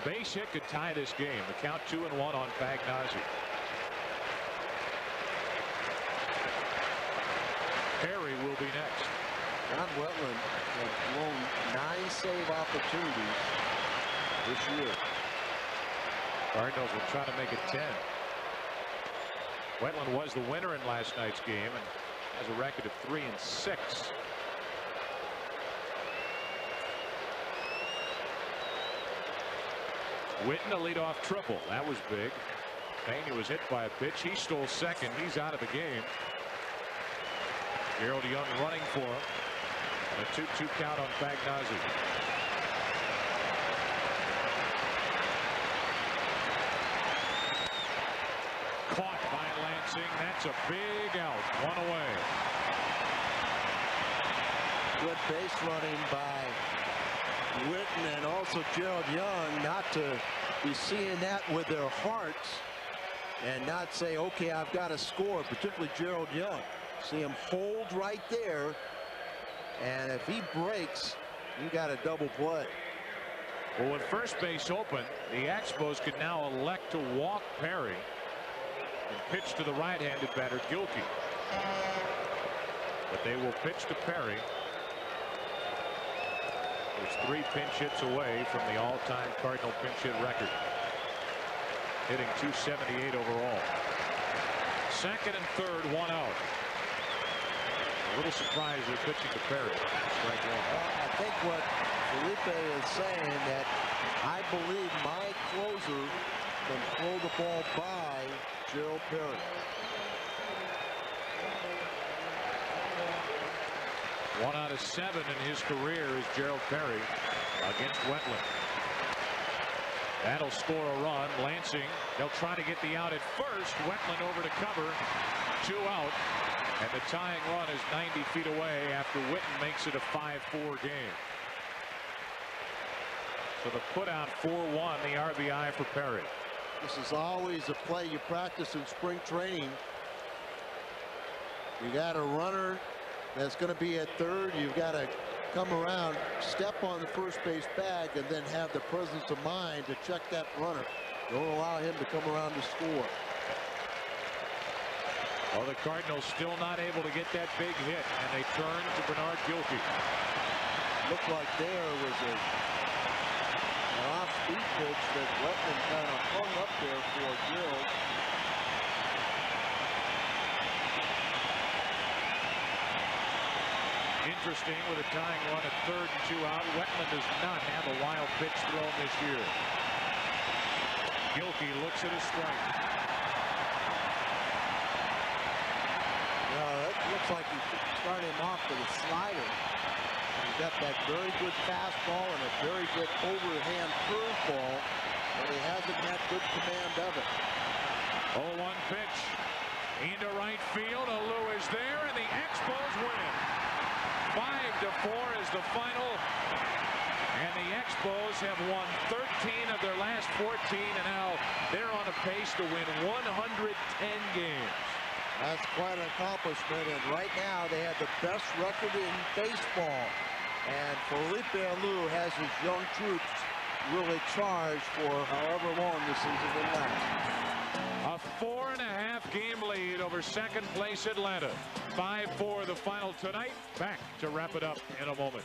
Base hit could tie this game. The count 2-1 on Pagnozzi. Perry will be next. John Wetteland has blown 9 save opportunities this year. Cardinals will try to make it 10. Wetteland was the winner in last night's game and has a record of 3-6. Whiten a leadoff triple. That was big. Pena was hit by a pitch. He stole second. He's out of the game. Gerald Young running for him. And a 2-2 count on Pagnozzi. Caught by Lansing. That's a big out. One away. Good base running by Whiten and also Gerald Young, not to be seeing that with their hearts and not say, okay, I've got to score, particularly Gerald Young. See him hold right there, and if he breaks, you got a double play. Well, with first base open, the Expos could now elect to walk Perry and pitch to the right-handed batter Gilkey. But they will pitch to Perry. There's 3 pinch hits away from the all-time Cardinal pinch hit record. Hitting .278 overall. Second and third, 1 out. A little surprised they're pitching to Perry. Strike one. Well, I think what Felipe is saying, that I believe my closer can throw the ball by Gerald Perry. One out of 7 in his career is Gerald Perry against Wetteland. That'll score a run. Lansing, they'll try to get the out at first. Wetteland over to cover. 2 out. And the tying run is 90 feet away after Whiten makes it a 5-4 game. So the put out 4-1, the RBI for Perry. This is always a play you practice in spring training. You got a runner that's going to be at third. You've got to come around, step on the first base bag, and then have the presence of mind to check that runner. Don't allow him to come around to score. Well, the Cardinals still not able to get that big hit, and they turn to Bernard Gilkey. Looked like there was an off-speed pitch that Wetteland kind of hung up there for Gerald. Interesting, with a tying run at third and 2 out, Wetteland does not have a wild pitch thrown this year. Gilkey looks at his strike. That looks like he started him off with a slider. He's got that very good fastball and a very good overhand curveball, but he hasn't had good command of it. 0-1 pitch into right field. Alou is there, and the Expos win. 5-4 is the final, and the Expos have won 13 of their last 14, and now they're on a pace to win 110 games. That's quite an accomplishment, and right now they have the best record in baseball. And Felipe Alou has his young troops really charged for however long the season will last. A 4.5 game lead over second place Atlanta. 5-4 the final tonight. Back to wrap it up in a moment.